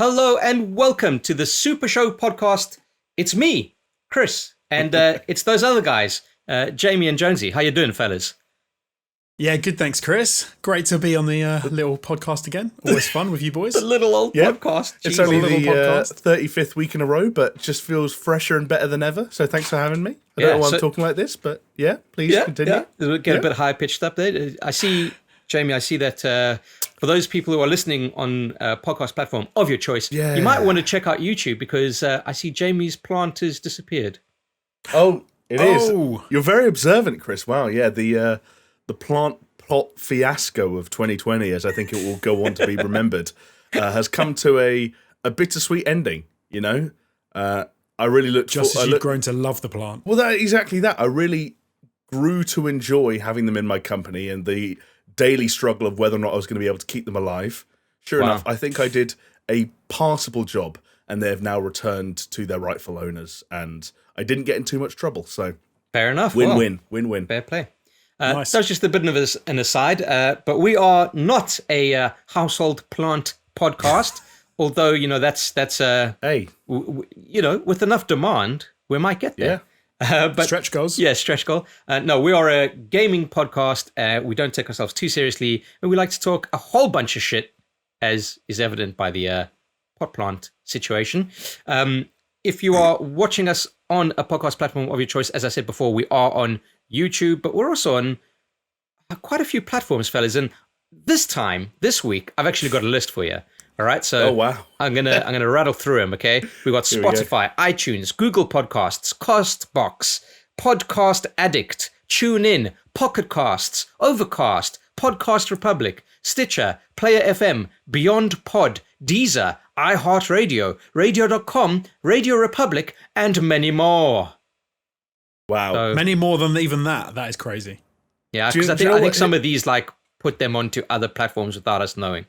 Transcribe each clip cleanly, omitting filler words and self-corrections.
Hello and welcome to the SuperShow podcast. It's me, Chris, and it's those other guys, Jamie and Jonesy. How you doing, fellas? Yeah, good. Thanks, Chris. Great to be on the little podcast again. Always fun with you boys. The little old podcast. It's Jeez. only Little the podcast. 35th week in a row, but just feels fresher and better than ever. So thanks for having me. I don't know why I'm talking like this, but please continue. Yeah. We'll get a bit high pitched up there. I see, Jamie, that for those people who are listening on a podcast platform of your choice, you might want to check out YouTube because I see Jamie's plant has disappeared. Oh, it is. You're very observant, Chris. Wow, yeah, the plant plot fiasco of 2020, as I think it will go on to be remembered, has come to a bittersweet ending. You know, I really looked. Just as you've grown to love the plant. Well, exactly that. I really grew to enjoy having them in my company and the daily struggle of whether or not I was going to be able to keep them alive. Sure enough, I think I did a passable job, and they have now returned to their rightful owners, and I didn't get in too much trouble. So fair enough. Win-win. Fair play. Nice. That was just a bit of an aside, but we are not a household plant podcast. Although that's hey, with enough demand, we might get there. But stretch goals. Yeah, stretch goal. No, we are a gaming podcast. We don't take ourselves too seriously, and we like to talk a whole bunch of shit, as is evident by the pot plant situation. If you are watching us on a podcast platform of your choice, as I said before, we are on YouTube, but we're also on quite a few platforms, fellas. And this week, I've actually got a list for you. All right, so I'm gonna rattle through them. Okay, we've got Spotify, iTunes, Google Podcasts, Castbox, Podcast Addict, TuneIn, Pocket Casts, Overcast, Podcast Republic, Stitcher, Player FM, Beyond Pod, Deezer, iHeartRadio, Radio.com, Radio Republic, and many more. Wow, So, Many more than even that. That is crazy. yeah, because I think some of these put them onto other platforms without us knowing.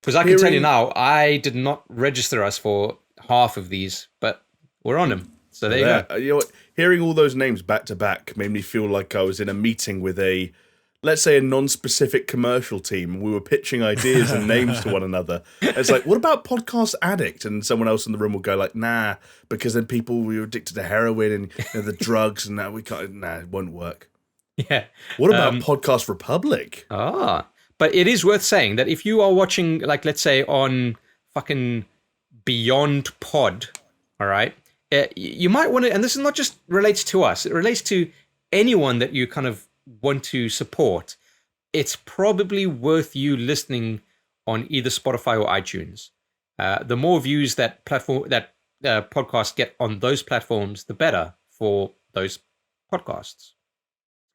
Because I can tell you now, I did not register us for half of these, but we're on them. So there you go. You know what? Hearing all those names back to back made me feel like I was in a meeting with let's say, a non-specific commercial team. We were pitching ideas and names to one another. It's like, what about Podcast Addict? And someone else in the room will go like, nah, because then we were addicted to heroin and the drugs, and we can't. Nah, it won't work. Yeah. What about Podcast Republic? But it is worth saying that if you are watching, let's say on fucking Beyond Pod, all right, you might want to, and this is not just relates to us, it relates to anyone that you kind of want to support. It's probably worth you listening on either Spotify or iTunes. The more views that podcasts get on those platforms, the better for those podcasts.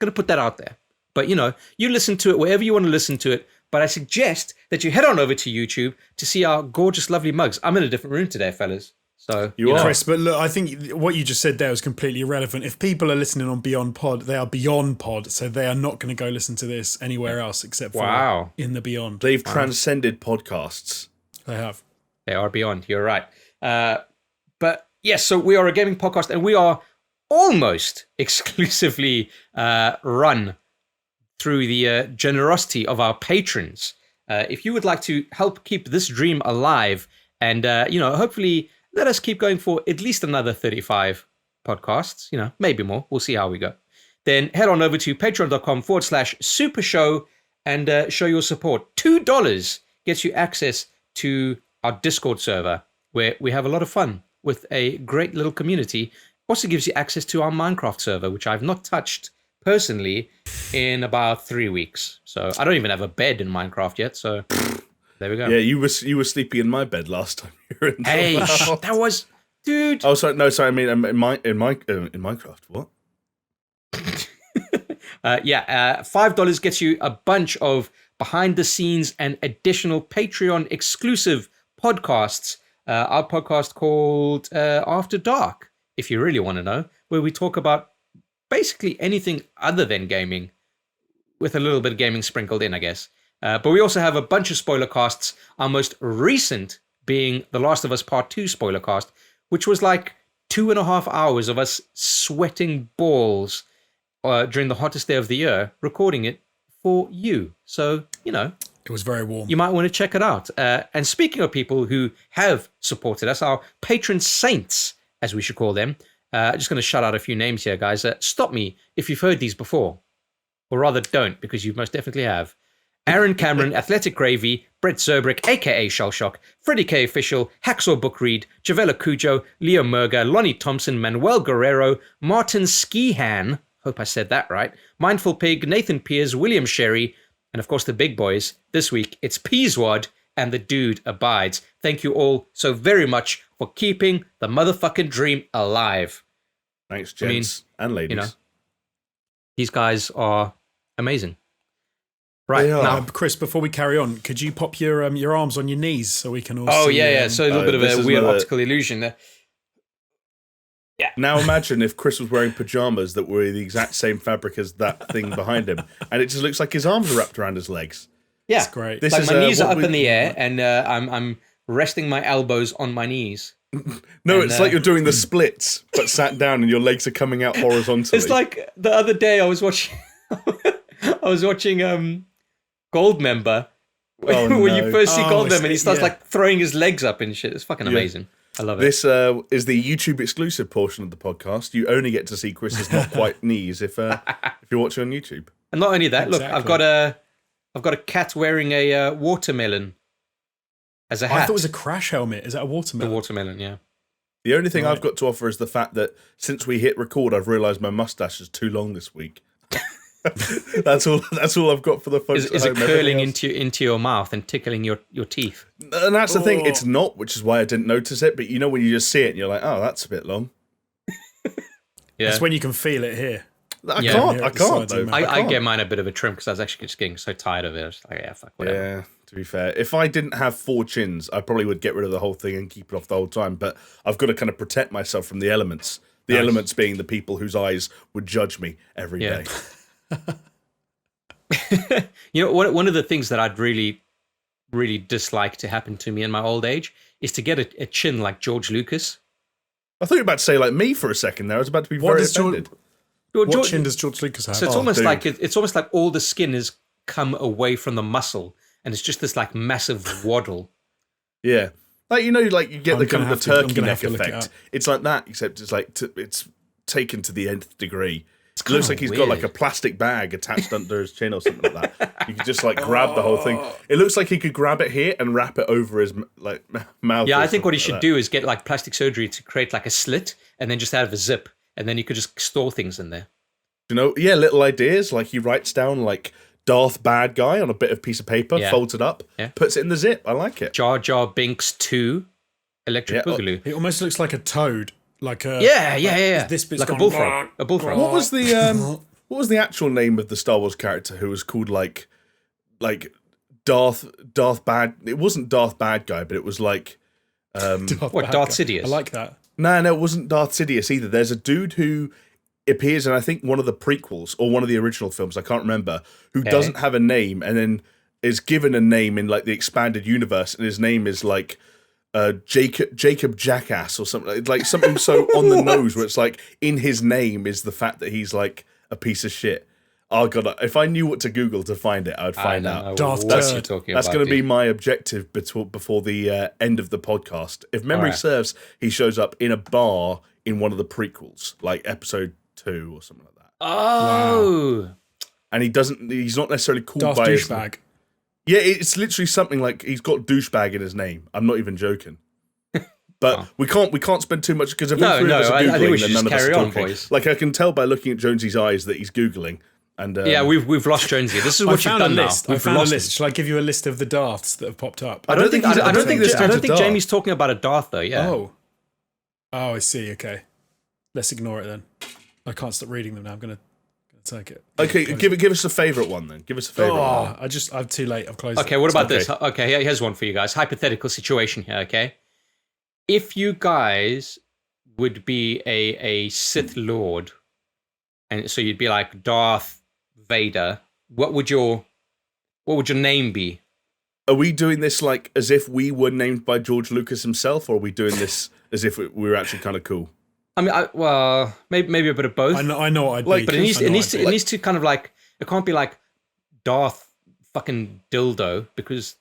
Going to put that out there. But, you listen to it wherever you want to listen to it. But I suggest that you head on over to YouTube to see our gorgeous, lovely mugs. I'm in a different room today, fellas. So you are. Chris, but look, I think what you just said there was completely irrelevant. If people are listening on Beyond Pod, they are Beyond Pod. So they are not going to go listen to this anywhere else except for in the Beyond. They've transcended podcasts. They have. They are beyond. You're right. But yes, so we are a gaming podcast, and we are almost exclusively run through the generosity of our patrons. If you would like to help keep this dream alive and, hopefully let us keep going for at least another 35 podcasts, maybe more. We'll see how we go. Then head on over to patreon.com/supershow and show your support. $2 gets you access to our Discord server where we have a lot of fun with a great little community. Also gives you access to our Minecraft server, which I've not touched personally in about 3 weeks. So I don't even have a bed in Minecraft yet. So there we go. Yeah, you were sleeping in my bed last time you were in the Hey, house. that was, dude. Oh, sorry. No, sorry. I mean, in Minecraft. What? $5 gets you a bunch of behind the scenes and additional Patreon exclusive podcasts. Our podcast called After Dark, if you really want to know, where we talk about basically anything other than gaming, with a little bit of gaming sprinkled in, I guess. But we also have a bunch of spoiler casts, our most recent being The Last of Us Part 2 spoiler cast, which was like 2.5 hours of us sweating balls during the hottest day of the year, recording it for you. So, It was very warm. You might want to check it out. And speaking of people who have supported us, our patron saints, as we should call them, just going to shout out a few names here, guys. Stop me if you've heard these before. Or rather, don't, because you most definitely have. Aaron Cameron, Athletic Gravy, Brett Zerbrick, a.k.a. Shellshock, Freddie K. Official, Hacksaw Book Read, Javella Cujo, Leo Murga, Lonnie Thompson, Manuel Guerrero, Martin Skihan, hope I said that right, Mindful Pig, Nathan Piers, William Sherry, and of course the big boys. This week, it's Peaswad and the Dude Abides. Thank you all so very much for keeping the motherfucking dream alive. Thanks, gents and ladies. You know, these guys are amazing. Right now, Chris, before we carry on, could you pop your arms on your knees so we can all see? Oh, yeah. So a little bit of a weird optical illusion there. Yeah. Now imagine if Chris was wearing pajamas that were the exact same fabric as that thing behind him, and it just looks like his arms are wrapped around his legs. Yeah, that's great. Like my knees are up in the air, and I'm resting my elbows on my knees. No, it's like you're doing the splits, but sat down, and your legs are coming out horizontally. It's like the other day I was watching Goldmember, when you first see Goldmember, and he starts like throwing his legs up and shit. It's fucking amazing. I love it. This is the YouTube exclusive portion of the podcast. You only get to see Chris's not quite knees if you're watching on YouTube. And not only that, look, I've got a cat wearing a watermelon as a hat. I thought it was a crash helmet. Is that a watermelon? The watermelon, yeah. The only thing I've got to offer is the fact that since we hit record, I've realised my mustache is too long this week. That's all I've got for the folks. Is it curling into your mouth and tickling your teeth? And that's the thing, it's not, which is why I didn't notice it. But you know when you just see it and you're like, oh, that's a bit long. Yeah, it's when you can feel it here. I can't though. I get mine a bit of a trim because I was actually just getting so tired of it. I was like, yeah, fuck, whatever. Yeah, to be fair, if I didn't have 4 chins, I probably would get rid of the whole thing and keep it off the whole time. But I've got to kind of protect myself from the elements. The elements being the people whose eyes would judge me every day. You know, one of the things that I'd really, really dislike to happen to me in my old age is to get a chin like George Lucas. I thought you were about to say like me for a second there. I was about to be very offended. What chin does George Lucas have? So it's almost like all the skin has come away from the muscle, and it's just this like massive waddle. Yeah, like like you get the kind of the turkey neck effect. It's like that, except it's like it's taken to the nth degree. It looks like he's got like a plastic bag attached under his chin or something like that. You could just like grab the whole thing. It looks like he could grab it here and wrap it over his like mouth. Yeah, I think what he should do is get like plastic surgery to create like a slit and then just have a zip, and then you could just store things in there. You know, yeah, little ideas. Like he writes down like Darth Bad Guy on a bit of piece of paper, folds it up, puts it in the zip. I like it. Jar Jar Binks 2, Electric Boogaloo. It almost looks like a toad. Like a This bit's like a bullfrog. A bullfrog. What was the actual name of the Star Wars character who was called like Darth Bad? It wasn't Darth Bad Guy, but it was like Darth Sidious. I like that. No, it wasn't Darth Sidious either. There's a dude who appears in I think one of the prequels or one of the original films. I can't remember. Who doesn't have a name and then is given a name in like the expanded universe, and his name is like. Jacob Jackass or something like something so on the nose where it's like in his name is the fact that he's like a piece of shit. Oh god, if I knew what to Google to find it, I'd find out. That's going to be my objective before the end of the podcast. If memory serves, he shows up in a bar in one of the prequels, like episode 2 or something like that. Oh, wow. And he's not necessarily called Darth by douchebag. Yeah, it's literally something like he's got douchebag in his name. I'm not even joking. But we can't spend too much because if all three of us are Googling, I think we should then none just of us carry are on, talking. boys. Like I can tell by looking at Jonesy's eyes that he's Googling. And we've lost Jonesy. This is what you've done now. I found a list. Shall I give you a list of the Darths that have popped up? I don't think Jamie's talking about a Darth though. Yeah. Oh, I see. Okay, let's ignore it then. I can't stop reading them now. I'm gonna take it. Okay, give us a favourite one then. Give us a favourite one. I'm too late. I've closed. Okay, what about this? Okay, here's one for you guys. Hypothetical situation here. Okay, if you guys would be a Sith Lord, and so you'd be like Darth Vader, what would your name be? Are we doing this like as if we were named by George Lucas himself, or are we doing this as if we were actually kind of cool? I mean, maybe a bit of both. I know what I'd be. But it needs to kind of like, it can't be like Darth fucking dildo because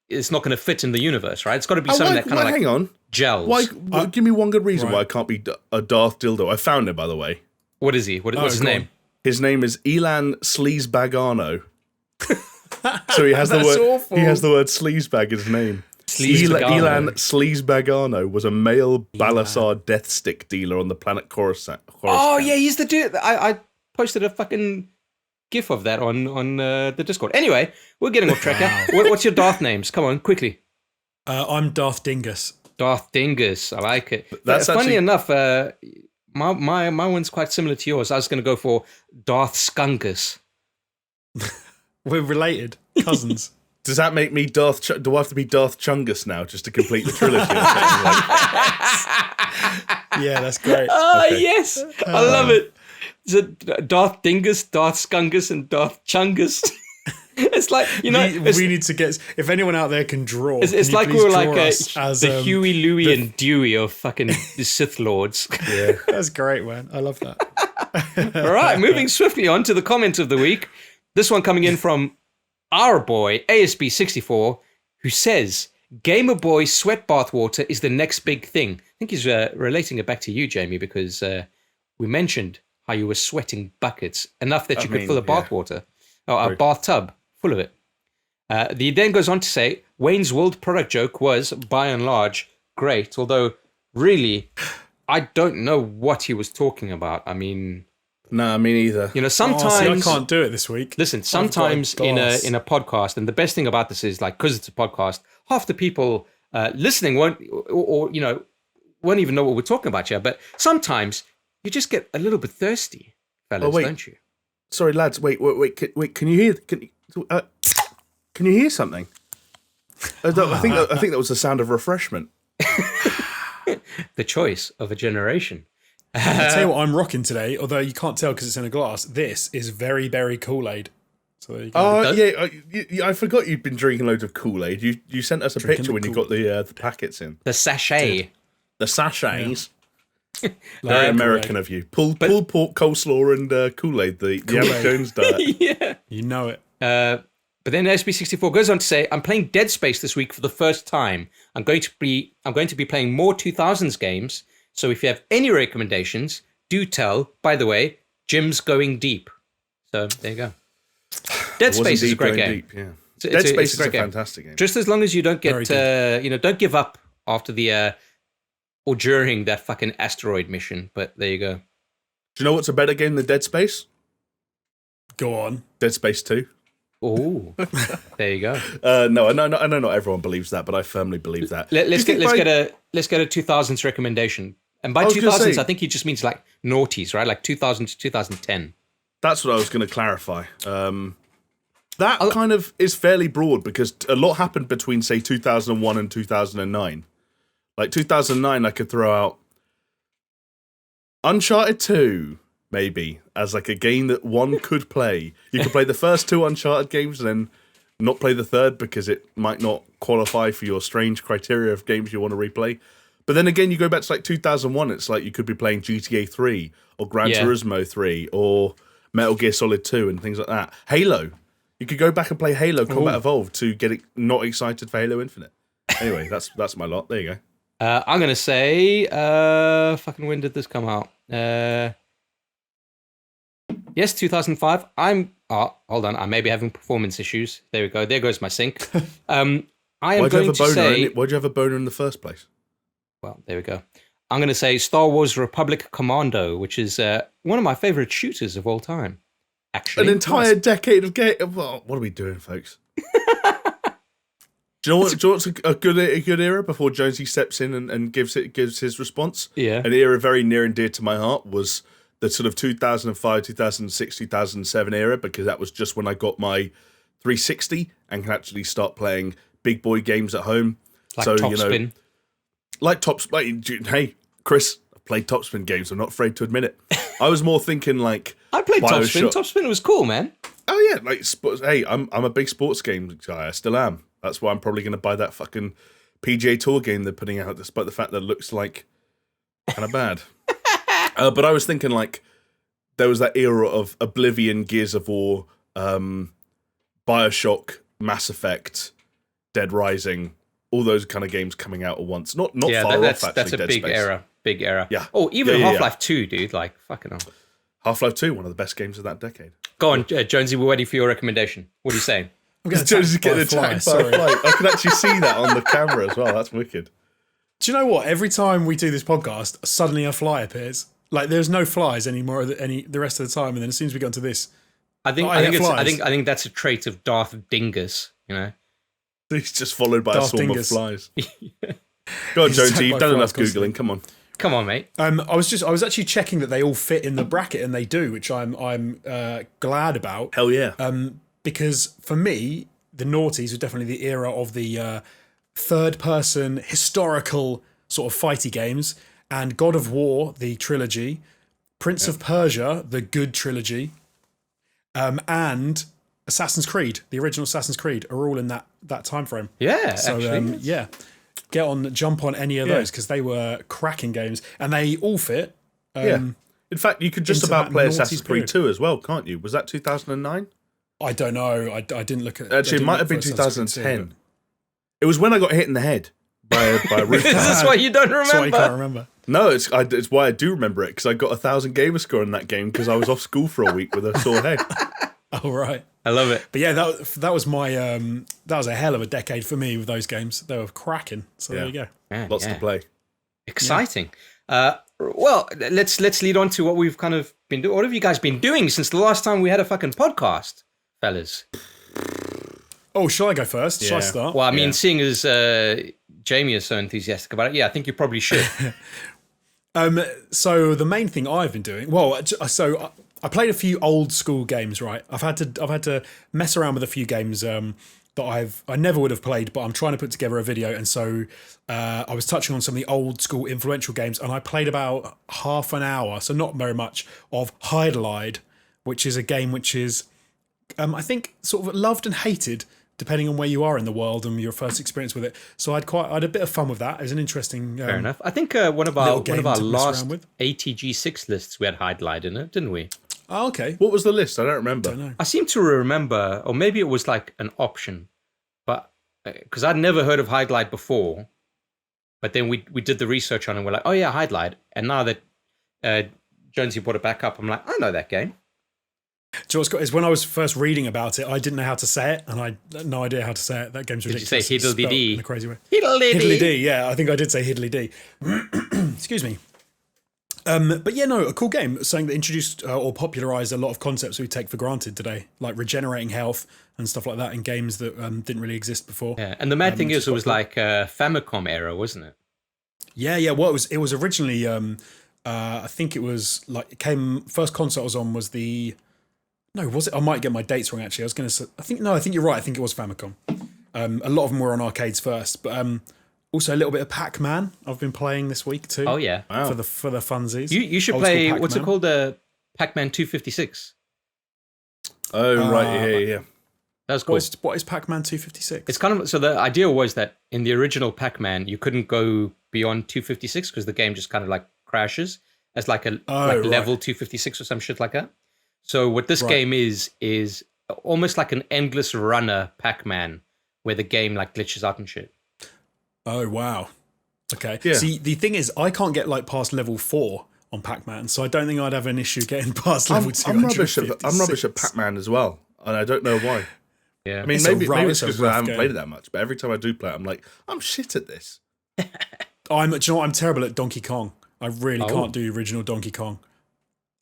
it's not going to fit in the universe, right? It's got to be something that kind of like hang on. gels. Why? Give me one good reason why it can't be a Darth dildo. I found it, by the way. What is he? What's his name? His name is Elan Sleazebagano. So he has the word. Awful. He has the word sleazebag in his name. Elan Sleazebagano was a male Balasar death stick dealer on the planet Coruscant. Oh yeah, he's the dude. I posted a fucking gif of that on the Discord. Anyway, we're getting off track here. What's your Darth names? Come on, quickly. I'm Darth Dingus. Darth Dingus. I like it. That's funny actually... enough. My one's quite similar to yours. I was going to go for Darth Skungus. We're related cousins. Does that make me Darth? Do I have to be Darth Chungus now just to complete the trilogy? Yeah, that's great. Oh okay. Yes, I love it. Is it Darth Dingus, Darth Skungus, and Darth Chungus? It's like, you know, we need to get. If anyone out there can draw, it's like we were like the Huey, Louie, and Dewey of fucking Sith Lords. Yeah, that's great, man. I love that. All right, moving swiftly on to the comment of the week. This one coming in from our boy ASB64, who says, "Gamer Boy sweat bath water is the next big thing." I think he's relating it back to you, Jamie, because we mentioned how you were sweating buckets enough that you could fill a bath water or a bathtub full of it. He then goes on to say, Wayne's World product joke was, by and large, great. Although, really, I don't know what he was talking about. I mean... Nah, me neither. You know, sometimes... see, I can't do it this week. Listen, sometimes in a podcast, and the best thing about this is, like, because it's a podcast, half the people listening won't even know what we're talking about here. But sometimes you just get a little bit thirsty, fellas, don't you? Sorry, lads. Wait. Can you hear? Can you hear something? I think that was the sound of refreshment. The choice of a generation. I'll tell you what I'm rocking today, although you can't tell because it's in a glass. This is very, very Kool-Aid. So there you go. Yeah. I forgot you'd been drinking loads of Kool-Aid. You sent us a picture when you got the packets in. The sachet. The sachets. Yeah. Very American of you. Pulled pork, coleslaw, and Kool-Aid, the Alex Jones diet. Yeah. You know it. But then SB64 goes on to say, "I'm playing Dead Space this week for the first time. I'm going to be playing more 2000s games. So if you have any recommendations, do tell. By the way, Jim's going deep." So there you go. Dead Space is a great game. Deep, yeah. Dead Space is a fantastic game. Just as long as you don't get, don't give up after the or during that fucking asteroid mission. But there you go. Do you know what's a better game than Dead Space? Go on. Dead Space 2. Oh, there you go. No, I know not everyone believes that, but I firmly believe that. Let's get a 2000s recommendation. And by 2000s, I think he just means like noughties, right? Like 2000 to 2010. That's what I was going to clarify. That kind of is fairly broad because a lot happened between, say, 2001 and 2009. Like 2009, I could throw out Uncharted 2, maybe, as like a game that one could play. You could play the first two Uncharted games and then not play the third because it might not qualify for your strange criteria of games you want to replay. But then again, you go back to like 2001, it's like you could be playing GTA 3 or Gran Turismo 3 or Metal Gear Solid 2 and things like that. Halo. You could go back and play Halo Combat Evolved to get not excited for Halo Infinite. Anyway, that's my lot. There you go. I'm going to say, fucking when did this come out? Yes, 2005. Hold on. I may be having performance issues. There we go. There goes my sync. I am going to say... Why'd you have a boner in the first place? Well, there we go. I'm going to say Star Wars Republic Commando, which is one of my favorite shooters of all time. Actually, an entire decade of game. Well, what are we doing, folks? Do you know what's a good era before Jonesy steps in and gives his response? Yeah, an era very near and dear to my heart was the sort of 2005, 2006, 2007 era because that was just when I got my 360 and can actually start playing big boy games at home. Like Topspin. Hey, Chris, I've played Topspin games. I'm not afraid to admit it. I was more thinking like I played Topspin. Topspin was cool, man. Oh yeah, like hey, I'm a big sports game guy. I still am. That's why I'm probably going to buy that fucking PGA Tour game they're putting out, despite the fact that it looks like kind of bad. But I was thinking like there was that era of Oblivion, Gears of War, BioShock, Mass Effect, Dead Rising, all those kind of games coming out at once. Not far off, actually. That's a Dead big Space. era. Big era. Yeah. Oh, even Half-Life 2, dude. Like, fucking hell. Half-Life 2, one of the best games of that decade. Go on, Jonesy, we're waiting for your recommendation. What are you saying? I'm going Jonesy's getting attacked by a fly. I can actually see that on the camera as well. That's wicked. Do you know what? Every time we do this podcast, suddenly a fly appears. Like, there's no flies anymore the rest of the time, and then as soon as we get into this, I think that's a trait of Darth Dingus, you know? He's just followed by Darth a swarm Dingus. of flies. Go on, Jonesy, you've done enough Googling. Come on. Come on, mate. I was actually checking that they all fit in the bracket, and they do, which I'm glad about. Hell yeah. Because for me, the noughties were definitely the era of the third-person historical sort of fighty games, and God of War, the trilogy, Prince of Persia, the good trilogy, and Assassin's Creed, the original Assassin's Creed, are all in that time frame. Yeah, so actually. jump on any of those, because they were cracking games, and they all fit. In fact, you could just about play Assassin's Creed 2 as well, can't you? Was that 2009? I don't know. I didn't look at. Actually, it might have been 2010. It was when I got hit in the head by a roof. Is this why you don't remember? That's why you can't remember. No, it's why I do remember it, because I got 1,000 gamer score in that game because I was off school for a week with a sore head. Oh, right. I love it. But yeah, that was my that was a hell of a decade for me with those games. They were cracking. So there you go. Yeah, Lots to play. Exciting. Well, let's lead on to what we've kind of been doing. What have you guys been doing since the last time we had a fucking podcast, fellas? Oh, shall I go first? Shall I start? Well, I mean, seeing as Jamie is so enthusiastic about it, I think you probably should. So the main thing I've been doing, so I played a few old school games, right? I've had to mess around with a few games that I never would have played, but I'm trying to put together a video, and so I was touching on some of the old school influential games, and I played about half an hour, so not very much, of Hydlide, which is a game which is I think sort of loved and hated depending on where you are in the world and your first experience with it. So I had a bit of fun with that. It was an interesting. Fair enough. I think one of our last ATG6 lists we had Hydlide in it, didn't we? Oh, okay. What was the list? I don't remember. Don't know. I seem to remember, or maybe it was like an option, but because I'd never heard of Hydlide before. But then we did the research on it and we're like, oh yeah, Hydlide. And now that Jonesy brought it back up, I'm like, I know that game. Do you know what's got is when I was first reading about it, I didn't know how to say it, and I had no idea how to say it. That game's ridiculous. Did you say hiddly-dee? In a crazy way. Hiddly-dee. Yeah, I think I did say hiddly-dee. Excuse me. But yeah, no, a cool game. Something that introduced or popularised a lot of concepts we take for granted today, like regenerating health and stuff like that in games that didn't really exist before. Yeah, and the mad thing is, it was like Famicom era, wasn't it? Yeah. Well, it was originally. I think it was like it came first console I was on was the. No, was it? I might get my dates wrong. Actually, I was going to say. I think you're right. I think it was Famicom. A lot of them were on arcades first, but also a little bit of Pac-Man. I've been playing this week too. Oh yeah, wow. for the funsies. You should play. What's it called? Pac-Man 256. Oh right, yeah. That's cool. What is Pac-Man 256? It's kind of so the idea was that in the original Pac-Man you couldn't go beyond 256 because the game just kind of like crashes as like a level 256 or some shit like that. So what this game is almost like an endless runner Pac-Man where the game like glitches out and shit. Oh wow. Okay. Yeah. See, the thing is, I can't get like past level 4 on Pac-Man, so I don't think I'd have an issue getting past level 256. I'm rubbish at Pac-Man as well, and I don't know why. Yeah. I mean, maybe it's because I haven't played it that much, but every time I do play it, I'm like, I'm shit at this. Do you know what? I'm terrible at Donkey Kong. I really can't do original Donkey Kong.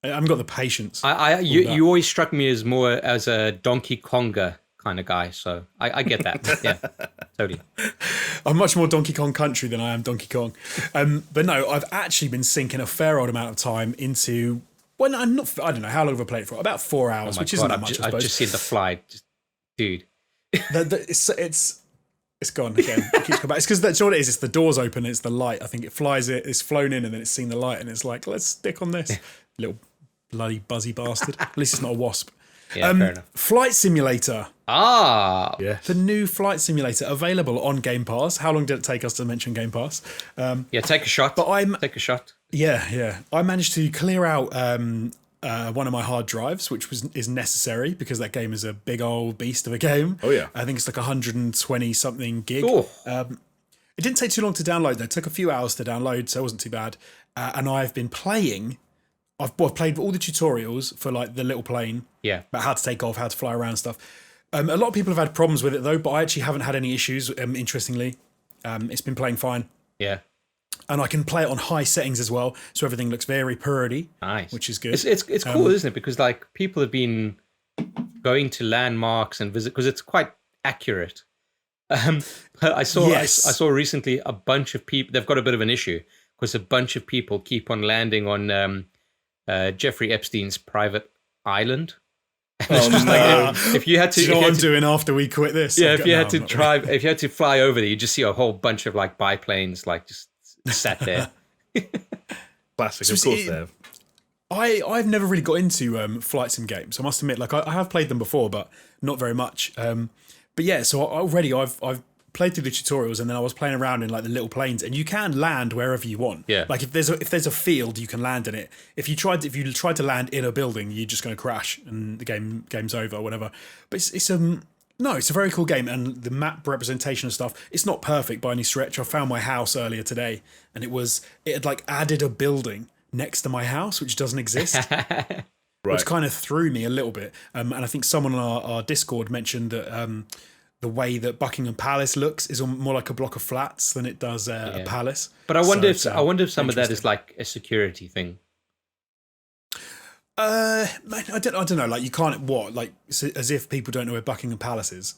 I haven't got the patience. You always struck me as more as a Donkey Konga kind of guy, so I get that. Yeah, totally. I'm much more Donkey Kong Country than I am Donkey Kong. But no, I've actually been sinking a fair old amount of time into. Well, I don't know how long have I played it for? About 4 hours, which isn't that much. I suppose. I've just seen the fly, dude. It's gone again. It keeps coming back. It's because that's what it is. It's the doors open. It's the light. I think it flies. It's flown in, and then it's seen the light, and it's like, let's stick on this little bloody buzzy bastard. At least it's not a wasp. Yeah, fair enough. Flight Simulator. Yeah. The new Flight Simulator available on Game Pass. How long did it take us to mention Game Pass? Take a shot. But take a shot. Yeah. I managed to clear out one of my hard drives, which is necessary because that game is a big old beast of a game. Oh yeah. I think it's like 120 something gig. Oh. It didn't take too long to download though. It took a few hours to download, so it wasn't too bad. And I've been playing. I've played all the tutorials for like the little plane. Yeah. About how to take off, how to fly around and stuff. A lot of people have had problems with it though, but I actually haven't had any issues. Interestingly, it's been playing fine. Yeah. And I can play it on high settings as well, so everything looks very purdy. Nice. Which is good. It's cool, isn't it? Because like people have been going to landmarks and visit because it's quite accurate. I saw recently a bunch of people. They've got a bit of an issue because a bunch of people keep on landing on Jeffrey Epstein's private island. If you had to, do you know what I'm doing after we quit this? Yeah, if you had to fly over there, you just see a whole bunch of like biplanes, like just sat there. Classic, of course. There, I've never really got into flight sim games. I must admit, like I have played them before, but not very much. But yeah, so already I've played through the tutorials, and then I was playing around in like the little planes, and you can land wherever you want. Yeah. Like if there's a field, you can land in it. If you tried to land in a building, you're just going to crash, and the game's over or whatever. But it's a very cool game, and the map representation and stuff. It's not perfect by any stretch. I found my house earlier today, and it had like added a building next to my house, which doesn't exist. Which kind of threw me a little bit. And I think someone on our Discord mentioned that the way that Buckingham Palace looks is more like a block of flats than it does a palace. But I wonder if some of that is like a security thing. I don't know. Like you can't as if people don't know where Buckingham Palace is.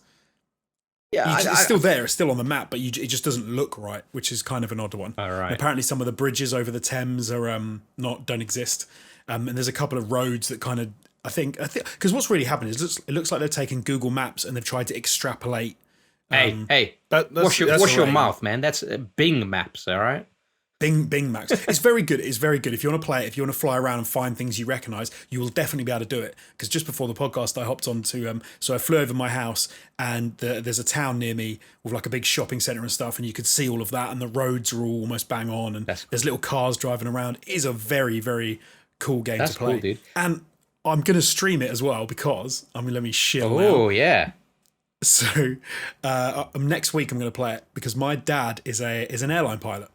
Yeah, it's still there. It's still on the map, but it just doesn't look right, which is kind of an odd one. All right. Apparently, some of the bridges over the Thames are don't exist, and there's a couple of roads that kind of I think because what's really happened is it looks like they've taken Google Maps and they've tried to extrapolate. Hey, wash your mouth, man. That's Bing Maps, all right. Bing Maps. It's very good. It's very good. If you want to play it, if you want to fly around and find things you recognise, you will definitely be able to do it. Because just before the podcast, I hopped on to so I flew over my house, and there's a town near me with like a big shopping centre and stuff, and you could see all of that, and the roads are all almost bang on, and there's little cars driving around. It is a very, very cool game to play. Cool, dude. And I'm going to stream it as well because let me shill now. Oh yeah. So next week I'm going to play it because my dad is an airline pilot.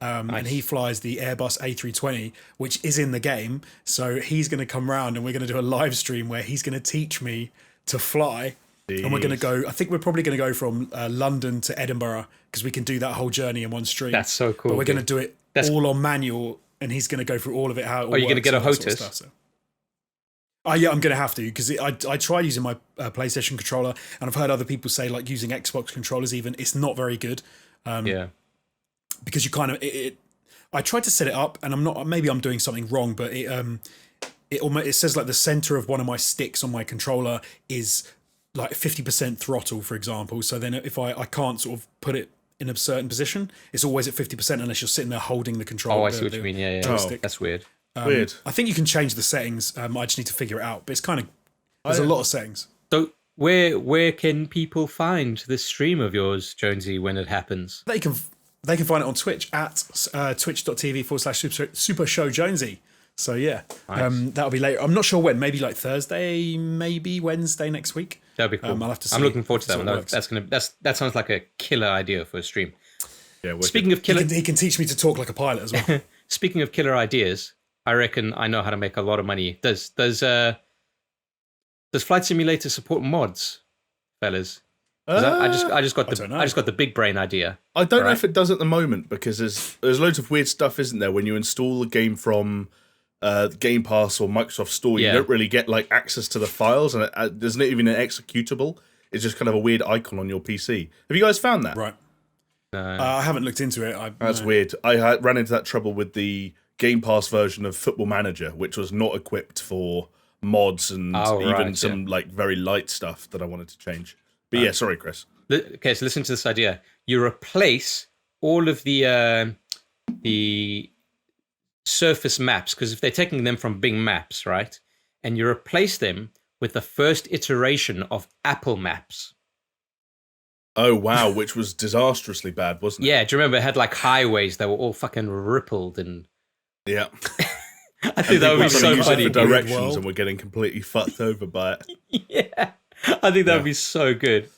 Nice. And he flies the Airbus A320, which is in the game. So he's going to come round and we're going to do a live stream where he's going to teach me to fly. Jeez. And we're going to go, I think we're probably going to go from London to Edinburgh because we can do that whole journey in one stream. That's so cool. But we're going to do it all on manual, and he's going to go through all of it, how it all works. Are you going to get a HOTAS? Sort of stuff, so. Yeah, I'm going to have to because I tried using my PlayStation controller, and I've heard other people say like using Xbox controllers even, it's not very good. Yeah. Because you kind of I tried to set it up, and maybe I'm doing something wrong, but it says like the center of one of my sticks on my controller is like 50% throttle, for example. So then if I can't sort of put it in a certain position, it's always at 50% unless you're sitting there holding the controller. Oh, I see what you mean. Yeah. Joystick. Oh, that's weird. Weird. I think you can change the settings. I just need to figure it out. But it's kind of there's a lot of settings. So where can people find this stream of yours, Jonesy, when it happens? They can find it on Twitch at twitch.tv/SuperShow Jonesy. So yeah, nice. That'll be later. I'm not sure when. Maybe like Thursday, maybe Wednesday next week. That'll be cool. I'll have to see. I'm looking forward to that one. That sounds like a killer idea for a stream. Yeah. Speaking of killer, he can teach me to talk like a pilot as well. Speaking of killer ideas, I reckon I know how to make a lot of money. Does Flight Simulator support mods, fellas? I just got the big brain idea. I don't know if it does at the moment because there's loads of weird stuff, isn't there? When you install a game from Game Pass or Microsoft Store, you don't really get like access to the files, and there's not even an executable. It's just kind of a weird icon on your PC. Have you guys found that? Right. I haven't looked into it. That's weird. I ran into that trouble with the Game Pass version of Football Manager, which was not equipped for mods and some like very light stuff that I wanted to change. But yeah, sorry, Chris. Okay, so listen to this idea. You replace all of the surface maps, because if they're taking them from Bing Maps, right? And you replace them with the first iteration of Apple Maps. Oh, wow, which was disastrously bad, wasn't it? Yeah, do you remember it had like highways that were all fucking rippled and... Yeah. I think that would be We're trying to so use it funny. for directions, world. and we're getting completely fucked over by it. Yeah, I think that would be so good.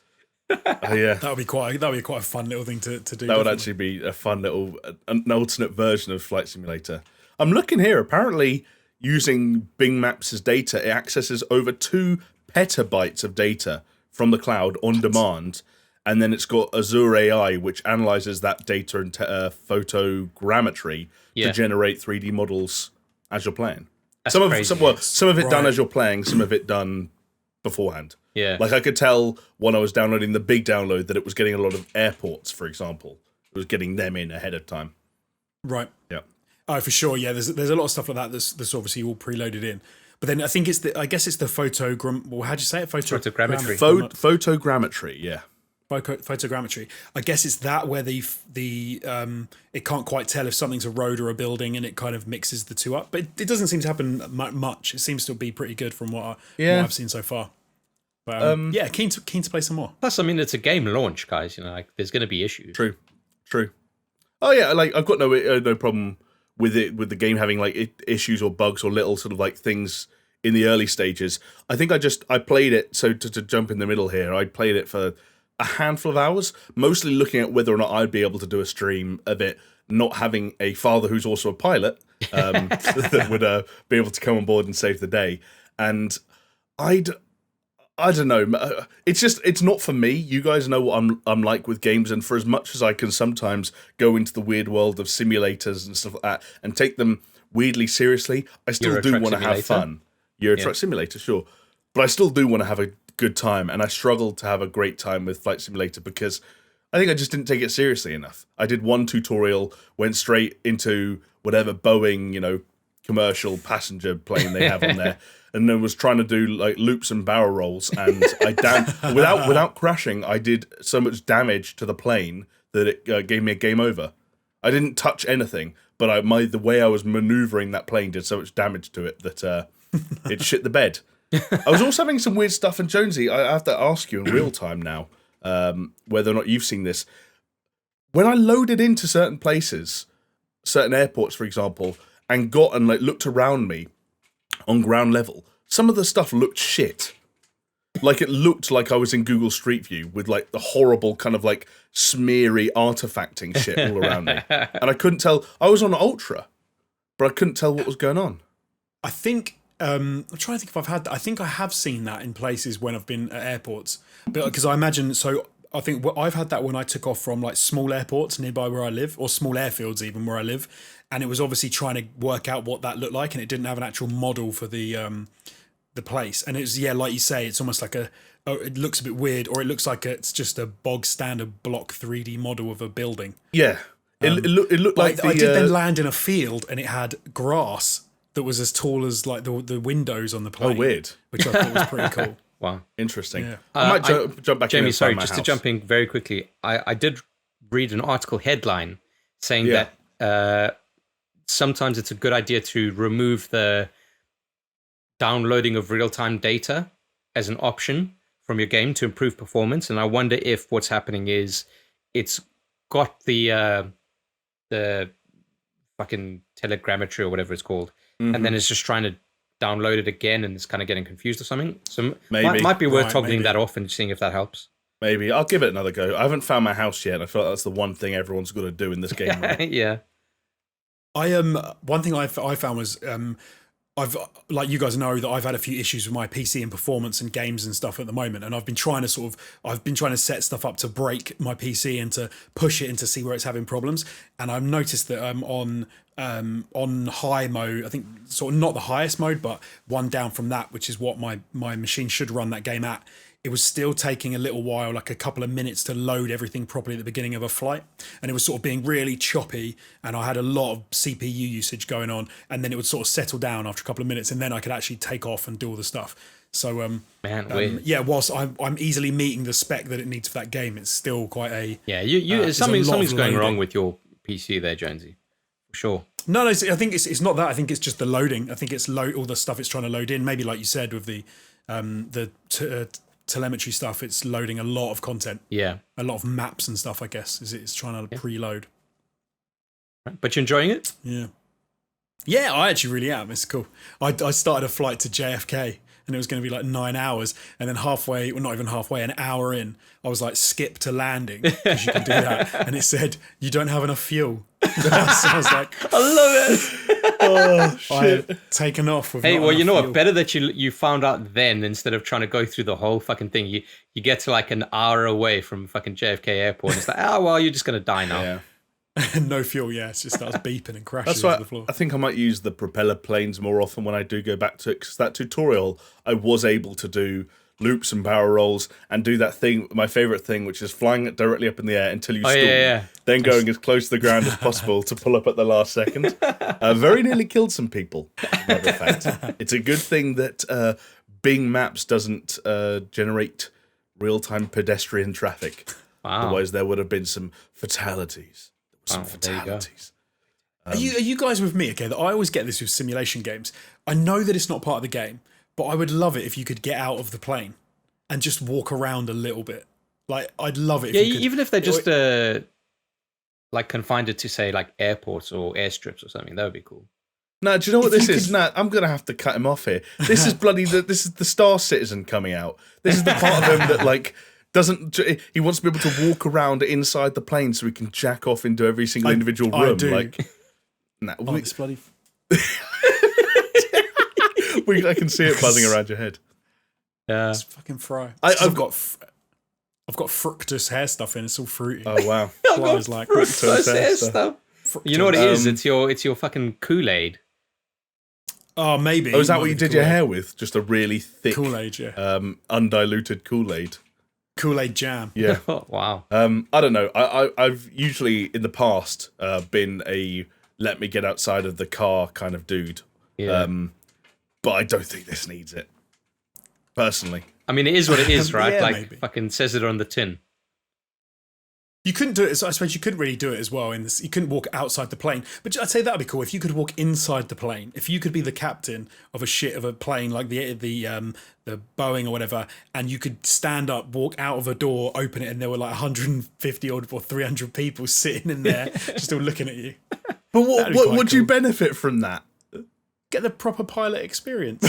Yeah, That would be quite a fun little thing to do. that would definitely. actually be a fun little, an alternate version of Flight Simulator. I'm looking here. Apparently, using Bing Maps' data, it accesses over 2 petabytes of data from the cloud on demand. And then it's got Azure AI, which analyzes that data and photogrammetry to generate 3D models as you're playing. That's Some crazy. of it done Right. as you're playing, some of it done beforehand. Yeah. Like I could tell when I was downloading the big download that it was getting a lot of airports, for example. It was getting them in ahead of time. Right. Yeah. Oh, for sure. Yeah, there's a lot of stuff like that that's obviously all preloaded in. But then I think it's the photogram. Well, how'd you say it? Photogrammetry. Photogrammetry, yeah. Photogrammetry. I guess it's that where the it can't quite tell if something's a road or a building, and it kind of mixes the two up. But it doesn't seem to happen much. It seems to be pretty good from what I've seen so far. But yeah, keen to play some more. Plus, I mean, it's a game launch, guys. You know, like there's going to be issues. True. Oh yeah, like I've got no problem with the game having like issues or bugs or little sort of like things in the early stages. I think I played it, so to jump in the middle here, I played it for a handful of hours, mostly looking at whether or not I'd be able to do a stream of it, not having a father who's also a pilot that would be able to come on board and save the day. And I don't know. It's not for me. You guys know what I'm like with games, and for as much as I can sometimes go into the weird world of simulators and stuff like that and take them weirdly seriously, I still Euro do Truck want to have Simulator? fun. Euro Truck Simulator, sure, but I still do want to have a good time, and I struggled to have a great time with Flight Simulator because I think I just didn't take it seriously enough. I did one tutorial, went straight into whatever Boeing, commercial passenger plane they have on there, and then was trying to do like loops and barrel rolls, and without crashing, I did so much damage to the plane that it gave me a game over. I didn't touch anything, but the way I was maneuvering that plane did so much damage to it that it shit the bed. I was also having some weird stuff, and Jonesy, I have to ask you in real time now whether or not you've seen this. When I loaded into certain places, certain airports, for example, and got and looked around me on ground level, some of the stuff looked shit. Like it looked like I was in Google Street View with like the horrible kind of like smeary artifacting shit all around me, and I couldn't tell. I was on Ultra, but I couldn't tell what was going on. I think I'm trying to think if I've had that. I think I have seen that in places when I've been at airports, but because I imagine so. I think I've had that when I took off from like small airports nearby where I live, or small airfields even where I live, and it was obviously trying to work out what that looked like, and it didn't have an actual model for the place, and it's like you say, it's almost like it looks a bit weird, or it looks like it's just a bog standard block 3D model of a building. Yeah, it looked like I did then land in a field, and it had grass that was as tall as like the windows on the plane. Oh, weird. Which I thought was pretty cool. Wow. Interesting. Yeah. I might jump back in. Jamie, and sorry, find my just to house. jump in very quickly. I did read an article headline saying Yeah. that sometimes it's a good idea to remove the downloading of real-time data as an option from your game to improve performance. And I wonder if what's happening is it's got the fucking telegrammetry or whatever it's called, and then it's just trying to download it again, and it's kind of getting confused or something. So Maybe. might be worth Right, toggling maybe. that off and seeing if that helps. Maybe I'll give it another go. I haven't found my house yet. I feel like that's the one thing everyone's got to do in this game. Right? Yeah. One thing I found was I've, like you guys know, that I've had a few issues with my PC and performance and games and stuff at the moment, and I've been trying to set stuff up to break my PC and to push it and to see where it's having problems. And I've noticed that on high mode, I think sort of not the highest mode, but one down from that, which is what my machine should run that game at, it was still taking a little while, like a couple of minutes to load everything properly at the beginning of a flight. And it was sort of being really choppy, and I had a lot of CPU usage going on, and then it would sort of settle down after a couple of minutes, and then I could actually take off and do all the stuff. So, Weird. yeah, whilst I'm easily meeting the spec that it needs for that game, it's still quite a... Yeah, it's a lot of something's going loading. wrong with your PC there, Jonesy. For sure. No, I think it's not that. I think it's just the loading. I think it's all the stuff it's trying to load in. Maybe like you said with the telemetry stuff, it's loading a lot of content. Yeah. A lot of maps and stuff, I guess, is it's trying to preload. But you're enjoying it? Yeah. Yeah, I actually really am. It's cool. I started a flight to JFK and it was going to be like 9 hours. And then halfway, well, not even halfway, an hour in, I was like, skip to landing because you can do that. And it said, you don't have enough fuel. So I was like, I love it. Oh I had taken off with Hey, not well, you enough know what? fuel. Better that you found out then instead of trying to go through the whole fucking thing. You get to like an hour away from fucking JFK airport. And it's like, oh, well, you're just going to die now. Yeah. No fuel, yeah. It just starts beeping and crashing That's to why the floor. I think I might use the propeller planes more often when I do go back to it, because that tutorial I was able to do loops and barrel rolls and do that thing, my favourite thing, which is flying it directly up in the air until you stall, yeah. then going as close to the ground as possible to pull up at the last second. Very nearly killed some people, as a matter of fact. It's a good thing that Bing Maps doesn't generate real-time pedestrian traffic. Wow. Otherwise, there would have been some fatalities. Some there you go. fatalities. Are you guys with me? Okay, that I always get this with simulation games. I know that it's not part of the game, but I would love it if you could get out of the plane and just walk around a little bit. Like, I'd love it. If you could, Even if they're just like confined it to say like airports or airstrips or something, that would be cool. No, do you know what If this you is? could- Nah, I'm gonna have to cut him off here. This is this is the Star Citizen coming out. This is the part of him that like doesn't. He wants to be able to walk around inside the plane so he can jack off into every single individual room. I do. Like, nah, Oh, this bloody. I can see it buzzing around your head. Yeah. It's fucking fry. I've got fructus hair stuff in. It's all fruity. Oh wow! Flies like Stuff. You know what it is? It's your fucking Kool-Aid. Oh, maybe. Oh, is that what you did your hair with? Just a really thick, Kool-Aid, yeah. Undiluted Kool-Aid. Kool-Aid jam. Yeah. Oh, wow. I don't know. I've usually in the past been a let me get outside of the car kind of dude. Yeah. But I don't think this needs it. Personally. I mean, it is what it is, right? Yeah, like, maybe. fucking says it on the tin. You couldn't do it. So I suppose you couldn't really do it as well. In this, you couldn't walk outside the plane. But I'd say that'd be cool if you could walk inside the plane. If you could be the captain of a plane like the Boeing or whatever, and you could stand up, walk out of a door, open it, and there were like 150 or 300 people sitting in there, just all looking at you. But That'd be what quite would you cool. benefit from that? Get the proper pilot experience.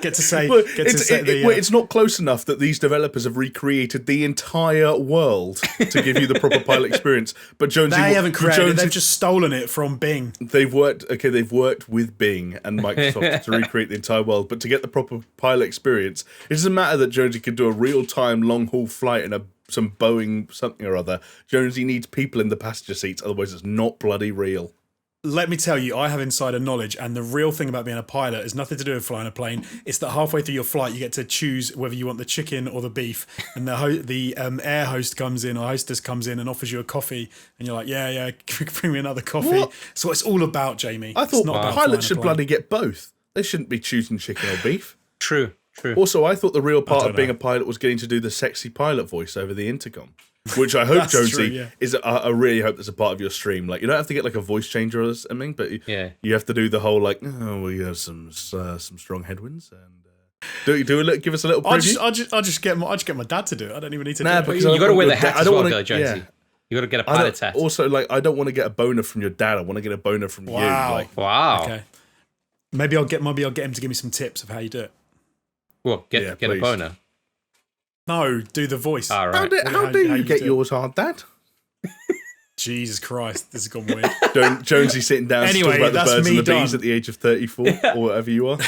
Get to say. But Get to say the. it's not close enough that these developers have recreated the entire world to give you the proper pilot experience. But Jonesy, They haven't created it. Jonesy, They've just stolen it from Bing. they've worked with Bing and Microsoft to recreate the entire world, but to get the proper pilot experience, it doesn't matter that Jonesy can do a real-time long-haul flight in some Boeing something or other. Jonesy needs people in the passenger seats, otherwise it's not bloody real. Let me tell you, I have insider knowledge, and the real thing about being a pilot is nothing to do with flying a plane. It's that halfway through your flight, you get to choose whether you want the chicken or the beef, and the air host comes in or hostess comes in and offers you a coffee, and you're like, yeah, bring me another coffee. What? So what it's all about, Jamie. I It's thought not about flying pilots a should plane. bloody get both. They shouldn't be choosing chicken or beef. True. Also, I thought the real part don't of being know. a pilot was getting to do the sexy pilot voice over the intercom, which I hope, That's Jonesy, true, yeah. is. I really hope that's a part of your stream. Like, you don't have to get like a voice changer or something, but Yeah. you have to do the whole like, oh, we have some strong headwinds, and give us a little preview. I'll just get my dad to do it. I don't even need to Nah, do it. because You got to wear the I hat don't as well, wanna- though, Jonesy. yeah. You got to get a I pilot's don't- hat. Also, like, I don't want to get a boner from your dad. I want to get a boner from you. Wow. Like, Wow. Okay. Maybe I'll get him to give me some tips of how you do it. Well, get a please. boner. No, do the voice. All how right. do you get do it. yours hard, Dad? Jesus Christ, this has gone weird. Jonesy sitting down to Anyway, talk about the that's birds and me the bees done. at the age of 34 or whatever you are.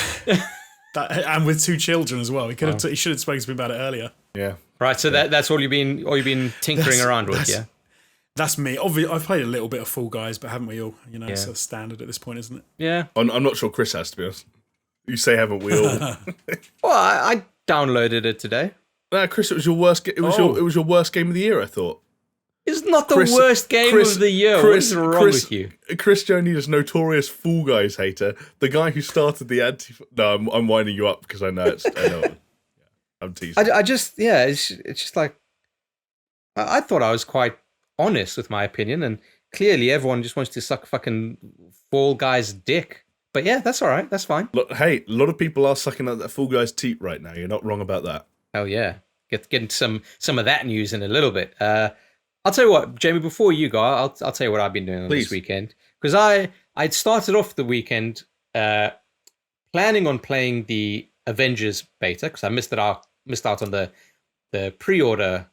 And with 2 children as well. He should have spoken to me about it earlier. Yeah. Right. So that's all you've been tinkering around with, yeah. That's me. Obviously, I've played a little bit of Fall Guys, but haven't we all? You know, it's Yeah. a standard at this point, isn't it? Yeah. I'm not sure Chris has, to be honest. You say haven't we all? Well, I downloaded it today. Nah, Chris, it was your worst. It was your worst game of the year. I thought. It's not the Chris- worst game Chris- of the year. Chris- What's wrong Chris- with you? Chris Jones is notorious Fall Guys hater. The guy who started the anti. No, I'm winding you up because I know it's. I know. I'm teasing. I just it's just like I thought I was quite honest with my opinion, and clearly everyone just wants to suck fucking Fall Guys' dick. But yeah, that's all right. That's fine. Look, hey, a lot of people are sucking out that Fall Guys teat right now. You're not wrong about that. Oh yeah, getting some of that news in a little bit. I'll tell you what, Jamie. Before you go, I'll tell you what I've been doing on Please. this weekend, because I'd started off the weekend planning on playing the Avengers beta, because I missed out on the pre-order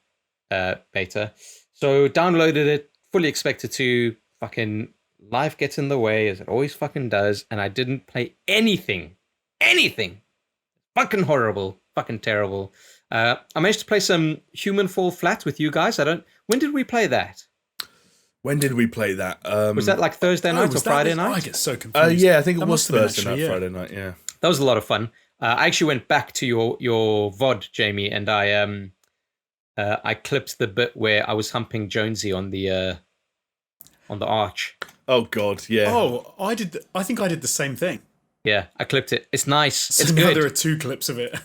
beta. So downloaded it, fully expected to. Fucking life gets in the way, as it always fucking does, and I didn't play anything. Fucking horrible, fucking terrible. I managed to play some Human Fall Flat with you guys. When did we play that? When did we play that? Was that like Thursday night or Friday night? I get so confused. Yeah, I think it That was must have been Thursday night, actually, Friday night. Yeah. That was a lot of fun. I actually went back to your VOD, Jamie, and I clipped the bit where I was humping Jonesy on the arch. Oh God, yeah. Oh, I did. I think I did the same thing. Yeah, I clipped it. It's nice. So It's now good. there are 2 clips of it.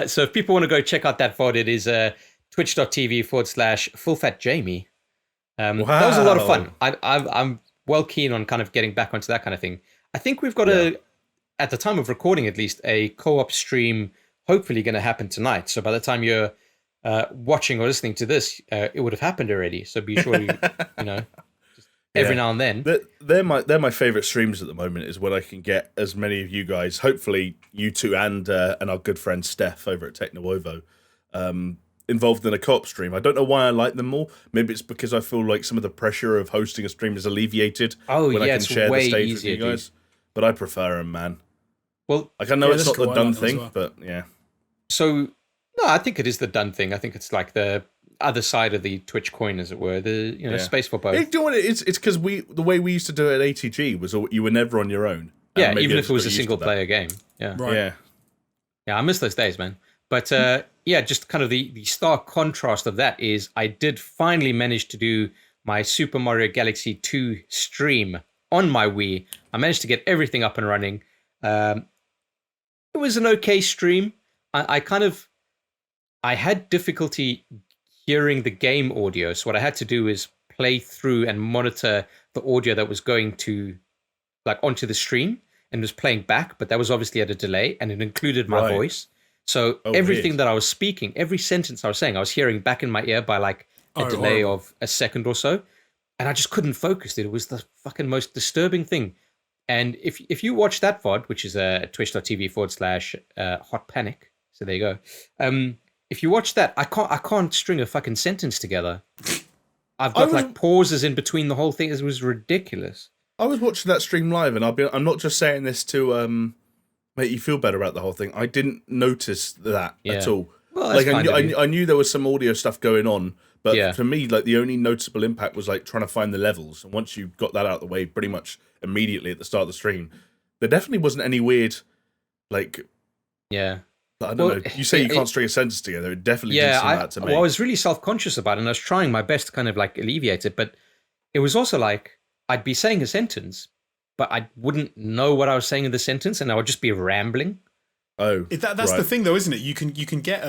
So if people want to go check out that VOD, it is twitch.tv/fullfatjamie. That was a lot of fun. I'm well keen on kind of getting back onto that kind of thing. I think we've got at the time of recording at least, a co-op stream hopefully going to happen tonight. So by the time you're watching or listening to this, it would have happened already. So be sure you just every now and then. They're my favorite streams at the moment. Is when I can get as many of you guys, hopefully you two and our good friend Steph over at Technovovo, involved in a co-op stream. I don't know why I like them more. Maybe it's because I feel like some of the pressure of hosting a stream is alleviated. Oh, when yeah, I can it's share way the stage easier, with you guys. dude. But I prefer them, man. Well, Like I know it's that's not cool. the I done like them as thing, well. but yeah. so no, I think it is the done thing. I think it's like the other side of the Twitch coin, as it were. The space for both. Hey, do you know what it is? It's because the way we used to do it at ATG was you were never on your own. Yeah, And maybe even I if just it was got a used to single that. player game. Yeah. Right. Yeah. Yeah, I miss those days, man. But yeah, just kind of the stark contrast of that is I did finally manage to do my Super Mario Galaxy 2 stream on my Wii. I managed to get everything up and running. It was an okay stream. I had difficulty hearing the game audio. So what I had to do is play through and monitor the audio that was going to like onto the stream and was playing back, but that was obviously at a delay and it included my Right. voice. So Oh, everything weird. that I was speaking, every sentence I was saying, I was hearing back in my ear by like a Oh, delay horrible. of a second or so. And I just couldn't focus. It was the fucking most disturbing thing. And if you watch that VOD, which is twitch.tv/hot panic, so there you go. If you watch that, I can't string a fucking sentence together. I've got like pauses in between the whole thing. It was ridiculous. I was watching that stream live, and I'm not just saying this to make you feel better about the whole thing. I didn't notice that at Yeah. all. Well, that's Like kind of you. I knew there was some audio stuff going on, but Yeah. for me, like the only noticeable impact was like trying to find the levels. And once you got that out of the way, pretty much immediately at the start of the stream, there definitely wasn't any weird, like Yeah. I don't Well, know. You say you it- can't string a sentence together. It definitely didn't Yeah, seem that to me. I was really self-conscious about it, and I was trying my best to kind of like alleviate it, but it was also like I'd be saying a sentence, but I wouldn't know what I was saying in the sentence, and I would just be rambling. Oh, That's right. the thing, though, isn't it? You can get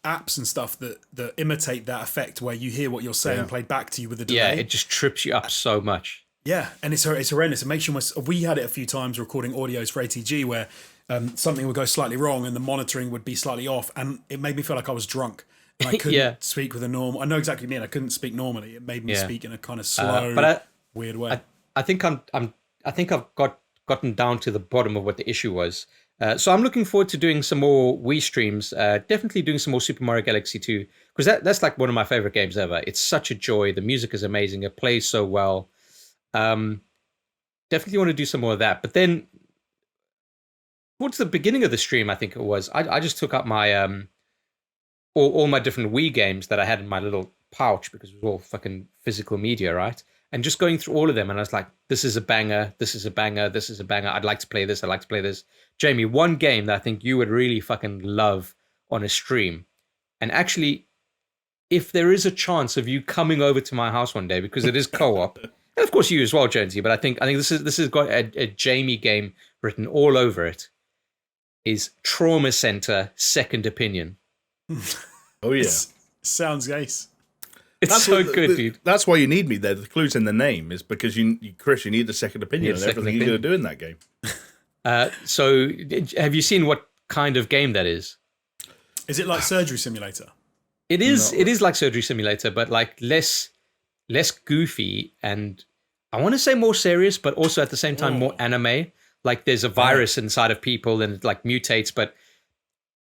apps and stuff that imitate that effect, where you hear what you're saying played back to you with a delay. Yeah, it just trips you up so much. Yeah, and it's horrendous. It makes you almost. We had it a few times recording audios for ATG where something would go slightly wrong and the monitoring would be slightly off, and it made me feel like I was drunk. And I couldn't Yeah. speak with a normal. I know exactly what you mean. I couldn't speak normally. It made me Yeah. speak in a kind of slow, weird way. I think I think I've gotten down to the bottom of what the issue was. So I'm looking forward to doing some more Wii streams. Definitely doing some more Super Mario Galaxy 2, because that's like one of my favorite games ever. It's such a joy. The music is amazing. It plays so well. Definitely want to do some more of that. But then towards the beginning of the stream, I think it was, I just took up my all my different Wii games that I had in my little pouch, because it was all fucking physical media, right? And just going through all of them, and I was like, this is a banger, this is a banger, this is a banger. I'd like to play this, I'd like to play this. Jamie, one game that I think you would really fucking love on a stream, and actually, if there is a chance of you coming over to my house one day, because it is co-op, and of course you as well, Jonesy, but I think this has got a Jamie game written all over it, is Trauma Center Second Opinion. Oh yeah. Sounds ace. It's so good, dude. That's why you need me there. The clue's in the name, is because you Chris, you need the second opinion Need on a second everything you're going to do in that game. So have you seen what kind of game that is? Is it like Surgery Simulator? It is like Surgery Simulator, but like less goofy, and I want to say more serious, but also at the same time more anime. Like there's a virus inside of people and it like mutates, but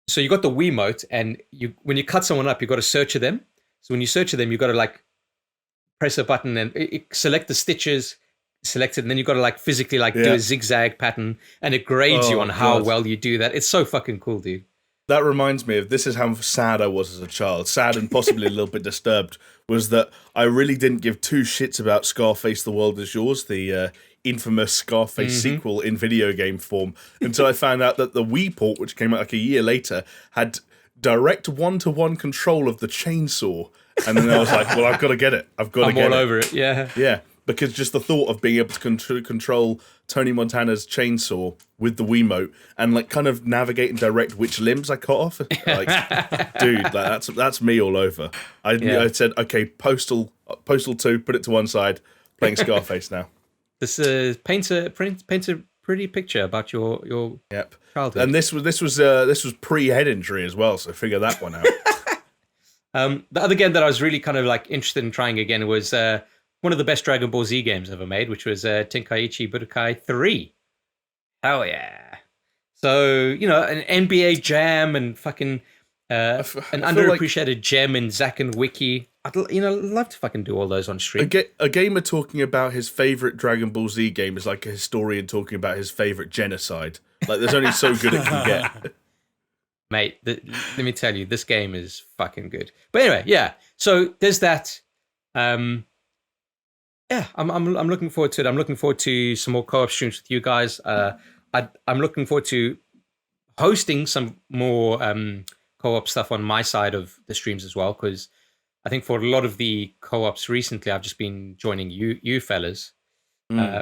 so you got the Wiimote, and when you cut someone up, you got to search them. So when you search them, you got to like press a button and select the stitches, select it, and then you got to like physically like do a zigzag pattern, and it grades you on how well you do that. It's so fucking cool, dude. That reminds me of, this is how sad I was as a child, sad and possibly a little bit disturbed, was that I really didn't give two shits about Scarface The World Is Yours, the infamous Scarface sequel in video game form, until I found out that the Wii port, which came out like a year later, had direct one-to-one control of the chainsaw. And then I was like, well, I've got to get it. I'm all over it, yeah. Yeah, because just the thought of being able to control Tony Montana's chainsaw with the Wiimote and like kind of navigate and direct which limbs I cut off, like, dude, like, that's me all over. I said, okay, Postal 2, put it to one side, playing Scarface now. This paints a pretty picture about your childhood. And this was pre-head injury as well, so figure that one out. The other game that I was really kind of like interested in trying again was one of the best Dragon Ball Z games ever made, which was Tenkaichi Budokai 3. Hell yeah. So, an NBA Jam and fucking an underappreciated gem in Zack and Wiki. I'd love to fucking do all those on stream. A gamer talking about his favourite Dragon Ball Z game is like a historian talking about his favourite genocide. Like, there's only so good it can get. Mate, let me tell you, this game is fucking good. But anyway, yeah. So there's that. I'm looking forward to it. I'm looking forward to some more co-op streams with you guys. I'm looking forward to hosting some more co-op stuff on my side of the streams as well, because I think for a lot of the co-ops recently, I've just been joining you fellas,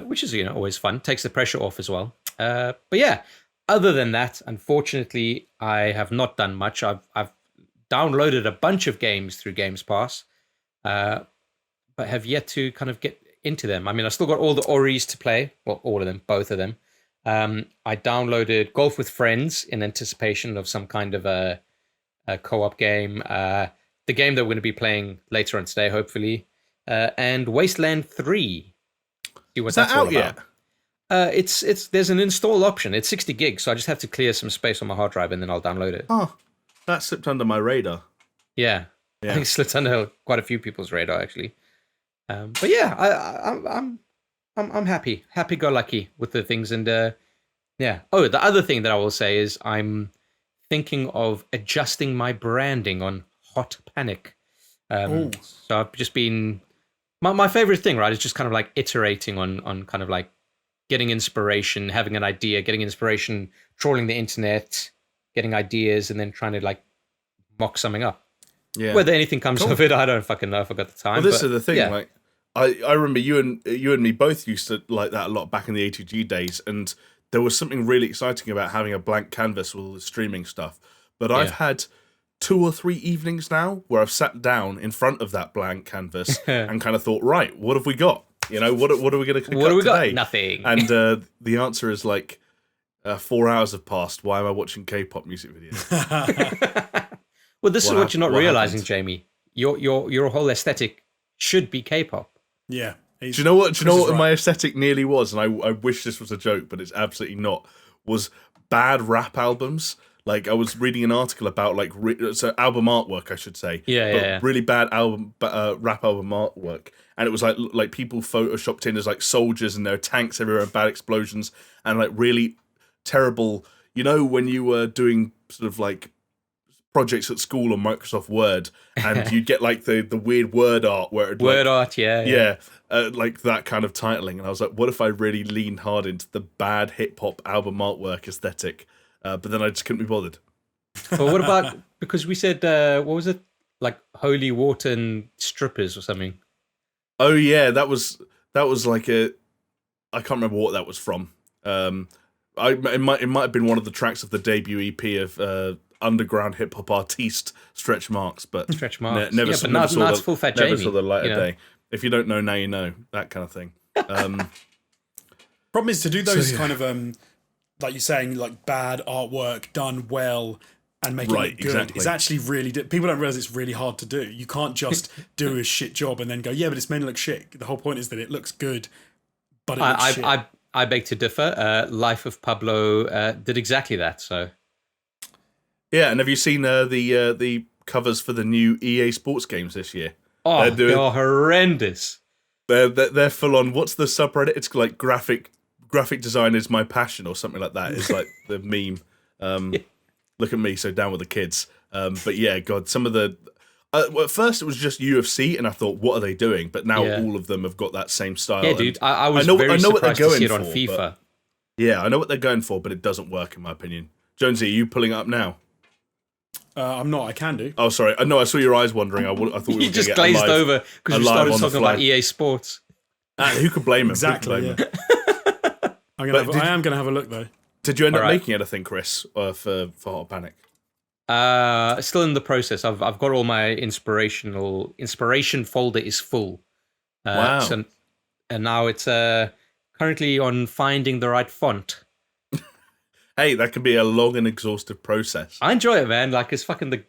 which is always fun. Takes the pressure off as well. But yeah, other than that, unfortunately, I have not done much. I've downloaded a bunch of games through Games Pass, but have yet to kind of get into them. I mean, I still got all the Oris to play. Well, all of them, both of them. I downloaded Golf with Friends in anticipation of some kind of a co-op game. The game that we're going to be playing later on today, hopefully, and Wasteland 3. See what that's all about. Yet? There's an install option. It's 60 gigs, so I just have to clear some space on my hard drive and then I'll download it. Oh, that slipped under my radar. Yeah. I think it slipped under quite a few people's radar actually. But yeah, I'm happy-go-lucky with the things, and yeah. Oh, the other thing that I will say is I'm thinking of adjusting my branding on Hot Panic. So I've just been my favorite thing, right, is just kind of like iterating on kind of like getting inspiration, having an idea, getting inspiration, trawling the internet, getting ideas, and then trying to like mock something up. Yeah. Whether anything comes of it, I don't fucking know. I forgot the time. Well, this is the thing. Yeah. Like, I remember you and me both used to like that a lot back in the A2G days, and there was something really exciting about having a blank canvas with all the streaming stuff. But I've had 2 or 3 evenings now where I've sat down in front of that blank canvas and kind of thought, right, what have we got? What are we going to cook up today? Got? Nothing. And the answer is like 4 hours have passed. Why am I watching K-pop music videos? Well, this is what you're not realizing, Jamie. Your whole aesthetic should be K-pop. Yeah. Do you know what my aesthetic nearly was? And I wish this was a joke, but it's absolutely not. Was bad rap albums. Like, I was reading an article about like album artwork, I should say. Yeah. Really bad rap album artwork, and it was like people photoshopped in as like soldiers, and there were tanks everywhere and bad explosions, and like really terrible. You know, when you were doing sort of like projects at school on Microsoft Word, and you'd get like the weird word art where it'd art, like that kind of titling. And I was like, what if I really leaned hard into the bad hip hop album artwork aesthetic? But then I just couldn't be bothered. Well, what about, because we said, what was it? Like Holy Wharton strippers or something. Oh yeah, that was like I can't remember what that was from. It might have been one of the tracks of the debut EP of underground hip hop artiste Stretch Marks, but never saw Full Fat Jamie. Never saw the light of day. If you don't know, now you know, that kind of thing. Problem is to do those kind of like you're saying, like bad artwork done well and make it Right, look good. exactly. It's actually really people don't realize it's really hard to do. You can't just do a shit job and then go, yeah, but it's meant to look shit. The whole point is that it looks good, but it looks shit. I beg to differ. Life of Pablo did exactly that. So Yeah, and have you seen the covers for the new EA Sports games this year? oh, they're horrendous. They're full on. What's the subreddit? It's like graphic design is my passion or something like that. It's like the meme. Look at me, so down with the kids. But yeah, God, some of the. Well, at first, it was just UFC, and I thought, what are they doing? But now all of them have got that same style. Yeah, dude, I was very surprised to see it on FIFA. Yeah, I know what they're going for, but it doesn't work, in my opinion. Jonesy, are you pulling it up now? I'm not. I can do. Oh, sorry. No, I saw your eyes wandering. I thought we were You just glazed over because we started talking about EA Sports. Who could blame him? Exactly. Yeah. I am going to have a look, though. Did you end up making anything, Chris, for Hot Panic? Still in the process. I've got all my inspiration folder is full. Wow. So, and now it's currently on finding the right font. Hey, that could be a long and exhaustive process. I enjoy it, man. Like, it's fucking the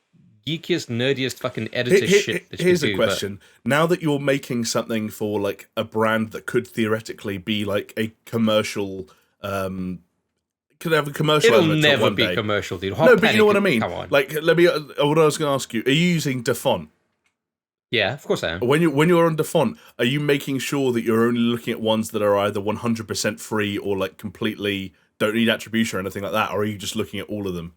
geekiest, nerdiest fucking editor shit. That Here's you a do, question. Now that you're making something for like a brand that could theoretically be like a commercial, could have a commercial. It'll element never one be day. commercial, dude. No, but you know what I mean. Come on. Like, let me. What I was going to ask you: are you using DaFont? Yeah, of course I am. When you're on DaFont, are you making sure that you're only looking at ones that are either 100% free or like completely don't need attribution or anything like that, or are you just looking at all of them?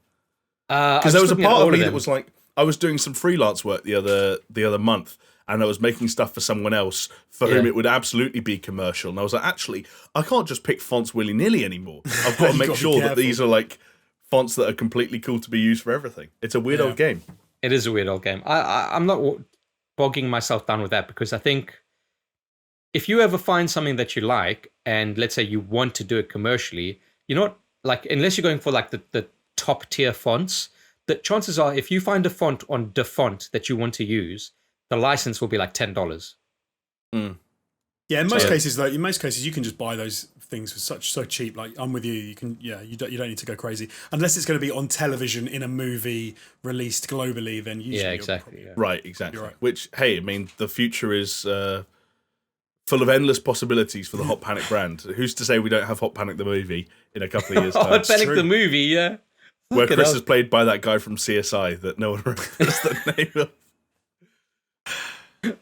Because there was a part of me that was like, I was doing some freelance work the other month, and I was making stuff for someone else for whom it would absolutely be commercial, and I was like, actually, I can't just pick fonts willy nilly anymore. I've got to make sure that these are like fonts that are completely cool to be used for everything. It's a weird old game. It is a weird old game. I'm not bogging myself down with that because I think if you ever find something that you like, and let's say you want to do it commercially, you're not like, unless you're going for like the top tier fonts, the chances are if you find a font on DaFont that you want to use, the license will be like $10. Yeah, in most cases, though, you can just buy those things for so cheap. Like, I'm with you. You can, you don't need to go crazy unless it's going to be on television in a movie released globally. Then usually, exactly. Right, exactly. Right. Which, hey, I mean, the future is full of endless possibilities for the Hot Panic brand. Who's to say we don't have Hot Panic the movie in a couple of years' time? Hot Panic the movie, yeah. Where Chris is played by that guy from CSI that no one remembers the name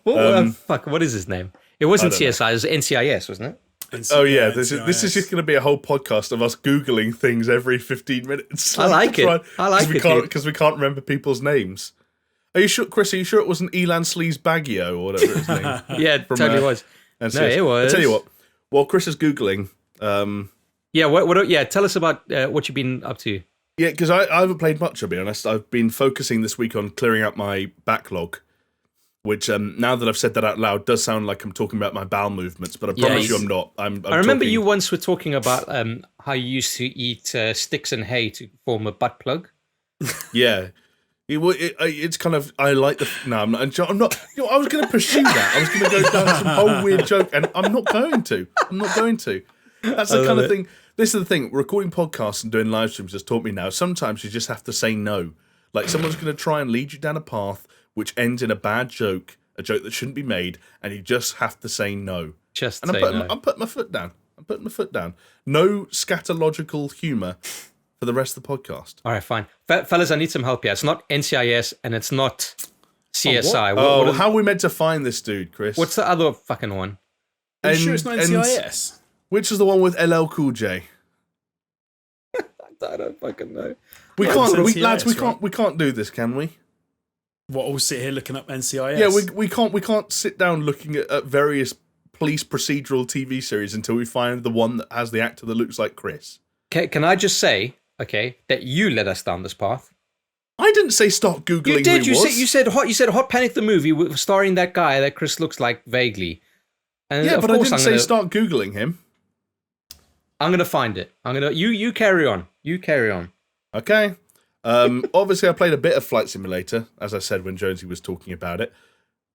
of. Fuck, what is his name? It wasn't CSI, it was NCIS, wasn't it? Oh yeah, this is just going to be a whole podcast of us Googling things every 15 minutes. I like it. Because we can't remember people's names. Are you sure, Chris? Are you sure it wasn't Elan Sleaze Baggio or whatever his name? Yeah, it totally was. NCIS. No, it was. I'll tell you what. While Chris is Googling, tell us about what you've been up to. Yeah, because I haven't played much, I'll be honest. I've been focusing this week on clearing out my backlog, which now that I've said that out loud does sound like I'm talking about my bowel movements, but I promise you I'm not. I remember you once were talking about how you used to eat sticks and hay to form a butt plug. Yeah. It's kind of, I like the, no, I'm not, I was going to pursue that. I was going to go down some whole weird joke, and I'm not going to. That's the kind of thing. This is the thing, recording podcasts and doing live streams has taught me now, sometimes you just have to say no. Like, someone's going to try and lead you down a path which ends in a bad joke, a joke that shouldn't be made, and you just have to say no. I'm putting my foot down. No scatological humour for the rest of the podcast. All right, fine. Fellas, I need some help here. It's not NCIS and it's not CSI. How are we meant to find this dude, Chris? What's the other fucking one? Are you sure it's not NCIS? Which is the one with LL Cool J? I don't fucking know. We can't do this, can we? What, all sit here looking up NCIS? Yeah, we can't sit down looking at various police procedural TV series until we find the one that has the actor that looks like Chris. Can I just say, that you led us down this path? I didn't say start Googling. You did. You said Hot Panic the movie starring that guy that Chris looks like vaguely. And yeah, but I didn't say start Googling him. I'm gonna find it. You carry on. Okay. Obviously, I played a bit of Flight Simulator, as I said when Jonesy was talking about it.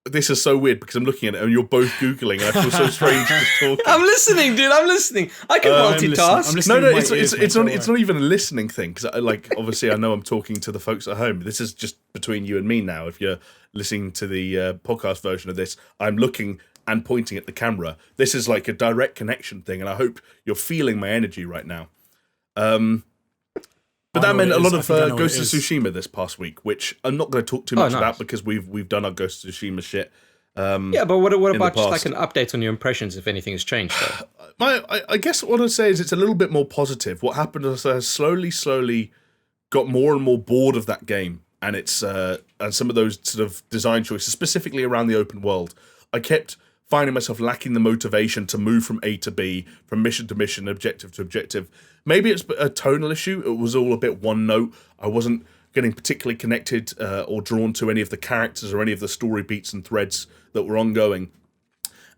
this is so weird because I'm looking at it and you're both Googling and I feel so strange just talking. I'm listening, dude. I'm listening. I can multitask. I'm listening No, with my ears, it's mate, not even a listening thing because obviously I know I'm talking to the folks at home. This is just between you and me now. If you're listening to the podcast version of this, I'm looking and pointing at the camera. This is like a direct connection thing, and I hope you're feeling my energy right now. But that meant a lot of Ghost of Tsushima this past week, which I'm not going to talk too much about because we've done our Ghost of Tsushima shit. Yeah, but what about just like an update on your impressions if anything has changed? I guess what I'd say is it's a little bit more positive. What happened is I slowly got more and more bored of that game, and it's and some of those sort of design choices, specifically around the open world. I kept finding myself lacking the motivation to move from A to B, from mission to mission, objective to objective. Maybe it's a tonal issue. It was all a bit one note. I wasn't getting particularly connected or drawn to any of the characters or any of the story beats and threads that were ongoing.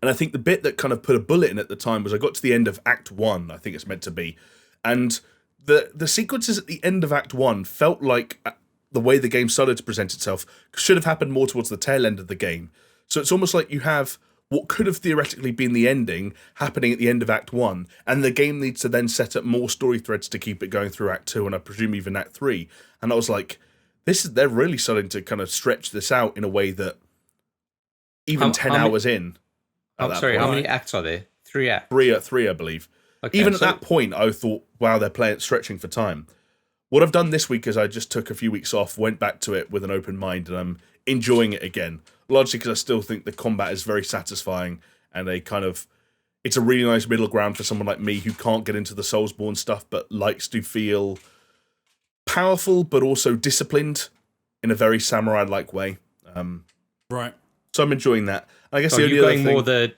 And I think the bit that kind of put a bullet in at the time was I got to the end of Act 1, I think it's meant to be. And the sequences at the end of Act 1 felt like the way the game started to present itself should have happened more towards the tail end of the game. So it's almost like you have what could have theoretically been the ending happening at the end of Act 1, and the game needs to then set up more story threads to keep it going through Act 2, and I presume even Act 3. And I was like, they're really starting to kind of stretch this out in a way that even 10 hours in. I'm sorry, how many acts are there? 3 acts? Three, I believe. Okay, even at that point, I thought, wow, they're stretching for time. What I've done this week is I just took a few weeks off, went back to it with an open mind, and I'm enjoying it again. Largely because I still think the combat is very satisfying, and it's a really nice middle ground for someone like me who can't get into the Soulsborne stuff, but likes to feel powerful, but also disciplined in a very samurai-like way. Right. So I'm enjoying that. I guess So are you going more the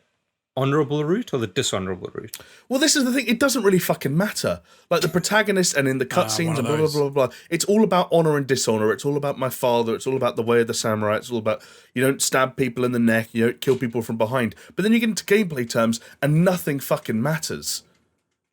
honourable route or the dishonourable route? Well, this is the thing. It doesn't really fucking matter. Like the protagonist and in the cutscenes and blah, blah, blah, blah. It's all about honour and dishonour. It's all about my father. It's all about the way of the samurai. It's all about you don't stab people in the neck. You don't kill people from behind. But then you get into gameplay terms and nothing fucking matters.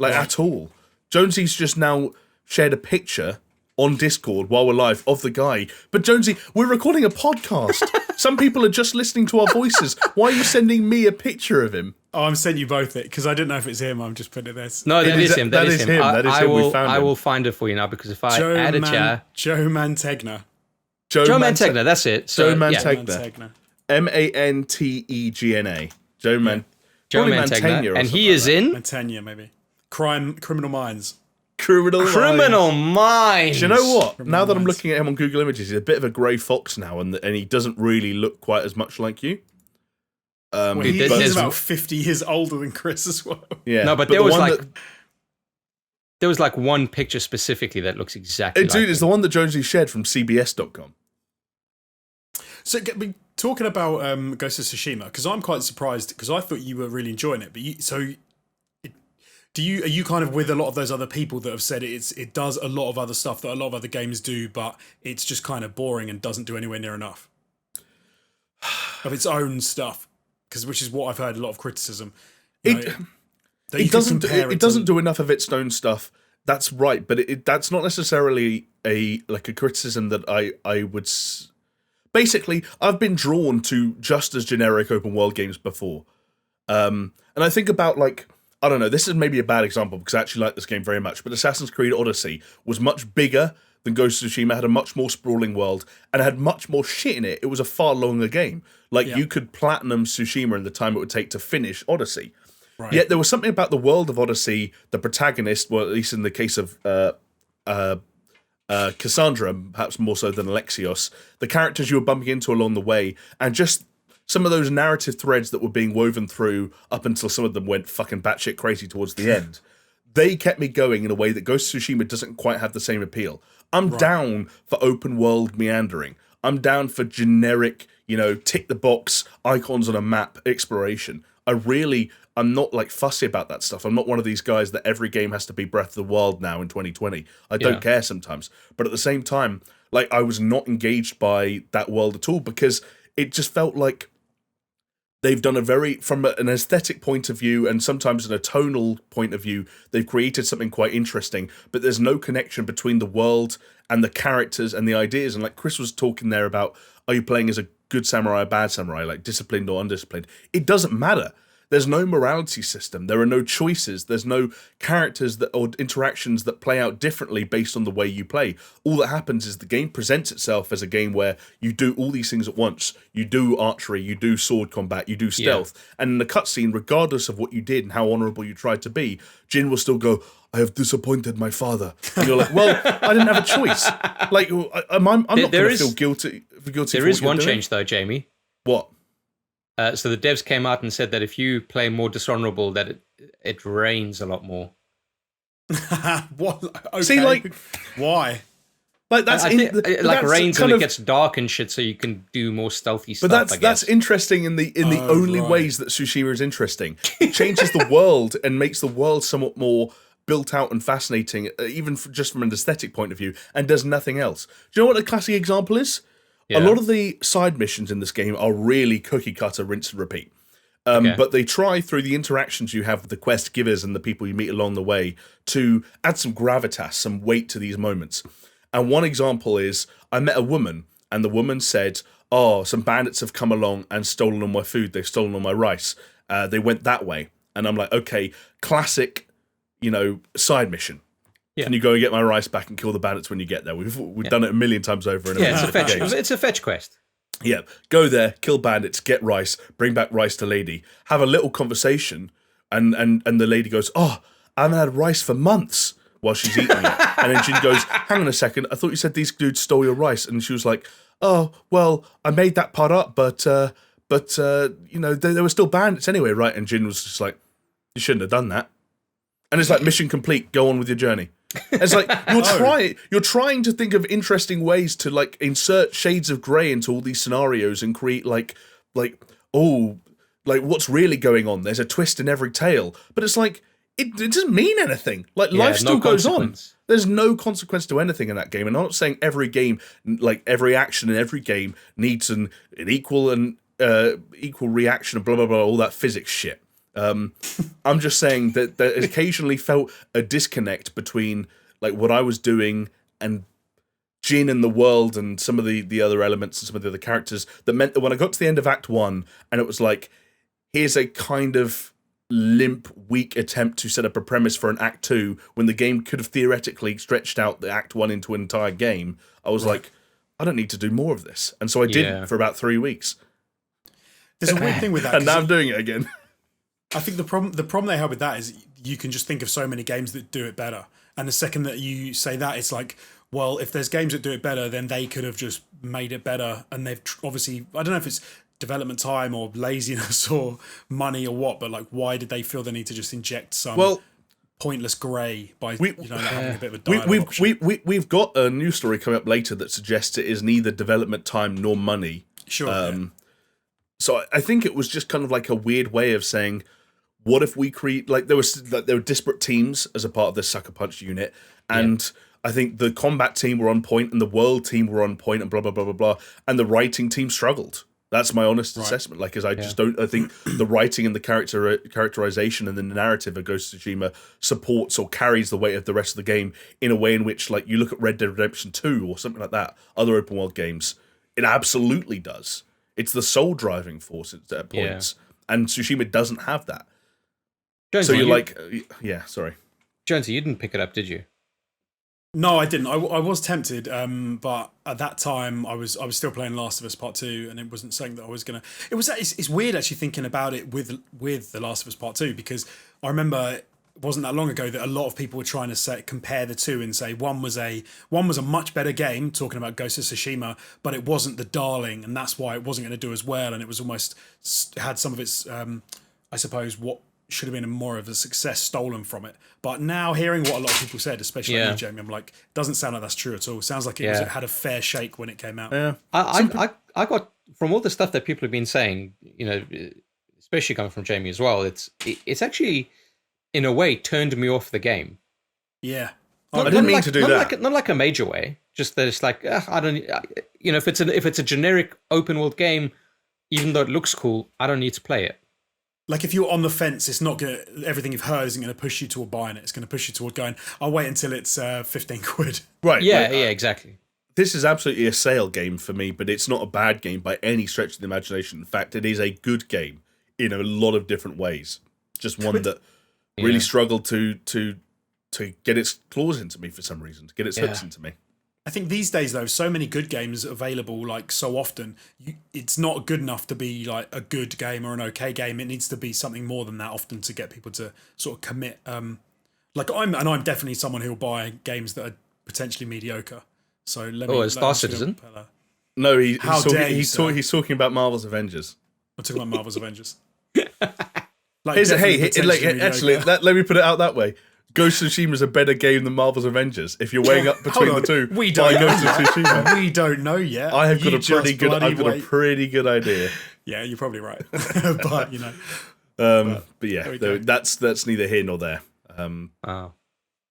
At all. Jonesy's just now shared a picture on Discord while we're live of the guy. But Jonesy, we're recording a podcast. Some people are just listening to our voices. Why are you sending me a picture of him? Oh, I'm sending you both it because I didn't know if it's him. I'm just putting it there. No, that is him. That is him. I will find it for you now because if I add it here... Joe Mantegna. Joe Mantegna, that's it. So, Joe Mantegna. Mantegna. Joe Mantegna. And he is in... Mantegna, maybe. Criminal Minds. Criminal Minds. Do you know what? Now that I'm looking at him on Google Images, he's a bit of a grey fox now, and he doesn't really look quite as much like you. He's about 50 years older than Chris as well. Yeah. No, but there was like one picture specifically that looks exactly like dude, it's the one that Jonesy shared from CBS.com. So, talking about Ghost of Tsushima, because I'm quite surprised, because I thought you were really enjoying it, but are you kind of with a lot of those other people that have said it does a lot of other stuff that a lot of other games do, but it's just kind of boring and doesn't do anywhere near enough of its own stuff? Which is what I've heard a lot of criticism. It doesn't do enough of its own stuff. That's right, but that's not necessarily a criticism that I would. Basically, I've been drawn to just as generic open world games before, and I think about I don't know, this is maybe a bad example because I actually like this game very much, but Assassin's Creed Odyssey was much bigger than Ghost of Tsushima, had a much more sprawling world, and had much more shit in it. It was a far longer game. You could platinum Tsushima in the time it would take to finish Odyssey. Right. Yet there was something about the world of Odyssey, the protagonist, well, at least in the case of Cassandra, perhaps more so than Alexios, the characters you were bumping into along the way, and just some of those narrative threads that were being woven through up until some of them went fucking batshit crazy towards the end. They kept me going in a way that Ghost of Tsushima doesn't quite have the same appeal. I'm down for open world meandering. I'm down for generic, tick the box, icons on a map exploration. I'm not fussy about that stuff. I'm not one of these guys that every game has to be Breath of the Wild now in 2020. I don't care sometimes. But at the same time, I was not engaged by that world at all because it just felt like they've done from an aesthetic point of view and sometimes in a tonal point of view, they've created something quite interesting, but there's no connection between the world and the characters and the ideas. And Chris was talking there about, are you playing as a good samurai or bad samurai, like disciplined or undisciplined. It doesn't matter. There's no morality system. There are no choices. There's no characters or interactions that play out differently based on the way you play. All that happens is the game presents itself as a game where you do all these things at once. You do archery, you do sword combat, you do stealth. And in the cutscene, regardless of what you did and how honorable you tried to be, Jin will still go, "I have disappointed my father." And you're like, well, I didn't have a choice. Like, I'm not going to feel guilty. There is one change, though, Jamie. What? So the devs came out and said that if you play more dishonorable, that it rains a lot more. What? Okay. See, like, why? Like that's rains and it gets dark and shit, so you can do more stealthy stuff. But that's interesting in the only ways that Tsushima is interesting. It changes the world and makes the world somewhat more built out and fascinating, even just from an aesthetic point of view, and does nothing else. Do you know what a classic example is? Yeah. A lot of the side missions in this game are really cookie cutter, rinse and repeat. But they try through the interactions you have with the quest givers and the people you meet along the way to add some gravitas, some weight to these moments. And one example is I met a woman and the woman said, "Oh, some bandits have come along and stolen all my food. They've stolen all my rice. They went that way." And I'm like, okay, classic, side mission. Yeah. Can you go and get my rice back and kill the bandits when you get there? We've done it a million times over. It's a fetch quest. Yeah, go there, kill bandits, get rice, bring back rice to lady, have a little conversation, and the lady goes, "Oh, I haven't had rice for months," while she's eating it. And then she goes, "Hang on a second, I thought you said these dudes stole your rice." And she was like, "Oh, well, I made that part up, but there were still bandits anyway, right?" And Jin was just like, "You shouldn't have done that." And it's like, mission complete, go on with your journey. It's like you're trying to think of interesting ways to like insert shades of grey into all these scenarios and create like what's really going on. There's a twist in every tale, but it's like it doesn't mean anything. Like life still goes on. There's no consequence to anything in that game. And I'm not saying every game, like every action in every game, needs an equal reaction and blah blah blah, all that physics shit. I'm just saying that there occasionally felt a disconnect between like what I was doing and Jin and the world and some of the other elements and some of the other characters that meant that when I got to the end of Act 1 and it was like, here's a kind of limp, weak attempt to set up a premise for an Act 2 when the game could have theoretically stretched out the Act 1 into an entire game, I was like, I don't need to do more of this. And so I did for about 3 weeks. There's a weird thing with that. And now I'm doing it again. I think the problem they have with that is you can just think of so many games that do it better. And the second that you say that, it's like, well, if there's games that do it better, then they could have just made it better. And they've obviously, I don't know if it's development time or laziness or money or what, but like, why did they feel the need to just inject some pointless grey by having a bit of a dialogue option? We've got a news story coming up later that suggests it is neither development time nor money. Sure. So I think it was just kind of like a weird way of saying, what if we create there were disparate teams as a part of the Sucker Punch unit, and I think the combat team were on point and the world team were on point and blah blah blah blah blah, and the writing team struggled. That's my honest assessment. Like, I think the writing and the characterization and the narrative of Ghost of Tsushima supports or carries the weight of the rest of the game in a way in which, like, you look at Red Dead Redemption 2 or something like that, other open world games, it absolutely does. It's the soul driving force at points, and Tsushima doesn't have that. Jonesy, so you're like, sorry. Jonesy, you didn't pick it up, did you? No, I didn't. I was tempted, but at that time I was still playing Last of Us Part 2, and it wasn't something that I was gonna. It's weird actually thinking about it with The Last of Us Part 2, because I remember it wasn't that long ago that a lot of people were trying to compare the two and say one was a much better game, talking about Ghost of Tsushima, but it wasn't the darling, and that's why it wasn't going to do as well, and it was almost had some of its, I suppose, what should have been more of a success stolen from it. But now hearing what a lot of people said, especially you, Jamie, I'm like, doesn't sound like that's true at all. Sounds like it had a fair shake when it came out. Yeah. I got, from all the stuff that people have been saying, especially coming from Jamie as well, it's actually, in a way, turned me off the game. Yeah. I didn't mean to do that. Not like a major way, just that it's like, I don't, if it's a generic open world game, even though it looks cool, I don't need to play it. Like, if you're on the fence, it's not going to, everything you've heard isn't going to push you toward buying it. It's going to push you toward going, I'll wait until it's 15 quid. Right. Yeah, exactly. This is absolutely a sale game for me, but it's not a bad game by any stretch of the imagination. In fact, it is a good game in a lot of different ways. Just one that really struggled to get its claws into me for some reason, to get its hooks into me. I think these days, though, so many good games available, like so often, it's not good enough to be like a good game or an okay game. It needs to be something more than that often to get people to sort of commit. I'm definitely someone who'll buy games that are potentially mediocre. So let me. Oh, Star Citizen? No, he's talking about Marvel's Avengers. I'm talking about Marvel's Avengers. Actually, let me put it out that way. Ghost of Tsushima is a better game than Marvel's Avengers. If you're weighing up between the two, we don't know Ghost of Tsushima. We don't know yet. I have got a pretty good idea. Yeah, you're probably right. But you know. That's neither here nor there. Wow.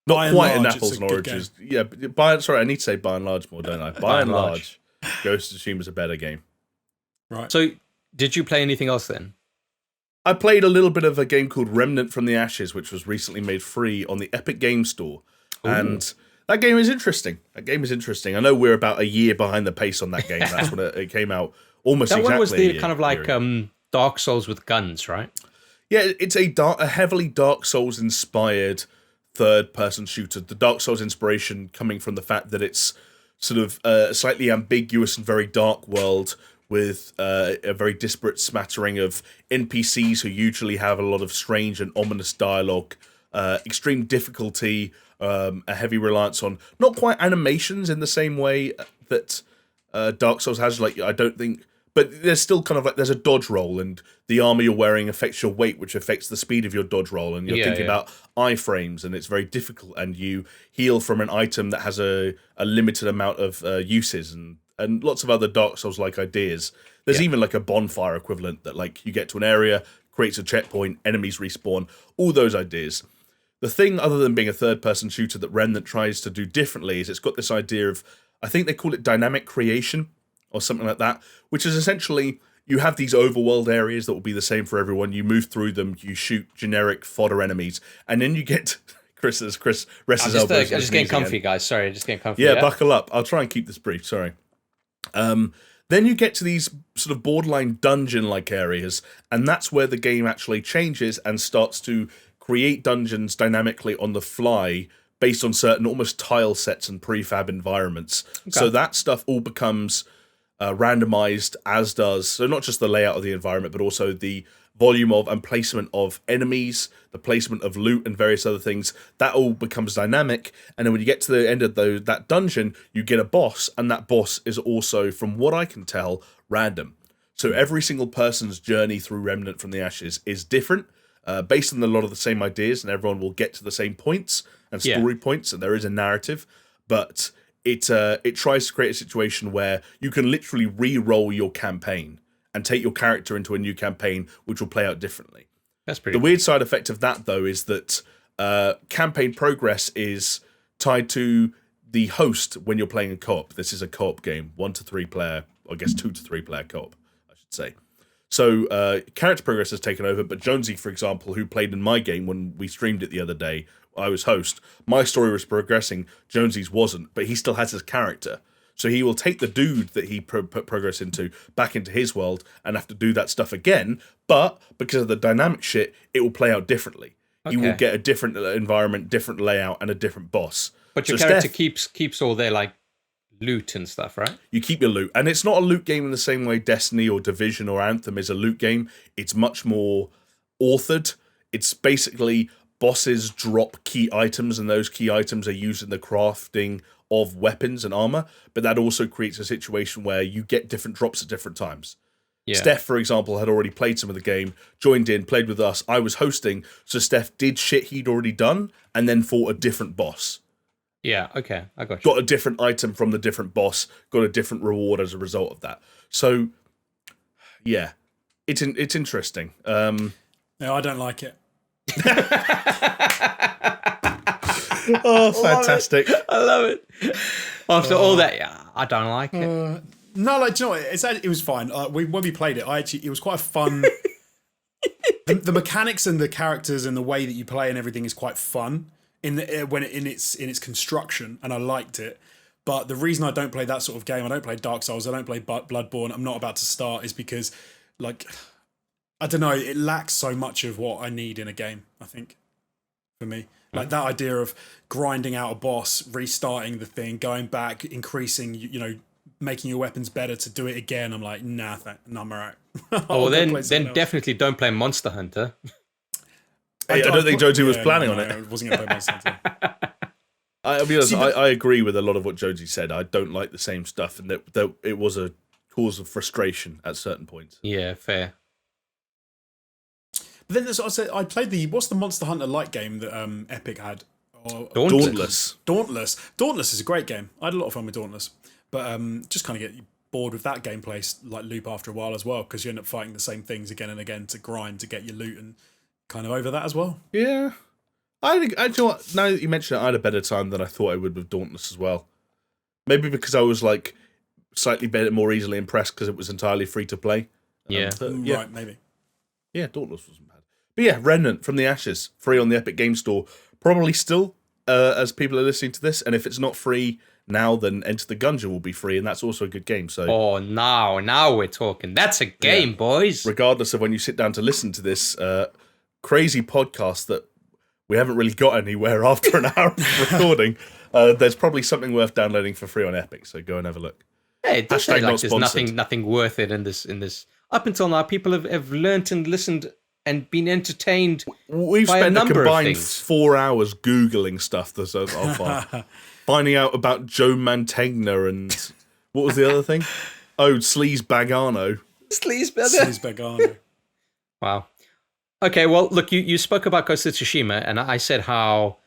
Not quite in apples and oranges. Yeah, I need to say by and large more, don't I? By and large, Ghost of Tsushima is a better game. Right. So, did you play anything else then? I played a little bit of a game called Remnant from the Ashes, which was recently made free on the Epic Games Store. Ooh. And that game is interesting. I know we're about a year behind the pace on that game. That's when it came out almost exactly. That one was the kind of like Dark Souls with guns, right? Yeah, it's a heavily Dark Souls inspired third-person shooter. The Dark Souls inspiration coming from the fact that it's sort of a slightly ambiguous and very dark world with a very disparate smattering of NPCs who usually have a lot of strange and ominous dialogue, extreme difficulty, a heavy reliance on not quite animations in the same way that Dark Souls has. Like, I don't think... But there's still kind of like, there's a dodge roll, and the armor you're wearing affects your weight, which affects the speed of your dodge roll, and you're thinking about iframes, and it's very difficult, and you heal from an item that has a limited amount of uses, and lots of other Dark Souls-like ideas. There's even like a bonfire equivalent that like you get to an area, creates a checkpoint, enemies respawn, all those ideas. The thing, other than being a third-person shooter, that Remnant tries to do differently is it's got this idea of, I think they call it dynamic creation, or something like that, which is essentially you have these overworld areas that will be the same for everyone. You move through them, you shoot generic fodder enemies, and then you get Chris rests his elbows. I'm just getting comfy, guys. Sorry, just getting comfy. Yeah, buckle up. I'll try and keep this brief. Sorry. Then you get to these sort of borderline dungeon-like areas, and that's where the game actually changes and starts to create dungeons dynamically on the fly based on certain almost tile sets and prefab environments. Okay. So that stuff all becomes randomized, as does, so not just the layout of the environment, but also the volume of and placement of enemies, the placement of loot and various other things. That all becomes dynamic, and then when you get to the end of that dungeon, you get a boss, and that boss is also, from what I can tell, random. So every single person's journey through Remnant from the Ashes is different, based on a lot of the same ideas, and everyone will get to the same points and story points, and there is a narrative, but it tries to create a situation where you can literally re-roll your campaign and take your character into a new campaign, which will play out differently. That's pretty. The weird side effect of that, though, is that campaign progress is tied to the host when you're playing a co-op. This is a co-op game, 1 to 3 player, I guess 2 to 3 player co-op, I should say. So character progress has taken over, but Jonesy, for example, who played in my game when we streamed it the other day, I was host, my story was progressing, Jonesy's wasn't, but he still has his character. So he will take the dude that he put progress into back into his world and have to do that stuff again, but because of the dynamic shit, it will play out differently. Okay. You will get a different environment, different layout, and a different boss. But your character keeps all their like loot and stuff, right? You keep your loot. And it's not a loot game in the same way Destiny or Division or Anthem is a loot game. It's much more authored. It's basically bosses drop key items, and those key items are used in the crafting of weapons and armor, but that also creates a situation where you get different drops at different times. Yeah. Steph, for example, had already played some of the game, joined in, played with us. I was hosting, so Steph did shit he'd already done, and then fought a different boss. Yeah, okay, I got you. Got a different item from the different boss, got a different reward as a result of that. So, yeah, it's interesting. No, I don't like it. Oh, fantastic. I love it. After all that, I don't like it. No, like, do you know what? It was fine. When we played it, it was quite fun. the mechanics and the characters and the way that you play and everything is quite fun in its construction, and I liked it. But the reason I don't play that sort of game, I don't play Dark Souls, I don't play Bloodborne, I'm not about to start, is because, like, I don't know, it lacks so much of what I need in a game, I think, for me. Like that idea of grinding out a boss, restarting the thing, going back, increasing, making your weapons better to do it again. I'm like, nah, I'm all right. Oh, then definitely don't play Monster Hunter. I don't think Jonesy was planning on it. I wasn't going to play Monster Hunter. I'll be honest, I agree with a lot of what Jonesy said. I don't like the same stuff, and that it was a cause of frustration at certain points. Yeah, fair. But then I played what's the Monster Hunter light game that Epic had? Dauntless. Dauntless is a great game. I had a lot of fun with Dauntless, but just kind of get bored with that gameplay like loop after a while as well, because you end up fighting the same things again and again to grind to get your loot, and kind of over that as well. Yeah, I think now that you mention it, I had a better time than I thought I would with Dauntless as well. Maybe because I was like slightly better, more easily impressed because it was entirely free to play. Yeah. Right, maybe. Yeah, Dauntless wasn't bad. But yeah, Remnant from the Ashes, free on the Epic Game Store. Probably still, as people are listening to this. And if it's not free now, then Enter the Gungeon will be free, and that's also a good game. So, now we're talking. That's a game, boys. Regardless of when you sit down to listen to this crazy podcast that we haven't really got anywhere after an hour of recording, there's probably something worth downloading for free on Epic. So go and have a look. Hey, it does say like there's sponsored. nothing worth it in this. Up until now, people have learnt and listened and been entertained. We've by spent a a number combined of things. 4 hours Googling stuff so far. Finding out about Joe Mantegna and what was the other thing? Oh, Sleaze Bagano. Sleaze Bagano. Wow. Okay, well, look, you spoke about Ghost of Tsushima, and I said how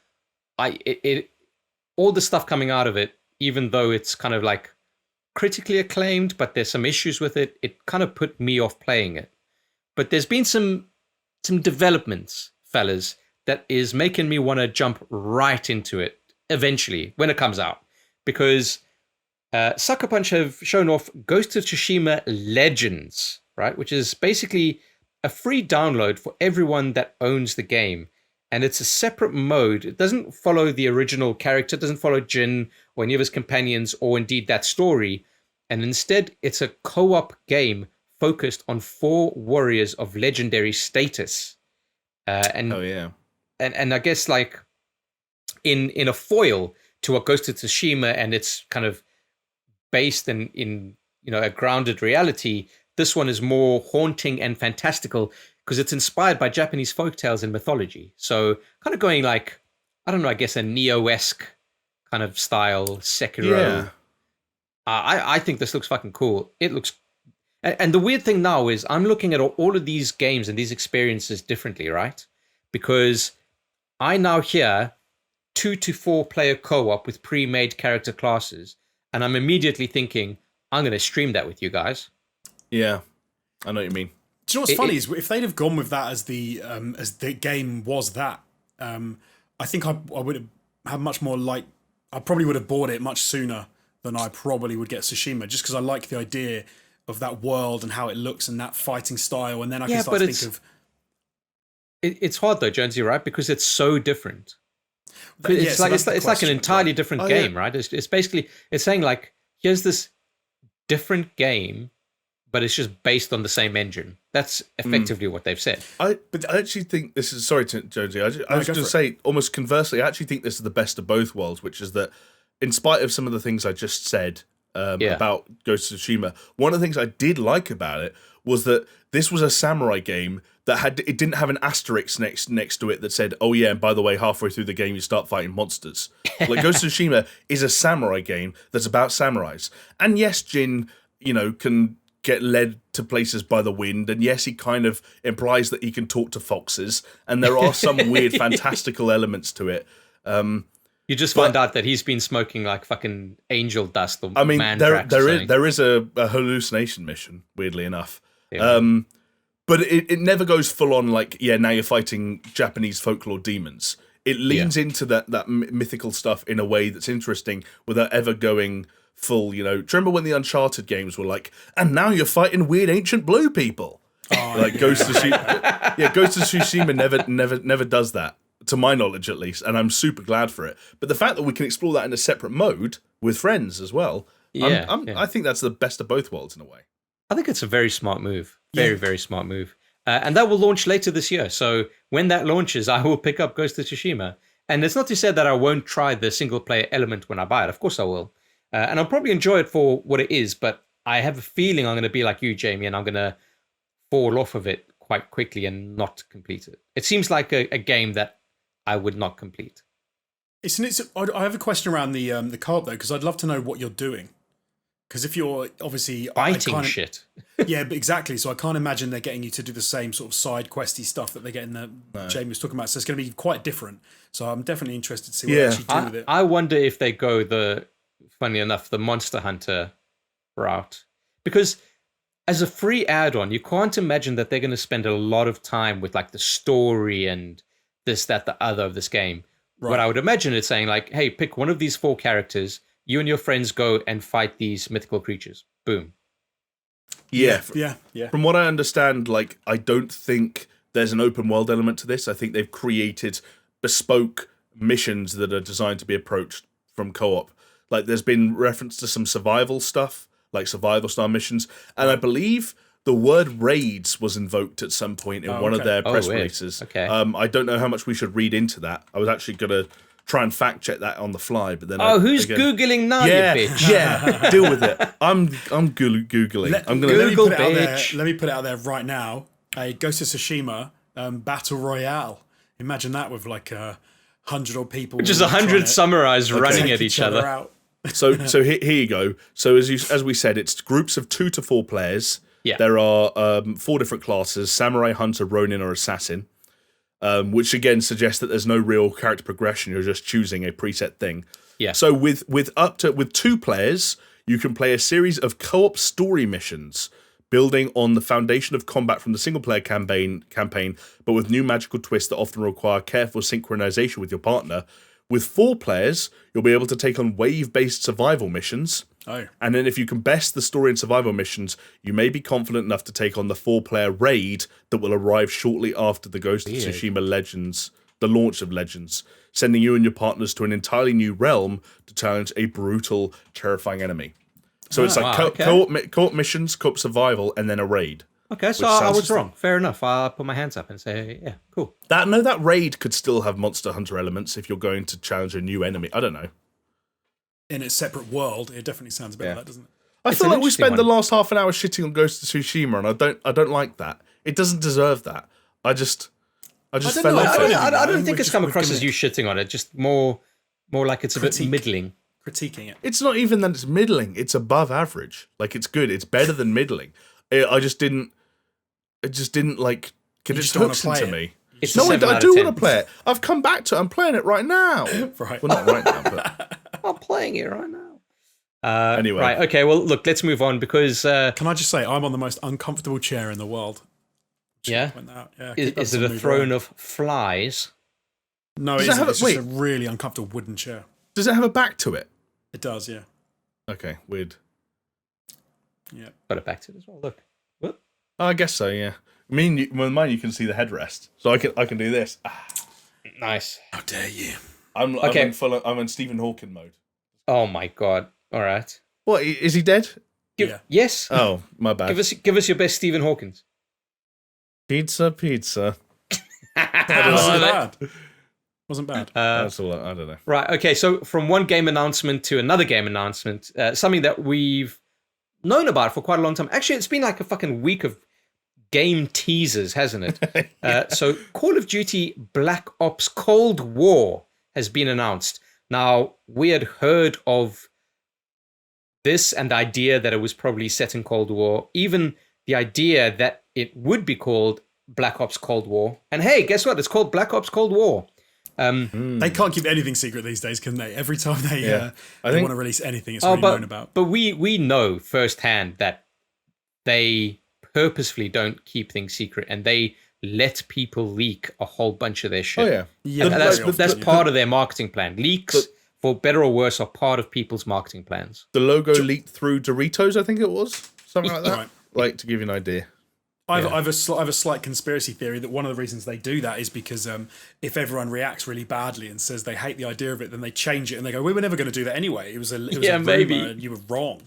all the stuff coming out of it, even though it's kind of like critically acclaimed, but there's some issues with it, it kind of put me off playing it. But there's been some developments, fellas, that is making me want to jump right into it eventually when it comes out. Because Sucker Punch have shown off Ghost of Tsushima Legends, right? Which is basically a free download for everyone that owns the game. And it's a separate mode. It doesn't follow the original character, it doesn't follow Jin or any of his companions or indeed that story. And instead, it's a co-op game focused on 4 warriors of legendary status. And I guess like in a foil to what Ghost of Tsushima, and it's kind of based in a grounded reality, this one is more haunting and fantastical because it's inspired by Japanese folktales and mythology. So kind of going like, I don't know, I guess a Neo-esque kind of style, Sekiro. Yeah. I think this looks fucking cool. It looks... And the weird thing now is I'm looking at all of these games and these experiences differently, right? Because I now hear 2 to 4 player co-op with pre-made character classes, and I'm immediately thinking, I'm going to stream that with you guys. Yeah, I know what you mean. Do you know what's funny is if they'd have gone with that as the game was that, I think I would have had much more I probably would have bought it much sooner than I probably would get Tsushima, just because I like the idea of that world and how it looks and that fighting style, and then I can start to think of... It's hard though, Jonesy, right? Because it's so different. It's like an entirely different game, right? It's basically, it's saying like, here's this different game, but it's just based on the same engine. That's effectively what they've said. But I actually think this is... Sorry, Jonesy. I was going to say, almost conversely, I actually think this is the best of both worlds, which is that in spite of some of the things I just said about Ghost of Tsushima, one of the things I did like about it was that this was a samurai game that didn't have an asterisk next to it that said, oh yeah, and by the way, halfway through the game you start fighting monsters. Like Ghost of Tsushima is a samurai game that's about samurais. And yes, Jin, can get led to places by the wind, and yes, he kind of implies that he can talk to foxes, and there are some weird fantastical elements to it. You just find out that he's been smoking like fucking angel dust or there is a hallucination mission, weirdly enough. Yeah. But it never goes full on like, now you're fighting Japanese folklore demons. It leans into that mythical stuff in a way that's interesting without ever going full, do you remember when the Uncharted games were like, and now you're fighting weird ancient blue people? Ghost of Tsushima never does that, to my knowledge at least, and I'm super glad for it. But the fact that we can explore that in a separate mode with friends as well. Yeah, I think that's the best of both worlds in a way. I think it's a very smart move. Very smart move. And that will launch later this year. So when that launches, I will pick up Ghost of Tsushima. And it's not to say that I won't try the single player element when I buy it. Of course I will. And I'll probably enjoy it for what it is. But I have a feeling I'm going to be like you, Jamie, and I'm going to fall off of it quite quickly and not complete it. It seems like a game that I would not complete. I have a question around the co-op though, because I'd love to know what you're doing. Because if you're obviously fighting shit, yeah, but exactly. So I can't imagine they're getting you to do the same sort of side questy stuff that they get in the Jamie was talking about. So it's going to be quite different. So I'm definitely interested to see what they actually do with it. I wonder if they go funny enough, the Monster Hunter route, because as a free add-on, you can't imagine that they're going to spend a lot of time with like the story and this, that, the other of this game. Right. What I would imagine is saying like, hey, pick one of these 4 characters. You and your friends go and fight these mythical creatures. Boom. Yeah. From what I understand, like, I don't think there's an open world element to this. I think they've created bespoke missions that are designed to be approached from co-op. Like, there's been reference to some survival stuff, like survival style missions. And I believe the word raids was invoked at some point in one of their press releases. Okay. I don't know how much we should read into that. I was actually going to try and fact check that on the fly, but then who's googling now, you bitch? Yeah, deal with it. I'm googling. I'm gonna Google, bitch. Let me put it out there right now. A Ghost of Tsushima battle royale. Imagine that with like 100 odd people, just 100 samurais running at each other. Out. So here you go. So as we said, it's groups of 2 to 4 players. Yeah. There are 4 different classes: samurai, hunter, ronin, or assassin. Which again suggests that there's no real character progression. You're just choosing a preset thing. Yeah. So with 2 players, you can play a series of co-op story missions, building on the foundation of combat from the single player campaign, but with new magical twists that often require careful synchronization with your partner. With 4 players, you'll be able to take on wave-based survival missions. Oh. And then if you can best the story and survival missions, you may be confident enough to take on the 4-player raid that will arrive shortly after the Ghost of Tsushima Legends, the launch of Legends, sending you and your partners to an entirely new realm to challenge a brutal, terrifying enemy. So it's like co-op missions, co-op survival, and then a raid. Okay, so I was wrong. Fair enough. I'll put my hands up and say, yeah, cool. That raid could still have Monster Hunter elements if you're going to challenge a new enemy. I don't know. In its separate world, it definitely sounds a bit like that, doesn't it? I feel like we spent the last half an hour shitting on Ghost of Tsushima, and I don't like that. It doesn't deserve that. I just fell off it. I don't think it's come across as you shitting on it. Just more like it's a bit middling. Critiquing it. It's not even that it's middling. It's above average. Like, it's good. It's better than middling. It just didn't like get its hooks into me. No, I do want to play it. I've come back to it. I'm playing it right now. Right. Well, not right now, but I'm playing it right now. Anyway. Right, okay, well, look, let's move on because... Can I just say, I'm on the most uncomfortable chair in the world. Yeah? Is it a throne of flies? No, it's just a really uncomfortable wooden chair. Does it have a back to it? It does, yeah. Okay, weird. Yeah. Got a back to it as well, look. Whoop. I guess so, yeah. With mine, you can see the headrest, so I can do this. Nice. How dare you? I'm in Stephen Hawking mode. Oh my god! All right. What, is he dead? Yes. Oh, my bad. Give us your best Stephen Hawkins. Pizza. Wasn't bad. That's all. I don't know. Right. Okay. So from one game announcement to another game announcement, something that we've known about for quite a long time. Actually, it's been like a fucking week of game teasers, hasn't it? So Call of Duty Black Ops Cold War has been announced. Now, we had heard of this and the idea that it was probably set in Cold War, even the idea that it would be called Black Ops Cold War. And hey, guess what? It's called Black Ops Cold War. They can't keep anything secret these days, can they? Every time they want to release anything, it's already known about. But we know firsthand that they purposefully don't keep things secret, and they let people leak a whole bunch of their shit. Oh yeah. That's part of their marketing plan. Leaks, for better or worse, are part of people's marketing plans. The logo leaked through Doritos, I think it was. Something like that. Right. Like, to give you an idea. I have a slight conspiracy theory that one of the reasons they do that is because if everyone reacts really badly and says they hate the idea of it, then they change it and they go, "We were never going to do that anyway. It was a rumor maybe. and you were wrong."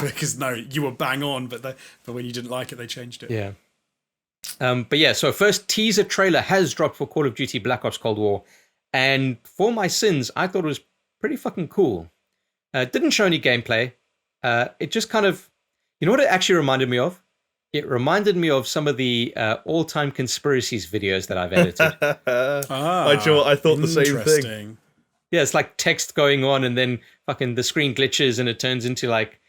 Because no, you were bang on, but when you didn't like it, they changed it. Yeah. But yeah, so first teaser trailer has dropped for Call of Duty Black Ops Cold War, and for my sins, I thought it was pretty fucking cool. Didn't show any gameplay. It just kind of, you know what it actually reminded me of? It reminded me of some of the all-time conspiracies videos that I've edited. I thought the same thing. Yeah, it's like text going on, and then fucking the screen glitches, and it turns into like,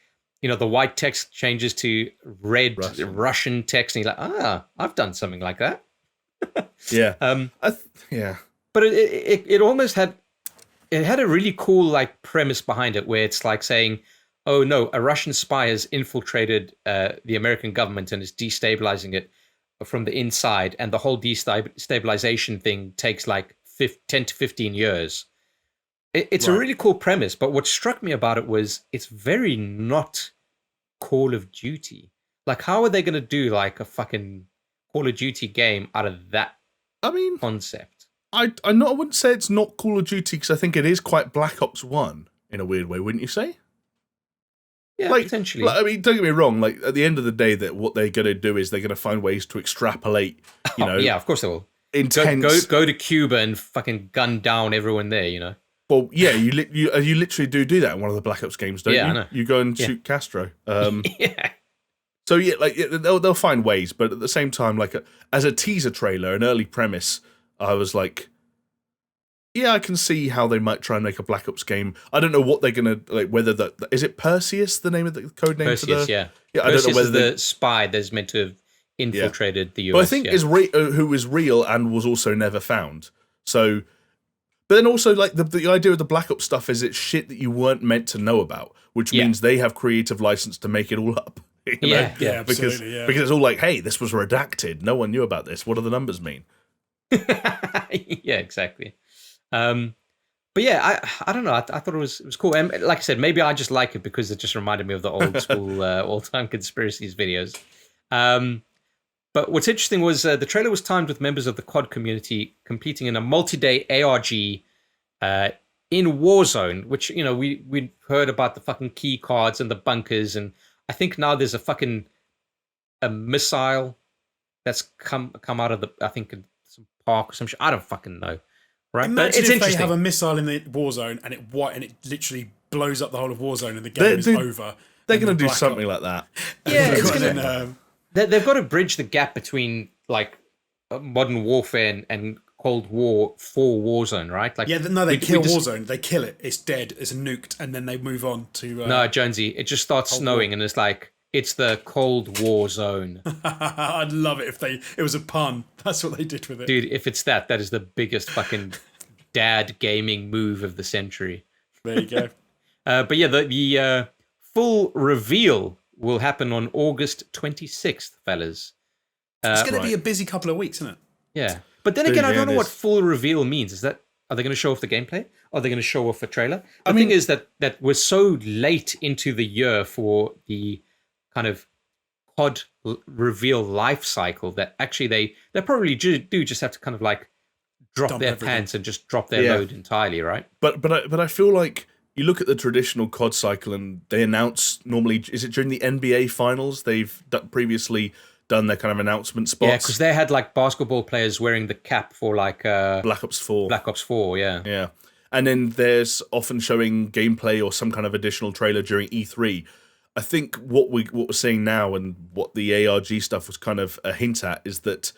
you know, the white text changes to red Russian text, and you're like, I've done something like that. Yeah. Yeah. But it almost had a really cool like premise behind it, where it's like saying, oh no, a Russian spy has infiltrated the American government and is destabilizing it from the inside, and the whole destabilization thing takes like 10 to 15 years. It's a really cool premise, but what struck me about it was it's very not Call of Duty. Like, how are they going to do like a fucking Call of Duty game out of that concept? I wouldn't say it's not Call of Duty, because I think it is quite Black Ops 1 in a weird way, wouldn't you say? Yeah, potentially. I mean, don't get me wrong. Like, at the end of the day, that what they're going to do is they're going to find ways to extrapolate. You know, yeah, of course they will. Intense. Go to Cuba and fucking gun down everyone there. You know. Well, yeah, you literally do that in one of the Black Ops games, don't you? I know. You go and shoot Castro. Yeah. So yeah, like they'll find ways, but at the same time, like as a teaser trailer, an early premise, I was like, yeah, I can see how they might try and make a Black Ops game. I don't know what they're gonna like. Whether is it Perseus, the name of the code name? Perseus, yeah. I don't know whether the spy that's meant to have infiltrated the US. But I think who is real and was also never found. So. But then also, like, the idea of the Black Ops stuff is it's shit that you weren't meant to know about, which means they have creative license to make it all up. You know? Because it's all like, hey, this was redacted. No one knew about this. What do the numbers mean? Yeah, exactly. But yeah, I don't know. I thought it was cool. And like I said, maybe I just like it because it just reminded me of the old school all-time conspiracies videos. But what's interesting was the trailer was timed with members of the COD community competing in a multi-day ARG in Warzone, which, you know, we heard about the fucking key cards and the bunkers, and I think now there's a missile that's come out of some park or some shit. I don't fucking know. Right? Imagine but it's if interesting. They have a missile in the Warzone and it literally blows up the whole of Warzone and the game is over. They're going to do something like that. Yeah, it's going to... They've got to bridge the gap between like modern warfare and Cold War for Warzone, right? Like, they kill Warzone. They kill it. It's dead. It's nuked, and then they move on to. No, Jonesy. It just starts snowing, and it's like it's the Cold War zone. I'd love it if it was a pun. That's what they did with it, dude. If it's that is the biggest fucking dad gaming move of the century. There you go. But yeah, the full reveal will happen on August 26th, fellas. It's going to be a busy couple of weeks, isn't it? Yeah. But then again, I don't know what full reveal means. Are they going to show off the gameplay? Are they going to show off a trailer? The thing is that we're so late into the year for the kind of COD reveal life cycle that actually they probably do just have to kind of like drop their pants and just drop their load entirely, right? But I feel like you look at the traditional COD cycle and they announce normally, is it during the NBA finals? They've previously done their kind of announcement spots. Yeah, because they had like basketball players wearing the cap for like Black Ops 4. Black Ops 4, yeah. Yeah. And then there's often showing gameplay or some kind of additional trailer during E3. I think what we're seeing now and what the ARG stuff was kind of a hint at is that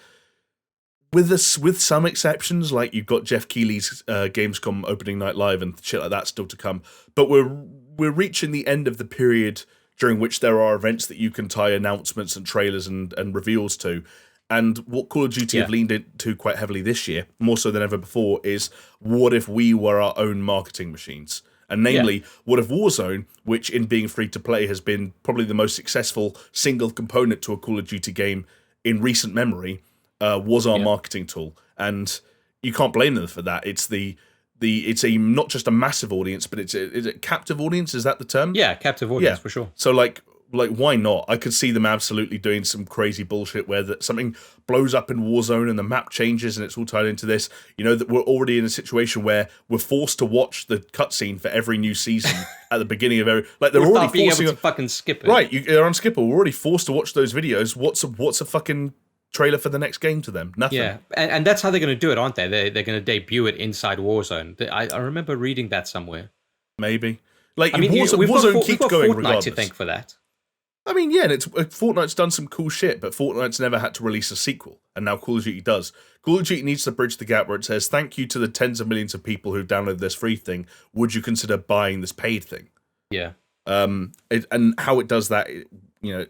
with some exceptions, like you've got Jeff Keighley's Gamescom opening night live and shit like that still to come, but we're reaching the end of the period during which there are events that you can tie announcements and trailers and reveals to. And what Call of Duty have leaned into quite heavily this year, more so than ever before, is what if we were our own marketing machines? And namely, what if Warzone, which in being free to play has been probably the most successful single component to a Call of Duty game in recent memory, was our marketing tool. And you can't blame them for that. It's it's not just a massive audience, but it's a captive audience. Is that the term? Yeah, captive audience for sure. So like like, why not? I could see them absolutely doing some crazy bullshit where something blows up in Warzone and the map changes and it's all tied into this. You know, that we're already in a situation where we're forced to watch the cutscene for every new season at the beginning of every. Like, they're Without already being forcing able to fucking skip it. Right, they're unskippable. We're already forced to watch those videos. What's a fucking trailer for the next game to them? Nothing. Yeah, and that's how they're going to do it, aren't they? They're going to debut it inside Warzone. I remember reading that somewhere. Maybe. Like, I mean, Warzone keeps going Fortnite regardless. to thank for that. I mean, yeah, and Fortnite's done some cool shit, but Fortnite's never had to release a sequel, and now Call of Duty does. Call of Duty needs to bridge the gap where it says, thank you to the tens of millions of people who download this free thing. Would you consider buying this paid thing? Yeah. And how it does that, you know,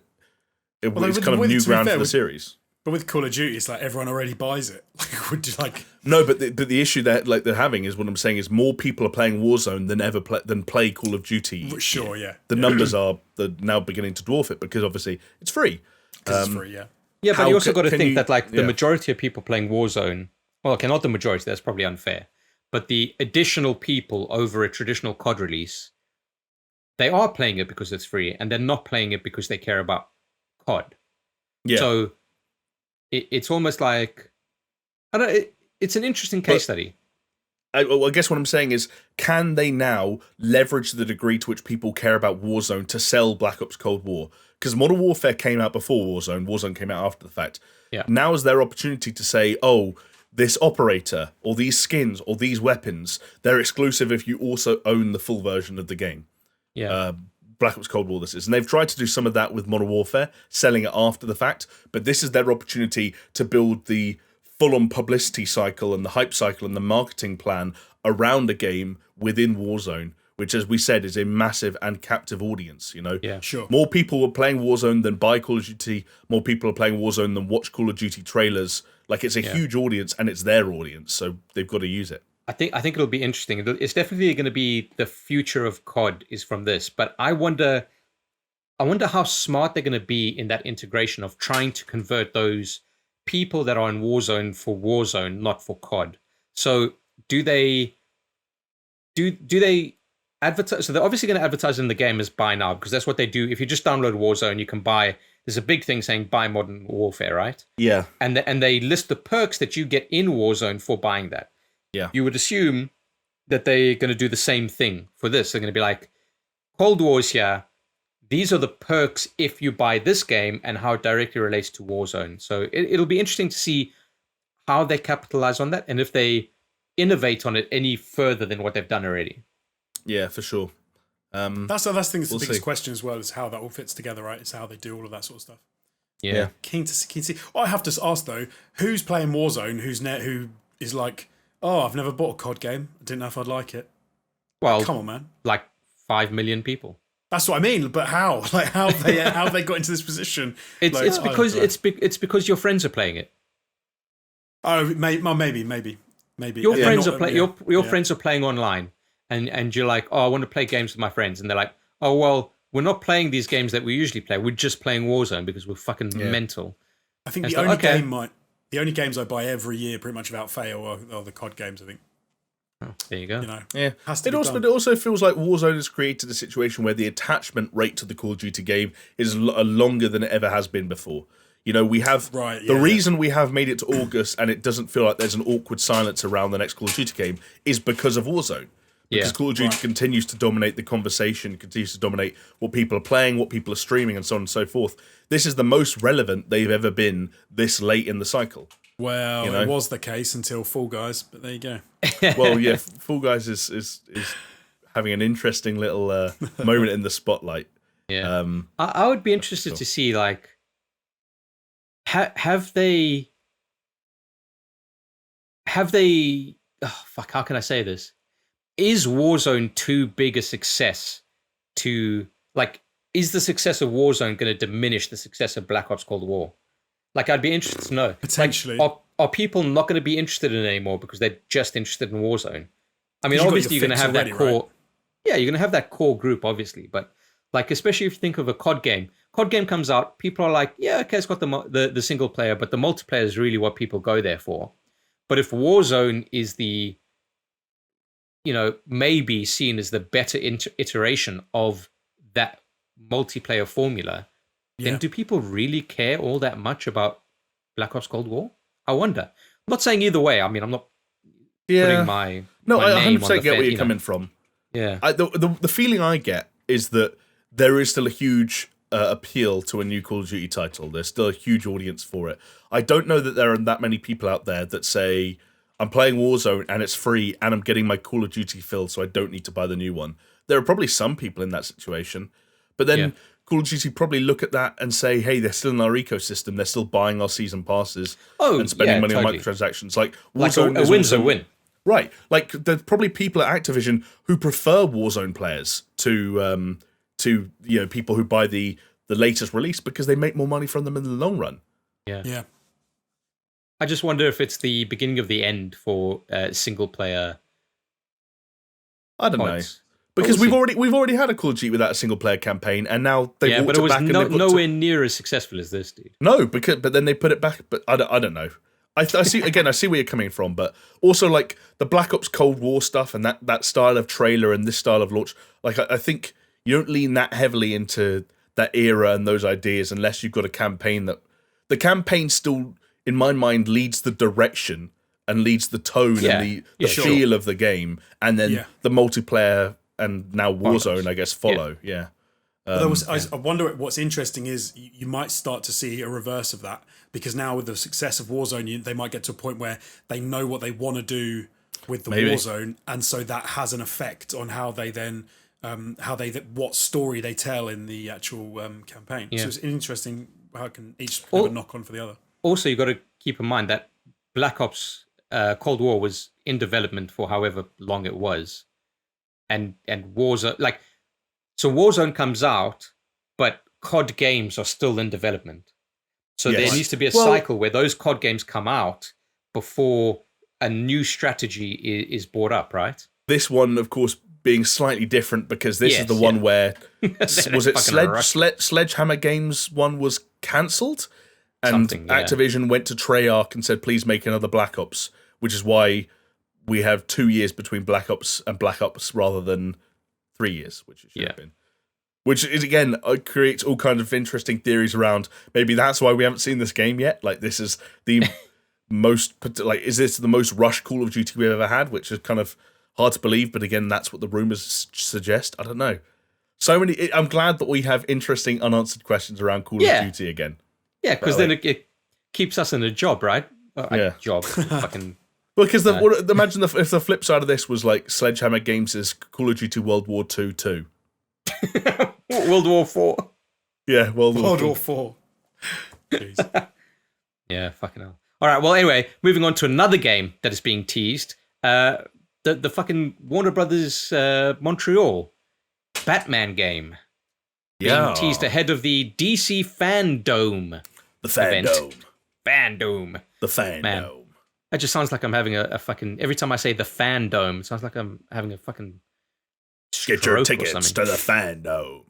it's kind of new ground for the series. But with Call of Duty, it's like everyone already buys it. Like, would you like? No, but the issue that like they're having is what I'm saying is more people are playing Warzone than play Call of Duty. Sure, yeah. The numbers are now beginning to dwarf it because obviously it's free. Because it's free, yeah. Yeah, but you also got to think that like the yeah. majority of people playing Warzone, well, okay, not the majority, that's probably unfair, but the additional people over a traditional COD release, they are playing it because it's free, and they're not playing it because they care about COD. Yeah. So it's almost like, I don't. It's an interesting case study. I guess what I'm saying is, can they now leverage the degree to which people care about Warzone to sell Black Ops Cold War? Because Modern Warfare came out before Warzone. Warzone came out after the fact. Yeah. Now is their opportunity to say, oh, this operator or these skins or these weapons, they're exclusive if you also own the full version of the game. Yeah. Black Ops Cold War this is. And they've tried to do some of that with Modern Warfare, selling it after the fact, but this is their opportunity to build the full-on publicity cycle and the hype cycle and the marketing plan around a game within Warzone, which, as we said, is a massive and captive audience, you know? Yeah. Sure. More people are playing Warzone than buy Call of Duty, more people are playing Warzone than watch Call of Duty trailers. Like, it's a huge audience, and it's their audience, so they've got to use it. I think it'll be interesting. It's definitely going to be the future of COD is from this, but I wonder how smart they're going to be in that integration of trying to convert those people that are in Warzone for Warzone, not for COD. So do they advertise? So they're obviously going to advertise in the game as buy now, because that's what they do. If you just download Warzone, you can buy. There's a big thing saying buy Modern Warfare, right? Yeah. And they list the perks that you get in Warzone for buying that. Yeah. You would assume that they're going to do the same thing for this. They're going to be like, Cold War's here. These are the perks if you buy this game and how it directly relates to Warzone. So it'll be interesting to see how they capitalize on that and if they innovate on it any further than what they've done already. Yeah, for sure. That's the biggest see. question as well, is how that all fits together, right? It's how they do all of that sort of stuff. Yeah. Keen to see. Oh, I have to ask though, who's playing Warzone? Who is like, oh, I've never bought a COD game. I didn't know if I'd like it. Well, come on, man. Like 5 million people. That's what I mean. But how? Like, how have they got into this position? It's because your friends are playing it. Oh, maybe. Your friends are playing. Your friends are playing online, and you're like, oh, I want to play games with my friends, and they're like, oh, well, we're not playing these games that we usually play. We're just playing Warzone because we're fucking mental. I think and the only games I buy every year, pretty much without fail, are the COD games. I think. Oh, there you go. You know, Yeah. has to It also feels like Warzone has created a situation where the attachment rate to the Call of Duty game is longer than it ever has been before. You know, we have the reason we have made it to August and it doesn't feel like there's an awkward silence around the next Call of Duty game is because of Warzone. Because Call of Duty continues to dominate the conversation, continues to dominate what people are playing, what people are streaming, and so on and so forth. This is the most relevant they've ever been this late in the cycle. Well, you know? It was the case until Fall Guys, but there you go. Well, yeah, Fall Guys is having an interesting little moment in the spotlight. Yeah, I would be interested to see, like, have they? Oh, fuck! How can I say this? Is Warzone too big a success to, like? Is the success of Warzone going to diminish the success of Black Ops Cold War? Like, I'd be interested to know. Potentially. Like, are people not going to be interested in it anymore because they're just interested in Warzone? I mean, You've obviously you're going to have already, that core. right? Yeah, you're going to have that core group, obviously. But, like, especially if you think of a COD game. COD game comes out, people are like, yeah, okay, it's got the single player, but the multiplayer is really what people go there for. But if Warzone is the, maybe seen as the better iteration of that multiplayer formula, then do people really care all that much about Black Ops Cold War? I wonder. I'm not saying either way. I mean, I'm not putting my I name 100% on the get where you're you know. coming from. Yeah. The feeling I get is that there is still a huge appeal to a new Call of Duty title. There's still a huge audience for it. I don't know that there are that many people out there that say, I'm playing Warzone and it's free and I'm getting my Call of Duty filled, so I don't need to buy the new one. There are probably some people in that situation. But then Call of Duty probably look at that and say, hey, they're still in our ecosystem. They're still buying our season passes and spending money on microtransactions. Like Warzone a win's a win. Right. Like, there's probably people at Activision who prefer Warzone players to people who buy the latest release because they make more money from them in the long run. Yeah. I just wonder if it's the beginning of the end for single player. I don't know. Because we've already had a Call of Duty without a single player campaign, and now they walked but it was back nowhere near as successful as this, dude. No, but then they put it back. But I don't know. I see again. I see where you're coming from, but also like the Black Ops Cold War stuff and that style of trailer and this style of launch. Like I think you don't lean that heavily into that era and those ideas unless you've got a campaign that the campaign still, in my mind, leads the direction and leads the tone and the feel of the game, and then the multiplayer and now Warzone, I guess, follow. Yeah. I wonder what's interesting is you might start to see a reverse of that, because now with the success of Warzone, they might get to a point where they know what they want to do with the Warzone, and so that has an effect on how they then what story they tell in the actual campaign. So it's interesting how can each have a knock on for the other. Also, you've got to keep in mind that Black Ops Cold War was in development for however long it was, and Warzone So Warzone comes out, but COD games are still in development. So there needs to be a cycle where those COD games come out before a new strategy is brought up, right? This one, of course, being slightly different because this is the one where Sledgehammer Games one was cancelled, and Activision went to Treyarch and said, please make another Black Ops, which is why we have 2 years between Black Ops and Black Ops rather than 3 years, which it should have been. Which is, again, creates all kinds of interesting theories around, maybe that's why we haven't seen this game yet. Like, this is the is this the most rushed Call of Duty we've ever had? Which is kind of hard to believe, but again, that's what the rumors suggest. I don't know. So many. I'm glad that we have interesting unanswered questions around Call of Duty again. Yeah, because then it keeps us in a job, right? Job. Fucking. Well, because imagine if the flip side of this was like Sledgehammer Games' Call of Duty World War II 2. World War 4. Yeah, World War 4. Yeah, fucking hell. All right, well, anyway, moving on to another game that is being teased. The fucking Warner Brothers Montreal Batman game. Being teased ahead of the DC Fandome. The Fandome. Fandome. The Fandome. Man, that just sounds like I'm having a fucking... Every time I say the Fandome, it sounds like I'm having a fucking... Get your tickets to the Fandome.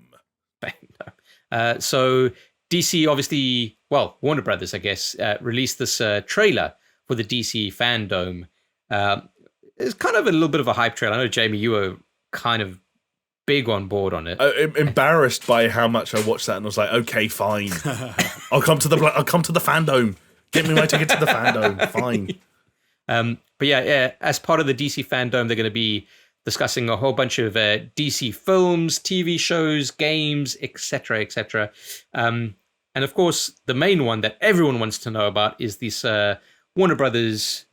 So DC obviously, Warner Brothers, I guess, released this trailer for the DC Fandome. It's kind of a little bit of a hype trailer. I know, Jamie, you were kind of big on board on it. Embarrassed by how much I watched that, and I was like, okay, fine. I'll come to the Fandome. Get me my ticket to the Fandome. Fine. But yeah, as part of the DC Fandome, they're going to be discussing a whole bunch of DC films, TV shows, games, etc., etc. And of course, the main one that everyone wants to know about is this Warner Brothers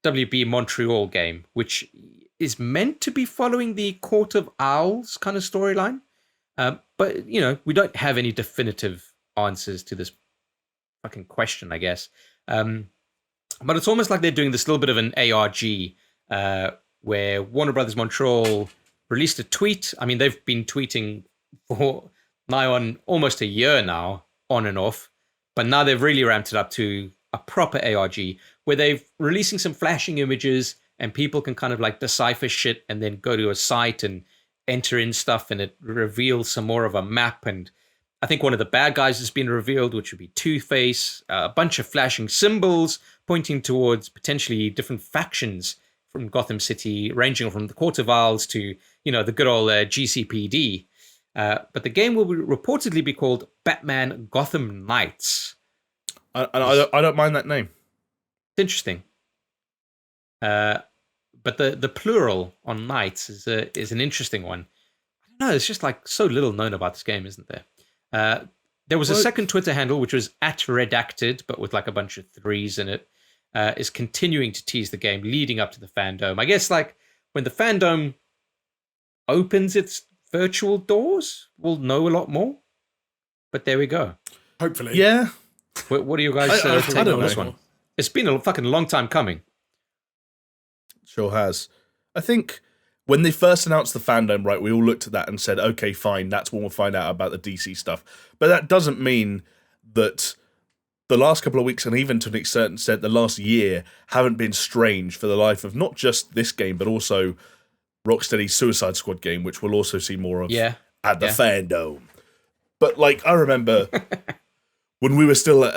WB Montreal game, which is meant to be following the Court of Owls kind of storyline. But, we don't have any definitive answers to this fucking question, I guess. But it's almost like they're doing this little bit of an ARG, where Warner Brothers Montreal released a tweet. I mean, they've been tweeting for nigh on almost a year now, on and off. But now they've really ramped it up to a proper ARG, where they're releasing some flashing images and people can kind of like decipher shit and then go to a site and enter in stuff, and it reveals some more of a map. And I think one of the bad guys has been revealed, which would be Two-Face, a bunch of flashing symbols pointing towards potentially different factions from Gotham City, ranging from the Court of Owls to, the good old GCPD. But the game will reportedly be called Batman Gotham Knights. I don't mind that name. It's interesting. But the plural on Knights is an interesting one. I don't know, it's just like so little known about this game, isn't there? There was a second Twitter handle, which was @redacted, but with like a bunch of threes in it, is continuing to tease the game leading up to the Fandome. I guess like when the Fandome opens its virtual doors, we'll know a lot more. But there we go. Hopefully. Yeah. What are you guys taking on this one? It's been a fucking long time coming. Sure has. I think when they first announced the Fandome, right, we all looked at that and said, okay, fine, that's when we'll find out about the DC stuff. But that doesn't mean that the last couple of weeks, and even to an certain extent the last year, haven't been strange for the life of not just this game, but also Rocksteady's Suicide Squad game, which we'll also see more of at the Fandome. But, like, I remember when we were still at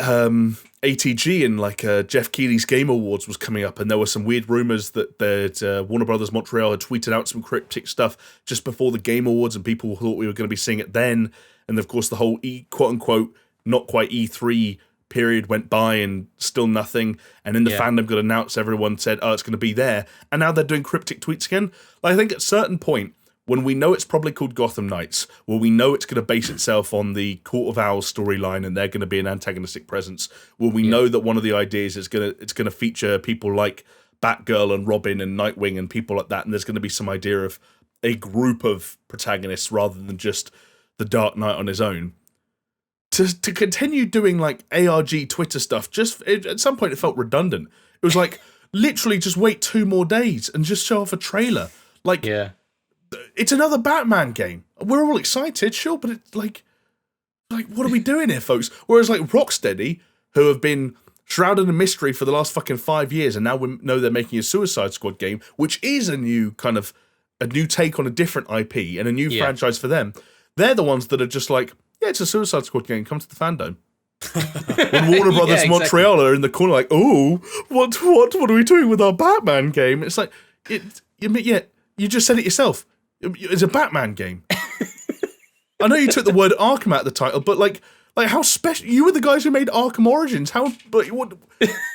ATG and, like, Jeff Keighley's Game Awards was coming up, and there were some weird rumours that Warner Brothers Montreal had tweeted out some cryptic stuff just before the Game Awards, and people thought we were going to be seeing it then. And, of course, the whole quote-unquote not quite E3 period went by and still nothing. And then the Fandom got announced, everyone said, oh, it's going to be there. And now they're doing cryptic tweets again. Like, I think at a certain point, when we know it's probably called Gotham Knights, where we know it's going to base itself on the Court of Owls storyline and they're going to be an antagonistic presence, where we know that one of the ideas is it's going to feature people like Batgirl and Robin and Nightwing and people like that, and there's going to be some idea of a group of protagonists rather than just the Dark Knight on his own. To continue doing like ARG Twitter stuff, at some point it felt redundant. It was like, literally just wait 2 more days and just show off a trailer. Like, it's another Batman game. We're all excited, sure, but it's like what are we doing here, folks? Whereas like Rocksteady, who have been shrouded in mystery for the last fucking 5 years, and now we know they're making a Suicide Squad game, which is a new take on a different IP and a new franchise for them. They're the ones that are just like, yeah, it's a Suicide Squad game, come to the Fandome. When Warner Brothers Montreal are in the corner like, oh, what are we doing with our Batman game? It's like, you just said it yourself. It's a Batman game. I know you took the word Arkham out of the title, but like how special? You were the guys who made Arkham Origins. What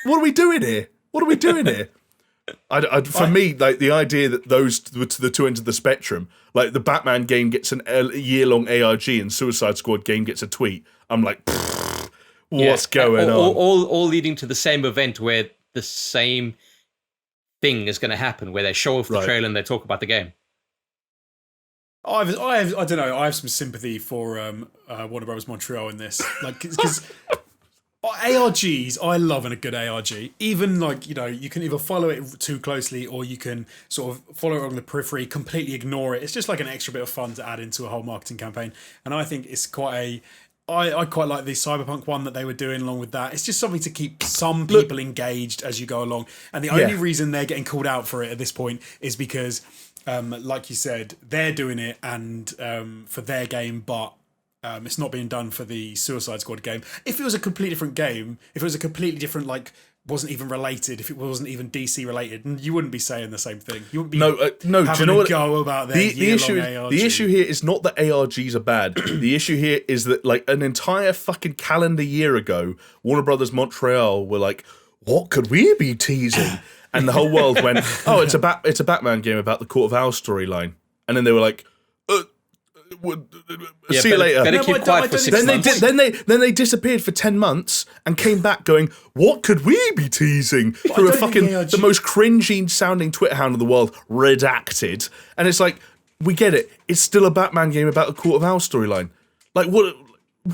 are we doing here? What are we doing here? For me, like the idea that those were to the two ends of the spectrum, like the Batman game gets a year-long ARG and Suicide Squad game gets a tweet. I'm like, what's going on? All leading to the same event where the same thing is going to happen, where they show off the trailer and they talk about the game. I don't know. I have some sympathy for Warner Brothers Montreal in this, like because ARGs, I love a good ARG. Even like you can either follow it too closely or you can sort of follow it on the periphery, completely ignore it. It's just like an extra bit of fun to add into a whole marketing campaign, and I think it's quite I quite like the Cyberpunk one that they were doing along with that. It's just something to keep some people engaged as you go along, and the only reason they're getting called out for it at this point is because. Like you said, they're doing it and for their game, but it's not being done for the Suicide Squad game. If it was a completely different game, if it was a completely different, like, wasn't even related, if it wasn't even DC related, you wouldn't be saying the same thing. You wouldn't be no. Do you know what? Go about their the issue here is not that ARGs are bad. The issue here is that like an entire fucking calendar year ago, Warner Brothers Montreal were like, what could we be teasing? And the whole world went, oh, it's a Batman game about the Court of Owls storyline. And then they were like, see you later. Better keep quiet for 6 months. Then they disappeared for 10 months and came back going, what could we be teasing? Through the most cringy sounding Twitter handle in the world, redacted. And it's like, we get it. It's still a Batman game about the Court of Owls storyline. Like, what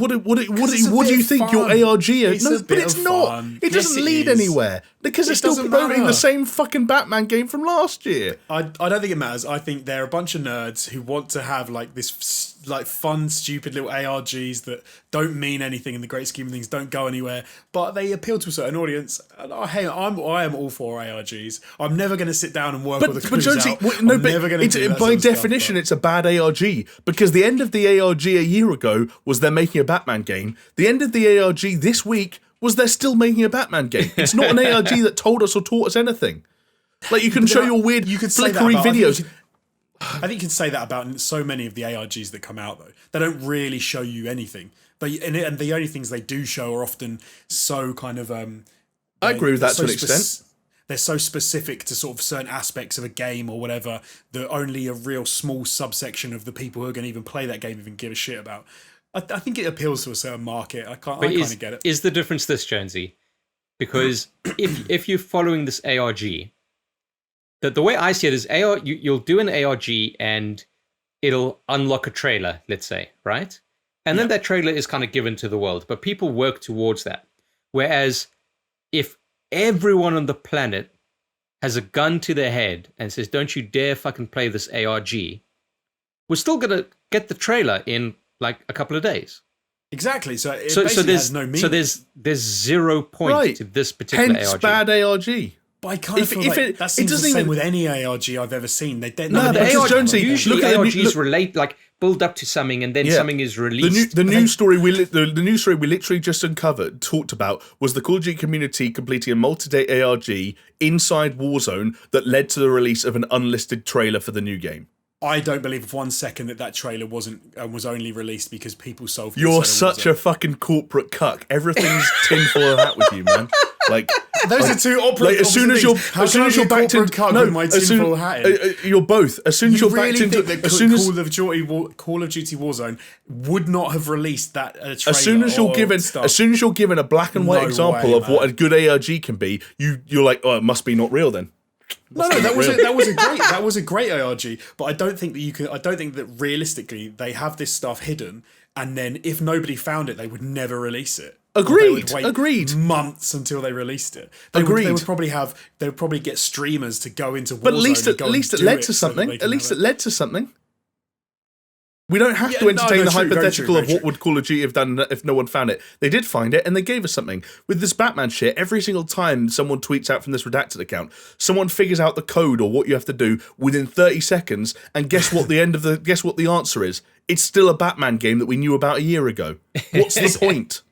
do you think your ARG is? No, but it's not. It doesn't lead anywhere because it's still promoting the same fucking Batman game from last year. I don't think it matters. I think they're a bunch of nerds who want to have like this like fun, stupid little ARGs that don't mean anything in the great scheme of things, don't go anywhere, but they appeal to a certain audience. And I am all for ARGs. I'm never going to sit down and work with a clues Jonesy, out. By definition, it's a bad ARG because the end of the ARG a year ago was they're making a Batman game. The end of the ARG this week was they're still making a Batman game. It's not an ARG that told us or taught us anything. Like you can show your weird flickery videos. I think you can say that about so many of the ARGs that come out, though. They don't really show you anything. And the only things they do show are often so kind of... I agree with that to an extent. They're so specific to sort of certain aspects of a game or whatever that only a real small subsection of the people who are going to even play that game even give a shit about. I think it appeals to a certain market. I kind of get it. Is the difference this, Jonesy? Because if you're following this ARG, the way I see it is you'll do an ARG and it'll unlock a trailer, let's say, right? And then that trailer is kind of given to the world, but people work towards that. Whereas if everyone on the planet has a gun to their head and says, don't you dare fucking play this ARG, we're still going to get the trailer in like a couple of days. Exactly. So it basically has no meaning. So there's 0 point to this particular Hence ARG. bad ARG. But I kind of feel like that seems the same with any ARG I've ever seen. Usually ARGs relate, like build up to something, and then something is released. The news story we literally just talked about was the Call of Duty community completing a multi-day ARG inside Warzone that led to the release of an unlisted trailer for the new game. I don't believe for 1 second that trailer was only released because people sold. You're such a fucking corporate cuck. Everything's tinfoil hat with you, man. Like those are two opposite. Like, as soon as you're back into my tinfoil hat, you're both. As soon as you're back into Call of Duty Warzone would not have released that trailer. As soon as you're given a black and white example of what a good ARG can be, you're like, oh, it must be not real then. No, that was a great ARG, but I don't think that realistically they have this stuff hidden, and then if nobody found it, they would never release it. Agreed. Months until they released it. They would probably get streamers to go into Warzone. But at least it led to something. At least it led to something. We don't have to entertain the hypothetical of what would Call of Duty have done if no one found it. They did find it, and they gave us something. With this Batman shit, every single time someone tweets out from this redacted account, someone figures out the code or what you have to do within 30 seconds, and guess what the answer is? It's still a Batman game that we knew about a year ago. What's the point?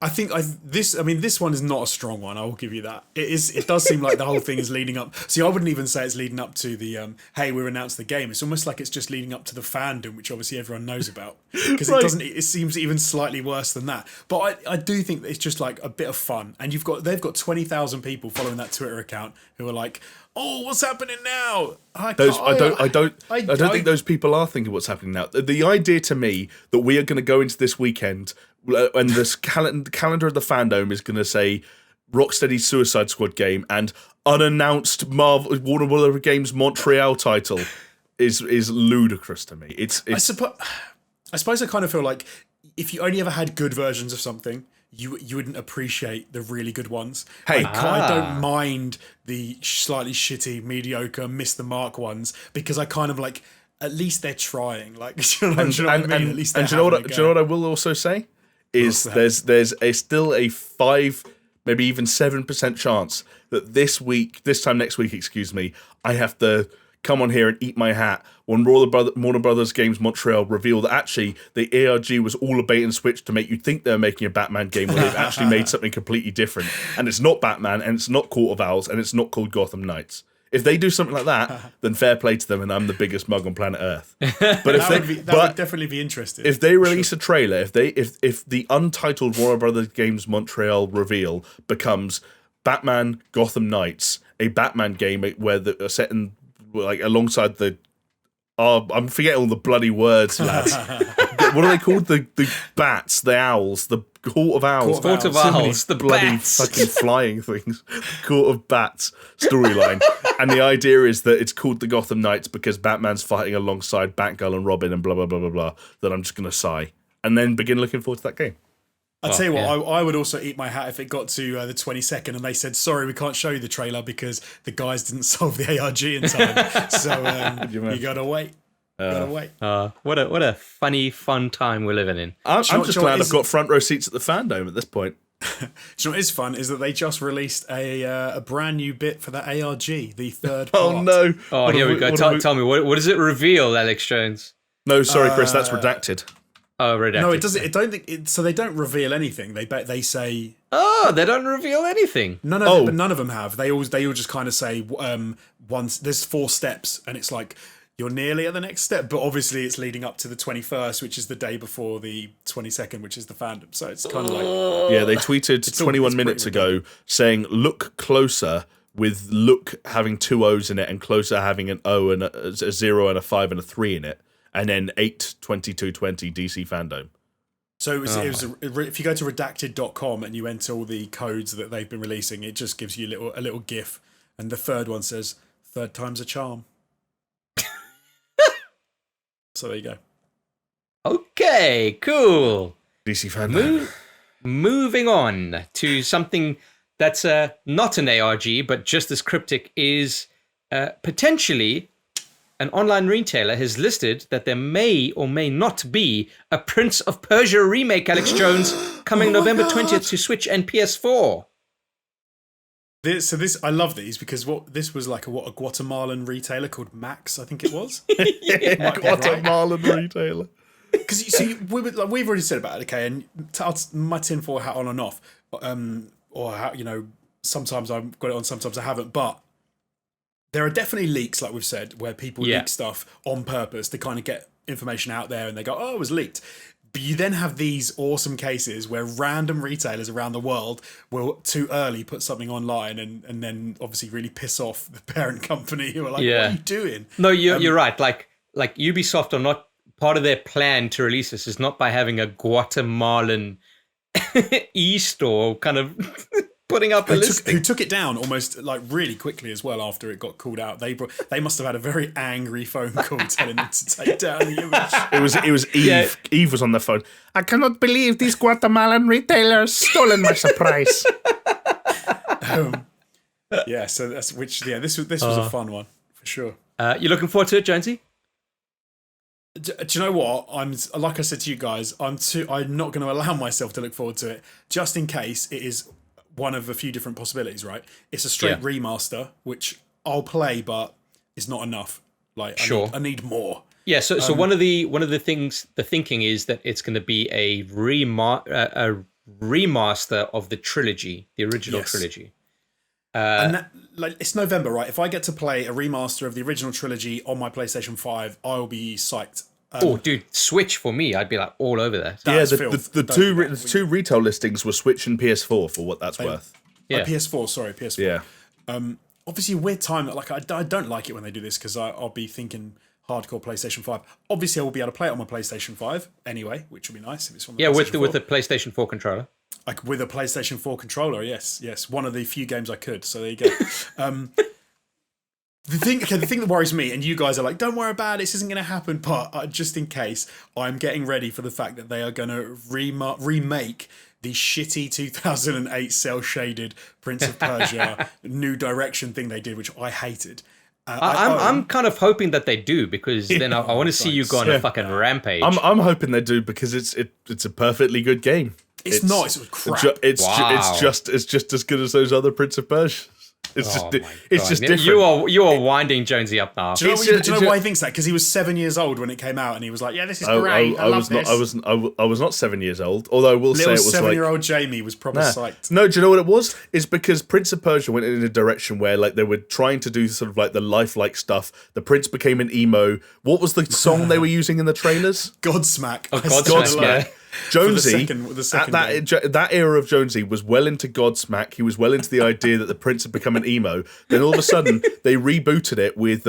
I think this one is not a strong one. I will give you that. It does seem like the whole thing is leading up. See, I wouldn't even say it's leading up to the hey, we've announced the game. It's almost like it's just leading up to the fandom, which obviously everyone knows about. Because it seems even slightly worse than that. But I do think that it's just like a bit of fun. And they've got 20,000 people following that Twitter account who are like, oh, what's happening now? I don't think those people are thinking what's happening now. The idea to me that we are going to go into this weekend and this calendar of the fandom is going to say Rocksteady's Suicide Squad game and unannounced Warner Bros. Games Montreal title is ludicrous to me. I suppose I kind of feel like if you only ever had good versions of something, you wouldn't appreciate the really good ones. Hey, I don't mind the slightly shitty, mediocre, miss the mark ones because I kind of like at least they're trying. Like, do you know what I mean? At least they're do you know what I will also say is there's still a 5, maybe even 7% chance that this time next week, I have to come on here and eat my hat when Warner Brothers Games Montreal reveal that actually the ARG was all a bait and switch to make you think they're making a Batman game when they've actually made something completely different. And it's not Batman, and it's not Court of Owls, and it's not called Gotham Knights. If they do something like that, then fair play to them, and I'm the biggest mug on planet Earth. But that would definitely be interesting. If they release a trailer, if the untitled Warner Brothers Games Montreal reveal becomes Batman Gotham Knights, a Batman game where they're set in like alongside the I'm forgetting all the bloody words, lads. What are they called? The bats, the owls, the Court of Owls. Court of Owls, the bloody bats. fucking flying things. Court of Bats storyline. And the idea is that it's called the Gotham Knights because Batman's fighting alongside Batgirl and Robin and blah, blah, blah, blah, blah. That I'm just going to sigh. And then begin looking forward to that game. I'll tell you what, I would also eat my hat if it got to the 22nd and they said, sorry, we can't show you the trailer because the guys didn't solve the ARG in time. So you gotta wait. What a funny, fun time we're living in. I'm just glad I've got front row seats at the Fandome at this point. Do you know what is fun is that they just released a brand new bit for the ARG, the third part. Oh no! Oh, here we go. Tell me, what does it reveal, Alex Jones? No, sorry, Chris, that's redacted. Oh, redacted. No, it doesn't. It don't think it, so. They don't reveal anything. They say. Oh, they don't reveal anything. But none of them have. They all just kind of say once. There's 4 steps, and it's like you're nearly at the next step. But obviously, it's leading up to the 21st, which is the day before the 22nd, which is the Fandom. So it's kind of like Yeah, they tweeted 21 minutes ago saying, "Look closer," with "look" having 2 O's in it and "closer" having an O and a 0 and a 5 and a 3 in it, and then 8/22/20 DC Fandome. So if you go to redacted.com and you enter all the codes that they've been releasing, it just gives you a little GIF, and the third one says "third time's a charm." So there you go. Okay, cool. DC Fandome. Moving on to something that's not an ARG, but just as cryptic, is potentially an online retailer has listed that there may or may not be a Prince of Persia remake, Alex Jones, coming November 20th to Switch and PS4. I love these because this was like a Guatemalan retailer called Max, I think it was. Guatemalan retailer. Because you see, we've already said about it, okay, and my tinfoil hat on and off, or how, sometimes I've got it on, sometimes I haven't, but there are definitely leaks, like we've said, where people leak stuff on purpose to kind of get information out there, and they go, "Oh, it was leaked." But you then have these awesome cases where random retailers around the world will too early put something online and then obviously really piss off the parent company who are like, "What are you doing?" No, you're right. Like Ubisoft are not, part of their plan to release this is not by having a Guatemalan e-store kind of putting up a listing. Who took it down almost like really quickly as well after it got called out. They must have had a very angry phone call telling them to take down the image. It was Eve. Yeah. Eve was on the phone. "I cannot believe these Guatemalan retailers stolen my surprise." So this was a fun one for sure. You looking forward to it, Jonesy? Do you know what? Like I said to you guys, I'm not going to allow myself to look forward to it, just in case it is one of a few different possibilities, right? It's a straight remaster, which I'll play, but it's not enough. Like, I need more. Yeah. So one of the things, the thinking is that it's going to be a remaster of the trilogy, the original trilogy. And that, it's November, right? If I get to play a remaster of the original trilogy on my PlayStation 5, I'll be psyched. Dude, Switch for me, I'd be like all over that. Yeah, the two retail listings were Switch and PS4 for what that's worth. Yeah, PS4. Yeah. Obviously, weird time. Like, I don't like it when they do this because I'll be thinking hardcore PlayStation 5. Obviously, I will be able to play it on my PlayStation 5 anyway, which would be nice if it's on the PlayStation 4. with the PlayStation 4 controller. Like with a PlayStation 4 controller, yes. One of the few games I could. So there you go. The thing that worries me, and you guys are like, "Don't worry about it, this isn't going to happen," but just in case, I'm getting ready for the fact that they are going to remake the shitty 2008 cel-shaded Prince of Persia New Direction thing they did, which I hated. I'm kind of hoping that they do, because then I want to see you go on a fucking rampage. I'm hoping they do, because it's a perfectly good game. It's not. It's crap. It's just as good as those other Prince of Persia. It's just different. You are winding Jonesy up now. Do you know why he thinks that? Because he was 7 years old when it came out, and he was like, "Yeah, this is great. I love this." I was not 7 years old. Although I will say it was 7-year-old Jamie was proper psyched. No, do you know what it was? It's because Prince of Persia went in a direction where they were trying to do sort of like the lifelike stuff. The prince became an emo. What was the song they were using in the trailers? Godsmack. Godsmack. Yeah. Jonesy, that era of Jonesy was well into Godsmack. He was well into the idea that the prince had become an emo. Then all of a sudden, they rebooted it with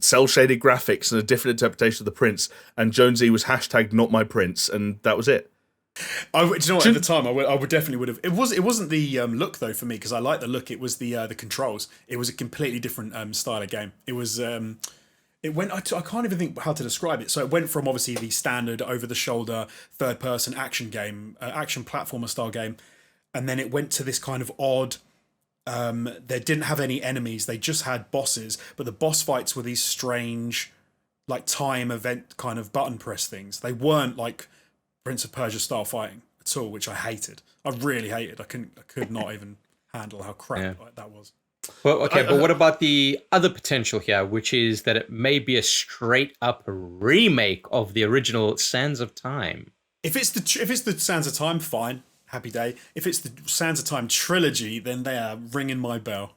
cel-shaded graphics and a different interpretation of the prince. And Jonesy was #NotMyPrince, and that was it. Do you know what? At the time, I would definitely have. It wasn't the look though for me, because I liked the look. It was the controls. It was a completely different style of game. It was. It went. I can't even think how to describe it. So it went from obviously the standard over-the-shoulder third-person action game, action platformer style game, and then it went to this kind of odd. They didn't have any enemies. They just had bosses, but the boss fights were these strange, like time event kind of button press things. They weren't like Prince of Persia style fighting at all, which I hated. I really hated. I could not even handle how crap that was. Well, okay, but what about the other potential here, which is that it may be a straight up remake of the original Sands of Time? If it's the Sands of Time, fine, happy day. If it's the Sands of Time trilogy, then they are ringing my bell.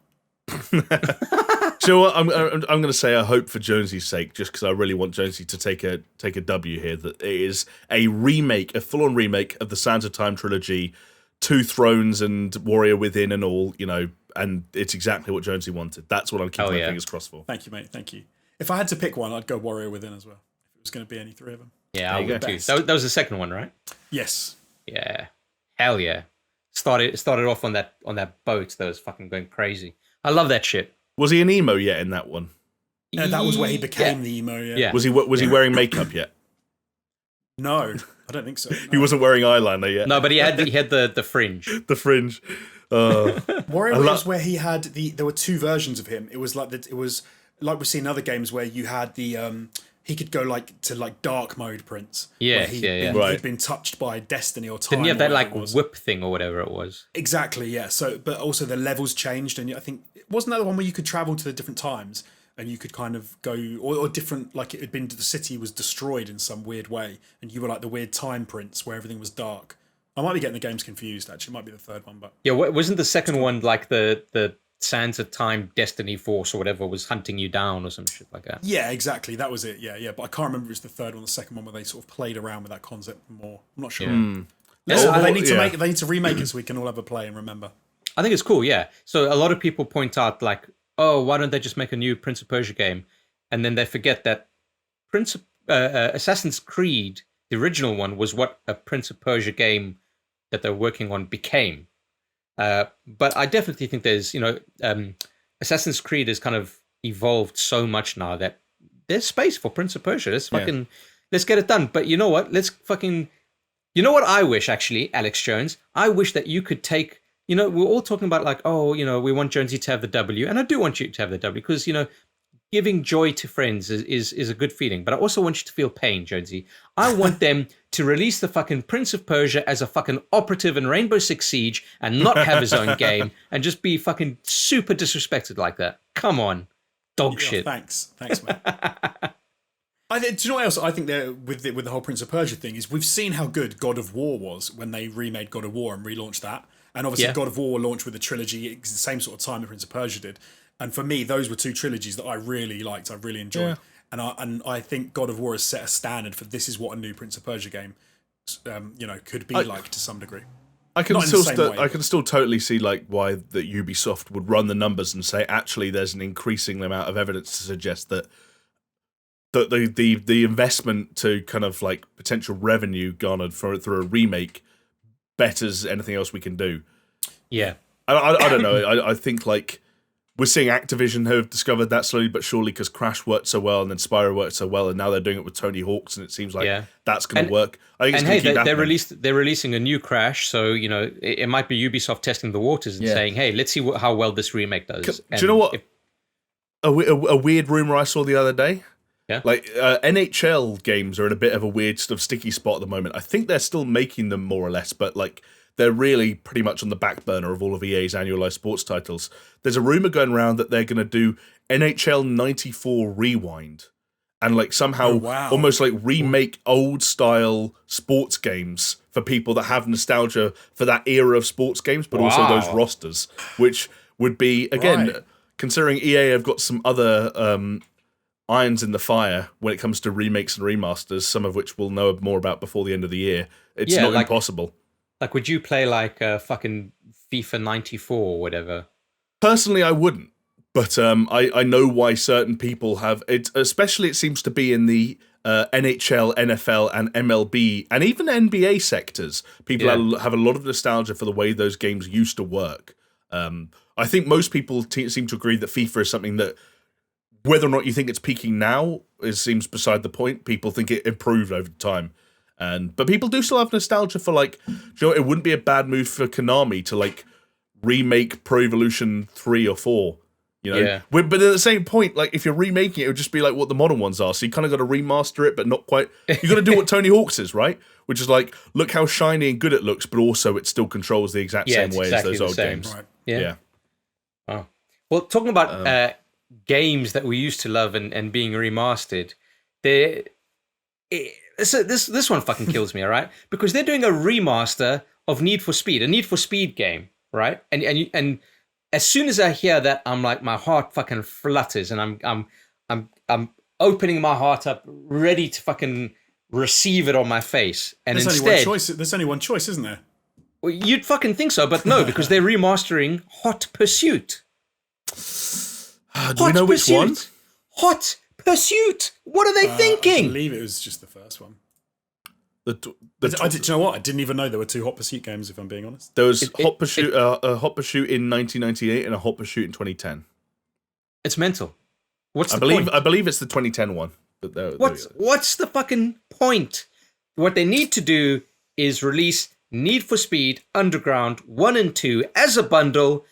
Do you know what? I'm going to say I hope for Jonesy's sake, just because I really want Jonesy to take a W here, that it is a remake, a full-on remake of the Sands of Time trilogy, Two Thrones and Warrior Within and all, and it's exactly what Jonesy wanted. That's what I'm keeping my fingers crossed for. Thank you, mate. Thank you. If I had to pick one, I'd go Warrior Within as well. If it was going to be any three of them. Yeah, I would too. That was the second one, right? Yes. Yeah. Hell yeah. Started off on that boat that was fucking going crazy. I love that shit. Was he an emo yet in that one? Yeah, that was where he became the emo. Yeah. Was he wearing makeup yet? No, I don't think so. No. He wasn't wearing eyeliner yet. No, but he had the fringe. The fringe. Warrior was where he had there were two versions of him. It was like we see in other games where you had the he could go to dark mode Prince. Yeah, he'd been touched by destiny or time. Didn't he have that whip thing or whatever it was? Exactly, yeah. So, but also the levels changed, and I think wasn't that the one where you could travel to the different times and you could kind of go or different, like it had been the city was destroyed in some weird way, and you were like the weird time Prince where everything was dark. I might be getting the games confused. Actually, it might be the third one, but yeah, wasn't the second one like the Sands of Time Destiny Force or whatever was hunting you down or some shit like that? Yeah, exactly. That was it. Yeah. But I can't remember if it was the third one or the second one where they sort of played around with that concept more. I'm not sure. Yeah. They need to remake it so we can all have a play and remember. I think it's cool, yeah. So a lot of people point out like, oh, why don't they just make a new Prince of Persia game? And then they forget that Assassin's Creed, the original one, was what a Prince of Persia game that they're working on became. But I definitely think there's, Assassin's Creed has kind of evolved so much now that there's space for Prince of Persia. Let's get it done. But you know what? You know what I wish, actually, Alex Jones? I wish that you could take, we're all talking about like, we want Jonesy to have the W. And I do want you to have the W because, giving joy to friends is a good feeling. But I also want you to feel pain, Jonesy. I want them to release the fucking Prince of Persia as a fucking operative in Rainbow Six Siege and not have his own game and just be fucking super disrespected like that. Come on. Dog shit. Thanks, man. Do you know what else I think with the whole Prince of Persia thing is we've seen how good God of War was when they remade God of War and relaunched that. And obviously God of War launched with the trilogy at the same sort of time that Prince of Persia did. And for me, those were two trilogies that I really liked. I really enjoyed. Yeah. And I think God of War has set a standard for this is what a new Prince of Persia game, could be like to some degree. I can still totally see like why the Ubisoft would run the numbers and say actually there's an increasing amount of evidence to suggest that the investment to kind of like potential revenue garnered through a remake betters anything else we can do. Yeah, I don't know. I think like we're seeing Activision have discovered that slowly but surely because Crash worked so well and then Spyro worked so well and now they're doing it with Tony Hawk's and it seems like that's going to work. I think they're releasing a new Crash, so it might be Ubisoft testing the waters and saying, hey, let's see how well this remake does. Do you know what? A weird rumor I saw the other day. Yeah. Like NHL games are in a bit of a weird sort of sticky spot at the moment. I think they're still making them more or less, but like they're really pretty much on the back burner of all of EA's annualized sports titles. There's a rumor going around that they're going to do NHL 94 Rewind and like somehow almost like remake old style sports games for people that have nostalgia for that era of sports games, but also those rosters, which would be, again, considering EA have got some other irons in the fire when it comes to remakes and remasters, some of which we'll know more about before the end of the year. It's not impossible. Like, would you play like fucking FIFA 94 or whatever? Personally, I wouldn't. But I know why certain people have it. Especially, it seems to be in the NHL, NFL, and MLB, and even NBA sectors. People have a lot of nostalgia for the way those games used to work. I think most people seem to agree that FIFA is something that, whether or not you think it's peaking now, seems beside the point. People think it improved over time. But people do still have nostalgia for, like, it wouldn't be a bad move for Konami to, like, remake Pro Evolution 3 or 4. But at the same point, like, if you're remaking it, it would just be like what the modern ones are. So you kind of got to remaster it, but not quite. You got to do what Tony Hawk's is, right? Which is like, look how shiny and good it looks, but also it still controls the exact same way as those old games. Right. Yeah. Oh. Well, talking about games that we used to love and being remastered, this one fucking kills me, all right? Because they're doing a remaster of Need for Speed, a Need for Speed game, right? And as soon as I hear that, I'm like, my heart fucking flutters, and I'm opening my heart up, ready to fucking receive it on my face. And There's instead, there's only one choice, isn't there? well, you'd fucking think so, but no, because they're remastering Hot Pursuit. Do we know which one? Hot Pursuit. What are they thinking? I believe it was just the first one. Do Do you know what? I didn't even know there were 2 Hot Pursuit games, if I'm being honest. There was Hot Pursuit, a Hot Pursuit in 1998 and a Hot Pursuit in 2010. It's mental. What's the point? I believe it's the 2010 one. But What's the fucking point? What they need to do is release Need for Speed Underground 1 and 2 as a bundle.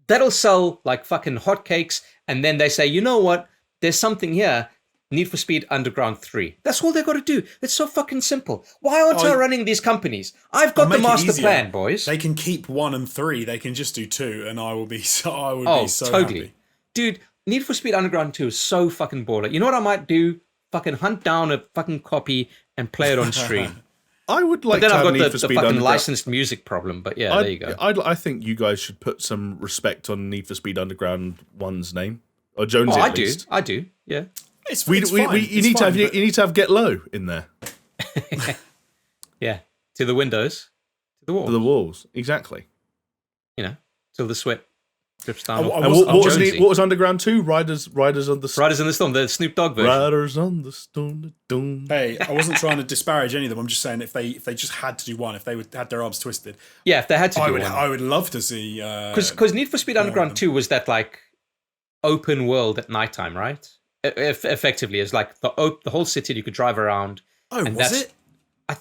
That'll sell like fucking hotcakes. And then they say, you know what? There's something here. Need for Speed Underground 3. That's all they got to do. It's so fucking simple. Why aren't I running these companies? I've got the master plan, boys. They can keep 1 and 3. They can just do 2, and I will be so totally. happy. Dude, Need for Speed Underground 2 is so fucking baller. You know what I might do? Fucking hunt down a fucking copy and play it on stream. I would like but then to I've have got Need the for Speed fucking Underground. licensed music problem, but yeah, there you go. I think you guys should put some respect on Need for Speed Underground 1's name. Or Jonesy, at least. I do, yeah. It's You fine. need to have Get Low in there. Yeah, to the windows, to the wall. For the walls, exactly. You know, till the sweat drips down. And what was Underground 2? Riders on the Riders in the Storm, the Snoop Dogg version. Riders on the Storm. Hey, I wasn't trying to disparage any of them. I'm just saying if they just had to do one, if they had their arms twisted, Yeah, if they had to do one. I would love to see. Because Need for Speed Underground 2 was that like open world at nighttime, right? Effectively, it's like the whole city you could drive around. Oh, and was it?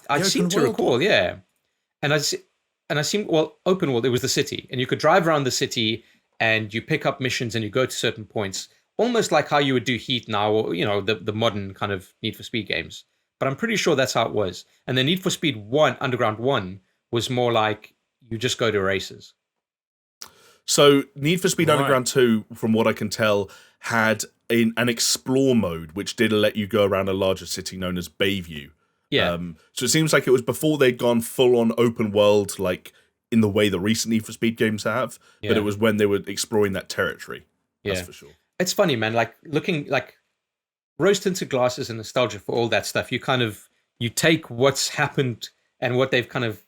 I seem to recall, yeah. And I seem open world. It was the city, and you could drive around the city, and you pick up missions, and you go to certain points, almost like how you would do Heat now, or the modern kind of Need for Speed games. But I'm pretty sure that's how it was. And the Need for Speed 1 Underground 1 was more like you just go to races. So Need for Speed Underground 2, from what I can tell, had an explore mode, which did let you go around a larger city known as Bayview. Yeah. So it seems like it was before they'd gone full on open world, like in the way the recent Need for Speed games have, but it was when they were exploring that territory. That's for sure. It's funny, man. Like looking like rose-tinted glasses and nostalgia for all that stuff. You take what's happened and what they've kind of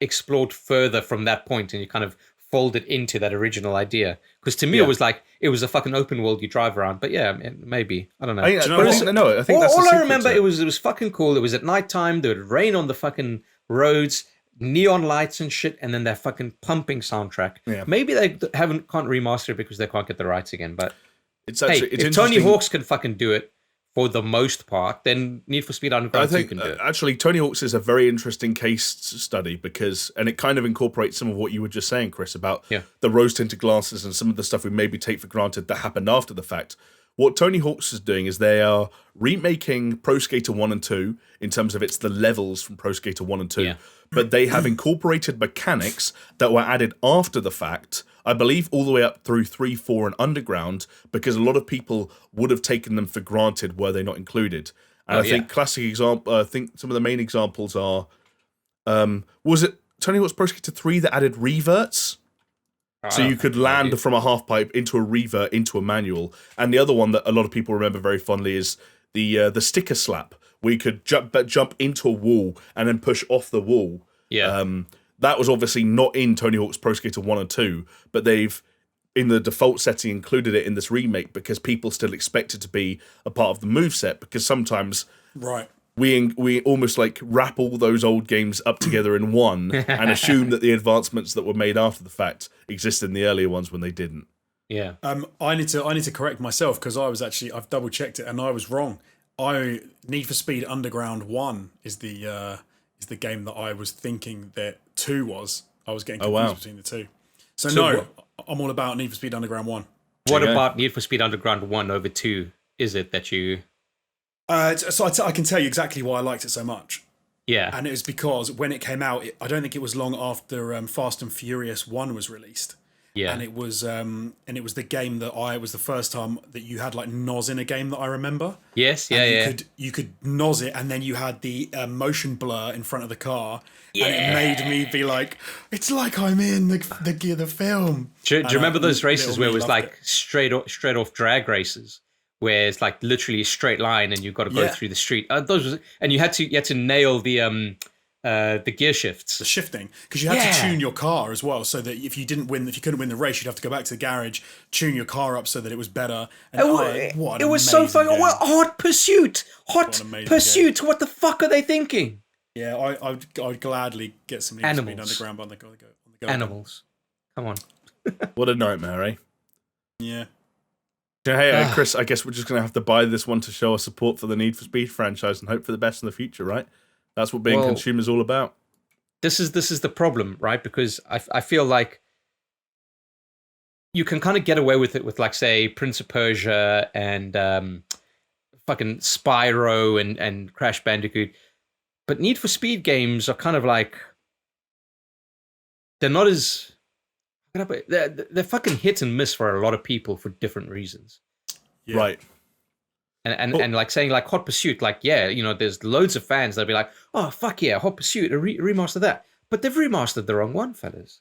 explored further from that point, and you kind of fold it into that original idea. Because to me, it was like it was a fucking open world you drive around. But yeah, maybe I don't know. I think that's all the I remember. secret. It was fucking cool. It was at nighttime. There would rain on the fucking roads, neon lights and shit, and then that fucking pumping soundtrack. Yeah. Maybe they can't remaster it because they can't get the rights again. But It's actually if Tony Hawk's can fucking do it for the most part, then Need for Speed Underground 2 can do it. Actually, Tony Hawk's is a very interesting case study and it kind of incorporates some of what you were just saying, Chris, about the rose-tinted glasses and some of the stuff we maybe take for granted that happened after the fact. What Tony Hawk's is doing is they are remaking Pro Skater 1 and 2 in terms of it's the levels from Pro Skater 1 and 2, but they have incorporated mechanics that were added after the fact, I believe all the way up through 3, 4, and Underground, because a lot of people would have taken them for granted were they not included. And I think classic example, I think some of the main examples are, was it Tony Hawk's Pro Skater 3 that added reverts? So you could land from a half pipe into a revert into a manual. And the other one that a lot of people remember very fondly is the sticker slap, where you could jump into a wall and then push off the wall. Yeah. That was obviously not in Tony Hawk's Pro Skater 1 and 2, but they've, in the default setting, included it in this remake because people still expect it to be a part of the moveset, because sometimes we almost like wrap all those old games up together in one and assume that the advancements that were made after the fact exist in the earlier ones when they didn't. Yeah. I need to correct myself because I've double checked it and I was wrong. Need for Speed Underground 1 is the game that I was thinking that 2 was. I was getting confused between the two. So I'm all about Need for Speed Underground 1. What about Need for Speed Underground 1 over 2 is it that you... So I can tell you exactly why I liked it so much. Yeah. And it was because when it came out, I don't think it was long after Fast and Furious 1 was released. Yeah. and it was the game that it was the first time that you had like NOS in a game that I remember. Yes, And yeah. you could NOS it, and then you had the motion blur in front of the car, and it Yeah. made me be like, it's like I'm in the film. Do you remember those races little where it me was loved like straight off drag races, where it's like literally a straight line and you've got to go Yeah. through the street? And you had to nail the gear shifts. the shifting, because you had to tune your car as well, so that if you couldn't win the race, you'd have to go back to the garage, tune your car up so that it was better. And It was so fun. Hot Pursuit. What an amazing Pursuit. What the fuck are they thinking? Yeah, I'd gladly get some Need for Speed Animals. Underground on the go. Animals. Come on. What a nightmare, eh? Yeah. So, hey, Chris, I guess we're just going to have to buy this one to show our support for the Need for Speed franchise and hope for the best in the future, right? That's what being consumer is all about. This is the problem, right? Because I feel like you can kind of get away with it with, like, say, Prince of Persia and fucking Spyro and Crash Bandicoot. But Need for Speed games are kind of like, they're not as, they're fucking hit and miss for a lot of people for different reasons. Yeah. Right. And like saying like Hot Pursuit, like, yeah, you know, there's loads of fans that'll be like, oh, fuck yeah, Hot Pursuit, remaster that. But they've remastered the wrong one, fellas.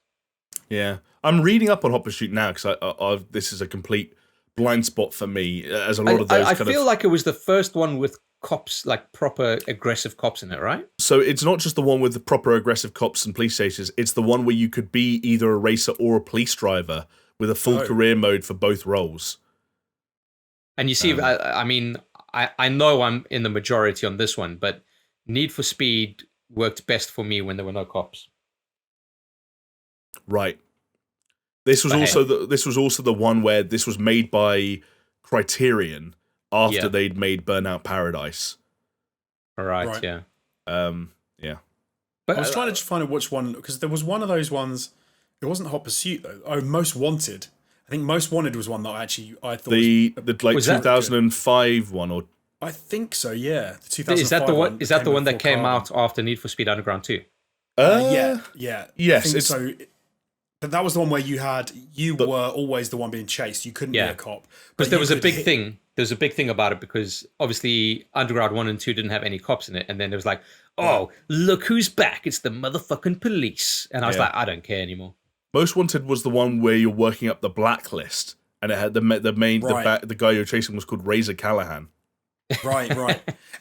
Yeah. I'm reading up on Hot Pursuit now because this is a complete blind spot for me, as a lot of those I feel like it was the first one with cops, like proper aggressive cops in it, right? So it's not just the one with the proper aggressive cops and police chases, it's the one where you could be either a racer or a police driver with a full career mode for both roles. And you see, I mean, I know I'm in the majority on this one, but Need for Speed worked best for me when there were no cops. Right. This was also the one where this was made by Criterion after they'd made Burnout Paradise. Right. Yeah. Yeah. But I was trying to find out which one, because there was one of those ones. It wasn't Hot Pursuit though. Oh, Most Wanted. I think Most Wanted was one that I thought the like 2005 one, or I think so. Yeah, the 2005 is that the one? Is that the one that came Carbon. out after Need for Speed Underground 2? Yeah. Yes, I think so. But that was the one where you were always the one being chased. You couldn't be a cop. Because there was a big thing. There's a big thing about it because obviously Underground 1 and 2 didn't have any cops in it, and then it was like, oh, look who's back! It's the motherfucking police, and I was like, I don't care anymore. Most Wanted was the one where you're working up the blacklist, and it had the guy you're chasing was called Razor Callahan. Right.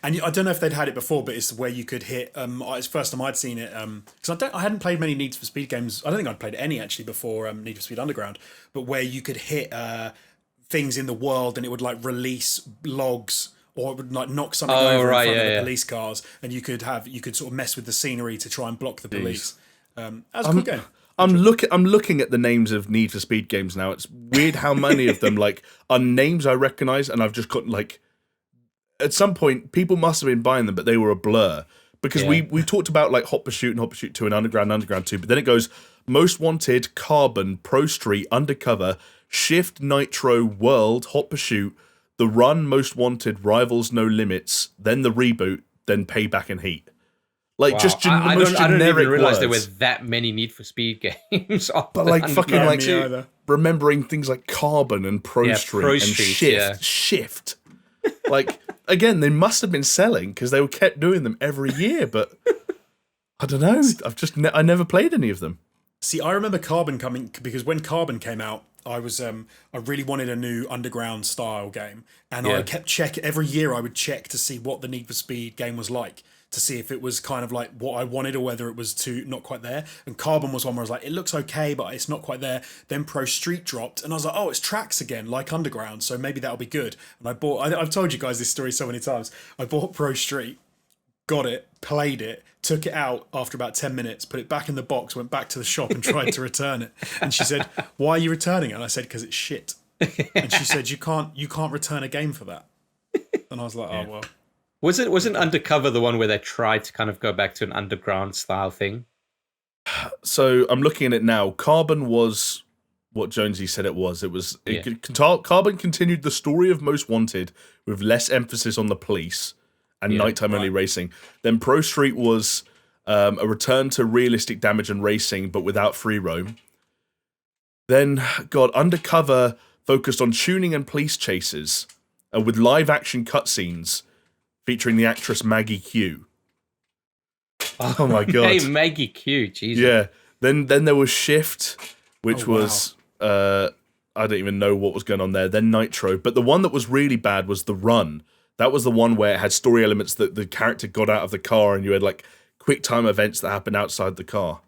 And I don't know if they'd had it before, but it's where you could hit. It's the first time I'd seen it because I hadn't played many Need for Speed games. I don't think I'd played any actually before Need for Speed Underground. But where you could hit things in the world, and it would like release logs, or it would like knock something over in front of the police cars, and you could sort of mess with the scenery to try and block the police. That was a cool game. I'm looking at the names of Need for Speed games now. It's weird how many of them like are names I recognize, and I've just got like. At some point, people must have been buying them, but they were a blur. Because we talked about like Hot Pursuit and Hot Pursuit 2 and Underground 2, but then it goes Most Wanted, Carbon, Pro Street, Undercover, Shift, Nitro, World, Hot Pursuit, The Run, Most Wanted, Rivals, No Limits, then the reboot, then Payback and Heat. Like just I most don't generic even realize words. there were that many Need for Speed games. But like fucking like remembering things like Carbon and Pro Street and Shift. Like, again, they must have been selling because they kept doing them every year, but I don't know. I never played any of them. See, I remember Carbon coming because when Carbon came out, I really wanted a new Underground style game, and I kept checking every year. I would check to see what the Need for Speed game was like, to see if it was kind of like what I wanted or whether it was not quite there. And Carbon was one where I was like, it looks okay, but it's not quite there. Then Pro Street dropped, and I was like, oh, it's tracks again, like Underground, so maybe that'll be good. And I've told you guys this story so many times. I bought Pro Street, got it, played it, took it out after about 10 minutes, put it back in the box, went back to the shop and tried to return it. And she said, why are you returning it? And I said, because it's shit. And she said, you can't return a game for that. And I was like, oh, well. Wasn't Undercover the one where they tried to kind of go back to an Underground style thing? So I'm looking at it now. Carbon was what Jonesy said it was. Carbon continued the story of Most Wanted with less emphasis on the police and nighttime only racing. Then Pro Street was a return to realistic damage and racing, but without free roam. Then, God, Undercover focused on tuning and police chases, with live-action cutscenes featuring the actress Maggie Q. Oh my God! Hey, Maggie Q, Jesus. Yeah. Then there was Shift, which was I don't even know what was going on there. Then Nitro, but the one that was really bad was The Run. That was the one where it had story elements that the character got out of the car, and you had like quick time events that happened outside the car.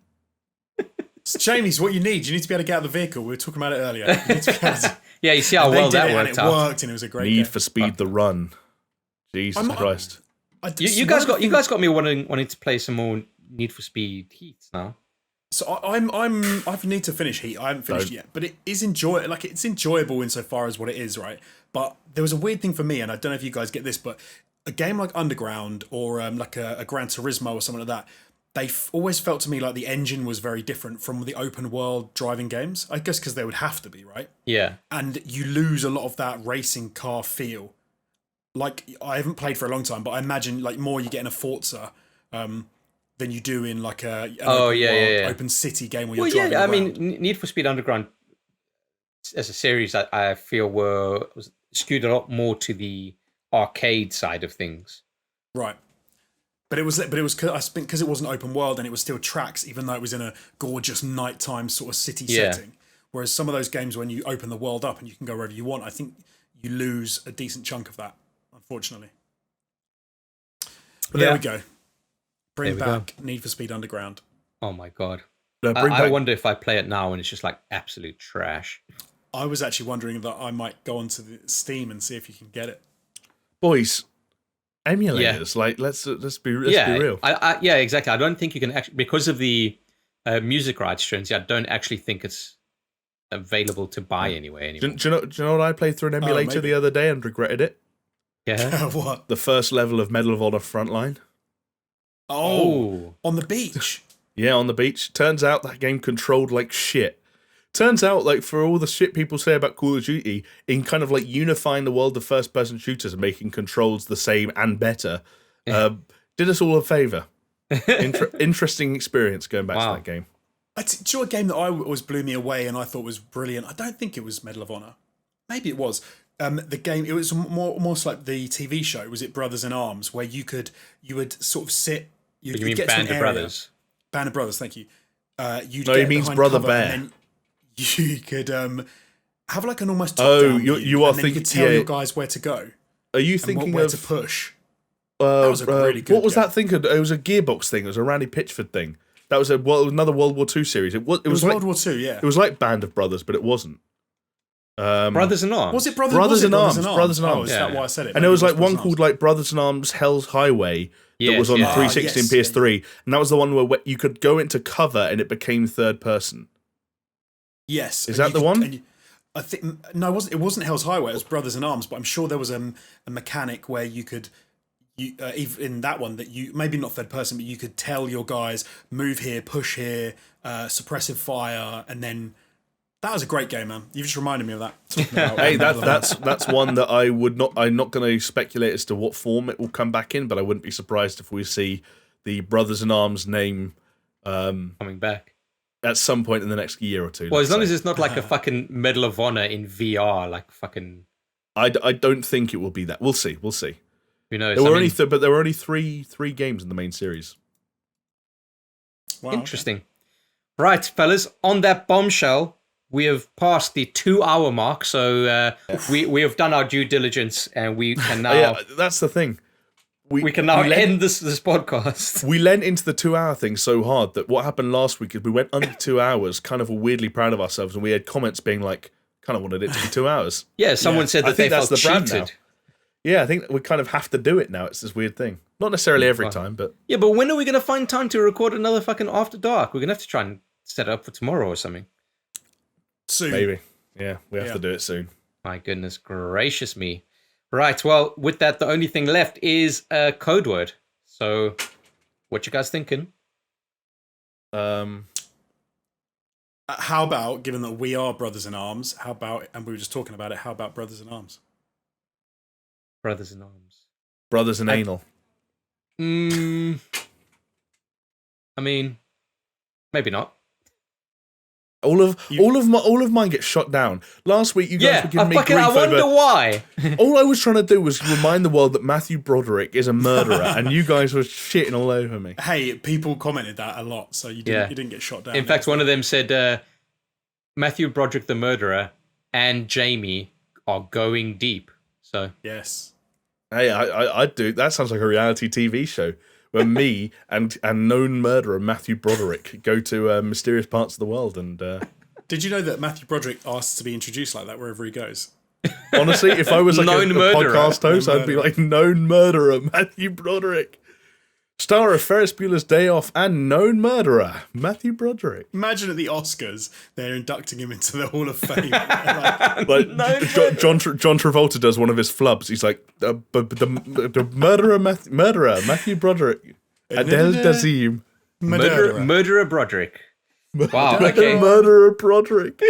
Jamie's what you need. You need to be able to get out of the vehicle. We were talking about it earlier. You need to be able to, Yeah, you see how well that worked and it out. worked, and it was a great Need game. for Speed The Run. Jesus Christ. You guys got me wanting to play some more Need for Speed Heats now. So I need to finish Heat. I haven't finished it yet, but it is it's enjoyable insofar as what it is, right? But there was a weird thing for me, and I don't know if you guys get this, but a game like Underground or like a Gran Turismo or something like that, always felt to me like the engine was very different from the open world driving games. I guess because they would have to be, right? Yeah. And you lose a lot of that racing car feel. Like, I haven't played for a long time, but I imagine like more you get in a Forza than you do in like an open city game where you're driving around. I mean, Need for Speed Underground as a series, I feel was skewed a lot more to the arcade side of things. Right. But it was I think because it wasn't open world and it was still tracks, even though it was in a gorgeous nighttime sort of city setting. Whereas some of those games, when you open the world up and you can go wherever you want, I think you lose a decent chunk of that, unfortunately. But there we go. Bring back Need for Speed Underground. Oh my God. I wonder if I play it now and it's just like absolute trash. I was actually wondering that I might go onto the Steam and see if you can get it. Boys, emulators, like let's be real. Yeah, exactly. I don't think you can actually, because of the music rights, Jonesy, I don't actually think it's available to buy anywhere anymore. Do you know what I played through an emulator the other day and regretted it? Yeah. What? The first level of Medal of Honor Frontline. Oh, on the beach. Yeah, on the beach. Turns out that game controlled like shit. Turns out, like, for all the shit people say about Call of Duty, in kind of like unifying the world of first-person shooters and making controls the same and better, did us all a favour. Interesting experience going back to that game. Do you know a game that always blew me away and I thought was brilliant? I don't think it was Medal of Honor. Maybe it was. The game, it was almost like the TV show. Was it Brothers in Arms, where you would sort of sit. You mean Band of Brothers? Band of Brothers, thank you. He means Brother Bear. You could have like an almost top-down view, you are thinking. You could tell your guys where to go. Are you thinking where of to push? That was a really good. What was that thing? It was a Gearbox thing. It was a Randy Pitchford thing. That was another World War II series. It was like, World War II. Yeah. It was like Band of Brothers, but it wasn't. Brothers in Arms. Was it Brothers in Arms? Brothers in Arms. Oh, is that why I said it? And there was like one called like Brothers in Arms Hell's Highway that was on 360 and PS3, and that was the one where you could go into cover and it became third person. Yes. Is that the one? I think no, it wasn't Hell's Highway. It was Brothers in Arms, but I'm sure there was a mechanic where you could. Even in that one, that you maybe not third person, but you could tell your guys move here, push here, suppressive fire, and then that was a great game, man. You just reminded me of that. Hey, that's one that I'm not going to speculate as to what form it will come back in, but I wouldn't be surprised if we see the Brothers in Arms name coming back at some point in the next year or two. Well, as long as it's not like a fucking Medal of Honor in VR, like fucking. I don't think it will be that. We'll see. Who knows? There were only three games in the main series. Wow, interesting. Okay. Right, fellas. On that bombshell, we have passed the 2-hour mark, so we have done our due diligence, and we can now. Yeah, that's the thing. We can now end this podcast. We lent into the 2-hour thing so hard that what happened last week is we went under 2 hours, kind of weirdly proud of ourselves, and we had comments being like, kind of wanted it to be 2 hours. Yeah, someone said that they felt cheated. Yeah, I think we kind of have to do it now. It's this weird thing. Not necessarily every time, but... Yeah, but when are we going to find time to record another fucking After Dark? We're going to have to try and set it up for tomorrow or something. Soon. Maybe. Yeah, we have to do it soon. My goodness gracious me. Right, well, with that, the only thing left is a code word. So, what you guys thinking? How about, given that we are Brothers in Arms, and we were just talking about it, how about Brothers in Arms? Brothers in Arms. Brothers in Anal. I mean, maybe not. All of mine get shot down. Last week, you guys were giving me grief I wonder why. All I was trying to do was remind the world that Matthew Broderick is a murderer, and you guys were shitting all over me. Hey, people commented that a lot, so you didn't get shot down. In fact, one of them said Matthew Broderick, the murderer, and Jamie are going deep. So yes. Hey, I do. That sounds like a reality TV show where me and known murderer Matthew Broderick go to mysterious parts of the world. And did you know that Matthew Broderick asks to be introduced like that wherever he goes? Honestly, if I was like a podcast host, known I'd be like known murderer Matthew Broderick, star of Ferris Bueller's Day Off, and known murderer Matthew Broderick. Imagine at the Oscars, they're inducting him into the Hall of Fame. John Travolta does one of his flubs. He's like, the murderer Matthew Broderick. Adele Dazeem. Murderer Broderick. Wow, okay. Murderer Broderick.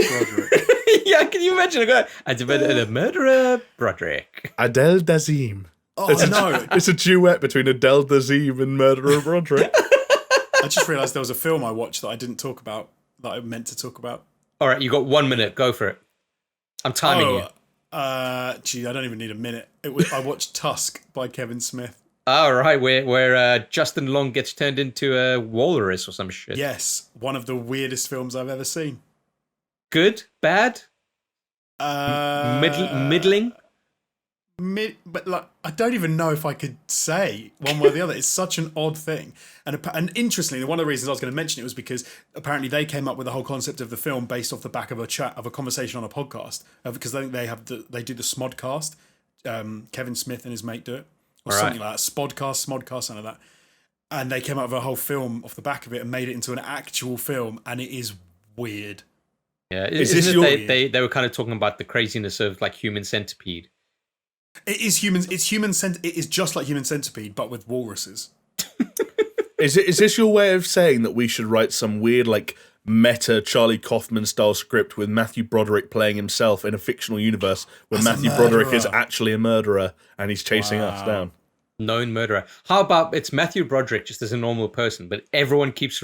Yeah, can you imagine a guy? The murderer Broderick. Adele Dazeem. Oh, no. It's a duet between Adele Dazeem and Murderer Broderick. I just realised there was a film I watched that I didn't talk about, that I meant to talk about. All right, you got 1 minute. Go for it. I'm timing you. I don't even need a minute. I watched Tusk by Kevin Smith. All right, where Justin Long gets turned into a walrus or some shit. Yes, one of the weirdest films I've ever seen. Good? Bad? Middling? But like, I don't even know if I could say one way or the other. It's such an odd thing. And interestingly, one of the reasons I was going to mention it was because apparently they came up with the whole concept of the film based off the back of a conversation on a podcast, because I think they do the Smodcast. Kevin Smith and his mate do it, or something like that. Smodcast, something like that. And they came up with a whole film off the back of it and made it into an actual film, and it is weird. Yeah, they were kind of talking about the craziness of like Human Centipede. It is human. It is just like Human Centipede, but with walruses. Is this your way of saying that we should write some weird, like, meta Charlie Kaufman style script with Matthew Broderick playing himself in a fictional universe where Matthew Broderick is actually a murderer and he's chasing us down? Known murderer. How about it's Matthew Broderick just as a normal person, but everyone keeps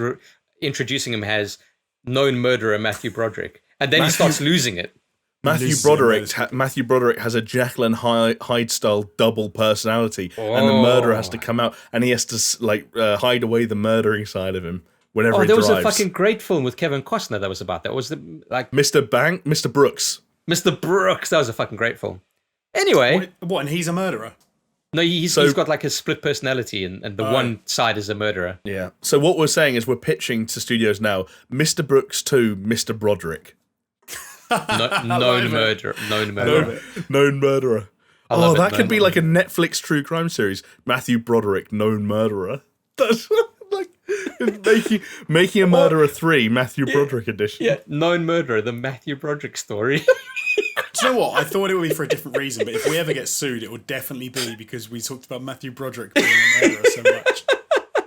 introducing him as known murderer Matthew Broderick, and then he starts losing it. Matthew Broderick has a Jekyll and Hyde style double personality, and the murderer has to come out, and he has to hide away the murdering side of him whenever he drives. There was a fucking great film with Kevin Costner that was about that. Was Mr. Brooks? Mr. Brooks. That was a fucking great film. Anyway, what? And he's a murderer. No, he's got like a split personality, and the one side is a murderer. Yeah. So what we're saying is we're pitching to studios now, Mr. Brooks 2, Mr. Broderick. Known murderer. That could be like a Netflix true crime series. Matthew Broderick, known murderer. That's like making a murderer 3, Matthew Broderick edition. Yeah, known murderer, the Matthew Broderick story. Do you know what? I thought it would be for a different reason, but if we ever get sued, it would definitely be because we talked about Matthew Broderick being a murderer so much.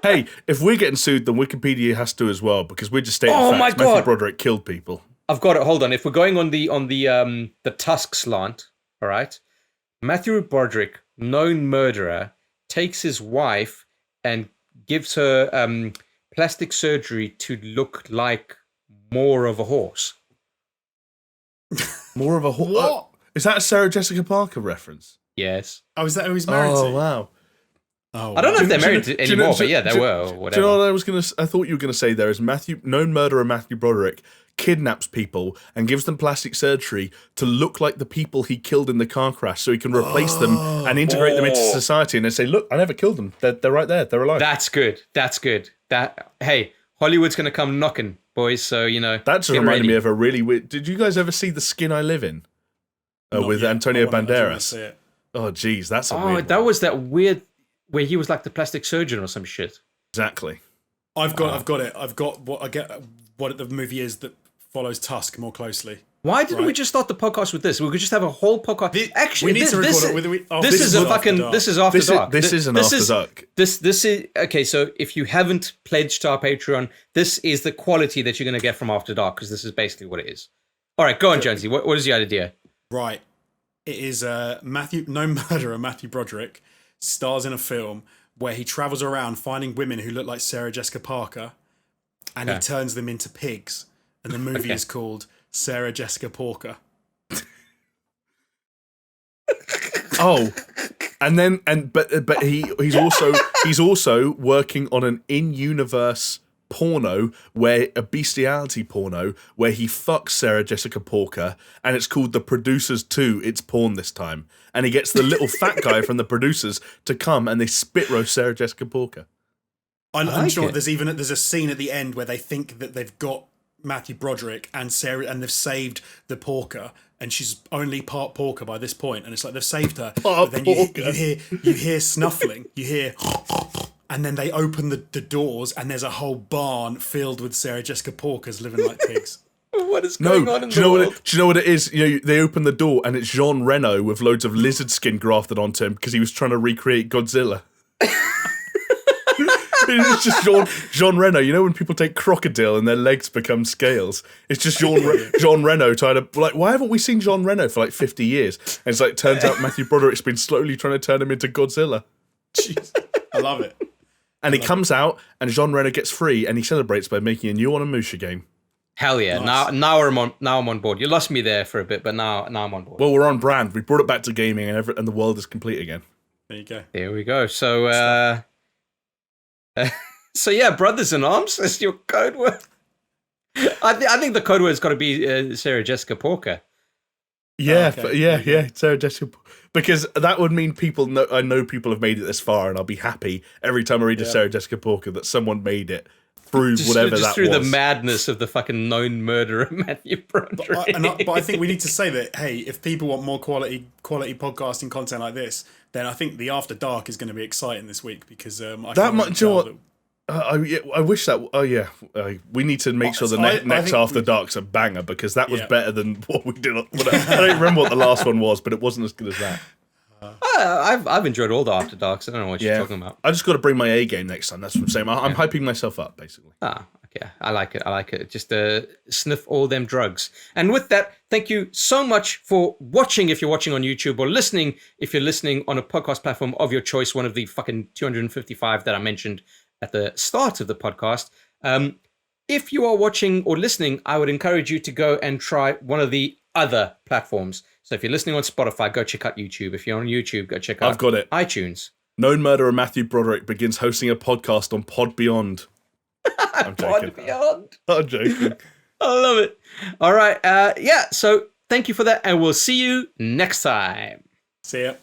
Hey, if we're getting sued, then Wikipedia has to as well, because we're just stating facts. My God. Matthew Broderick killed people. I've got it. Hold on. If we're going on the Tusk slant, all right. Matthew Broderick, known murderer, takes his wife and gives her plastic surgery to look like more of a horse. More of a horse? What? Is that a Sarah Jessica Parker reference? Yes. Oh, is that who he's married to? Oh, wow. Oh, I don't know if they're married anymore, but yeah, they were. Or whatever. Do you know what I thought you were going to say there is known murderer Matthew Broderick kidnaps people and gives them plastic surgery to look like the people he killed in the car crash so he can replace them and integrate them into society and then say, look, I never killed them. They're right there. They're alive. That's good. Hey, Hollywood's going to come knocking, boys, so, you know. That's reminded me of a really weird... Did you guys ever see The Skin I Live In? With Antonio Banderas? Oh, geez, that's a weird one. That was that weird... where he was like the plastic surgeon or some shit. Exactly. I've got it. I've got what the movie is that follows Tusk more closely. Why didn't we just start the podcast with this? We could just have a whole podcast. Actually, we need to record it. This is after dark. This is an after dark. This is okay. So if you haven't pledged to our Patreon, this is the quality that you're going to get from After Dark, because this is basically what it is. All right, go on, Jonesy. What is your idea? Right. It is known murderer Matthew Broderick stars in a film where he travels around finding women who look like Sarah Jessica Parker, and he turns them into pigs. and the movie is called Sarah Jessica Parker. Oh, but he's also working on an in-universe porno, where a bestiality porno where he fucks Sarah Jessica Parker, and it's called The Producers 2. It's porn this time, and he gets the little fat guy from the producers to come, and they spit roast Sarah Jessica Parker. I'm sure there's a scene at the end where they think that they've got Matthew Broderick and Sarah, and they've saved the porker, and she's only part porker by this point, and it's like they've saved her, but then you hear snuffling, you hear. And then they open the doors, and there's a whole barn filled with Sarah Jessica Parkers living like pigs. What is going on in the world? Do you know what it is? They open the door, and it's Jean Reno with loads of lizard skin grafted onto him because he was trying to recreate Godzilla. It's just Jean Reno. You know when people take crocodile and their legs become scales? It's just Jean Reno trying to, like, why haven't we seen Jean Reno for like 50 years? And it's like, turns out Matthew Broderick's been slowly trying to turn him into Godzilla. Jeez. I love it. And he comes out, and Jean Reno gets free, and he celebrates by making a new Onimusha game. Hell yeah! Nice. Now I'm on board. You lost me there for a bit, but now I'm on board. Well, we're on brand. We brought it back to gaming, and the world is complete again. There you go. There we go. So, so yeah, brothers in arms. That's your code word. I think the code word's got to be Sarah Jessica Parker. Yeah, okay. yeah, Sarah Jessica. Because that would mean I know people have made it this far, and I'll be happy every time I read a Sarah Jessica Parker that someone made it through whatever that was. Through the madness of the fucking known murderer, Matthew Broderick. But I think we need to say that, hey, if people want more quality podcasting content like this, then I think the After Dark is going to be exciting this week, because I wish that. Oh yeah, we need to make sure the next After Dark's a banger, because that was better than what we did. I don't remember what the last one was, but it wasn't as good as that. I've enjoyed all the After Darks. I don't know what you're talking about. I just got to bring my A game next time. That's what I'm saying. I'm hyping myself up, basically. Okay. I like it. Just sniff all them drugs. And with that, thank you so much for watching if you're watching on YouTube, or listening if you're listening on a podcast platform of your choice, one of the fucking 255 that I mentioned at the start of the podcast. If you are watching or listening, I would encourage you to go and try one of the other platforms. So if you're listening on Spotify, go check out YouTube. If you're on YouTube, go check out I've got it. iTunes. Known murderer Matthew Broderick begins hosting a podcast on Pod Beyond. I'm joking. Pod Beyond. I'm joking. I love it. All right. So thank you for that, and we'll see you next time. See ya.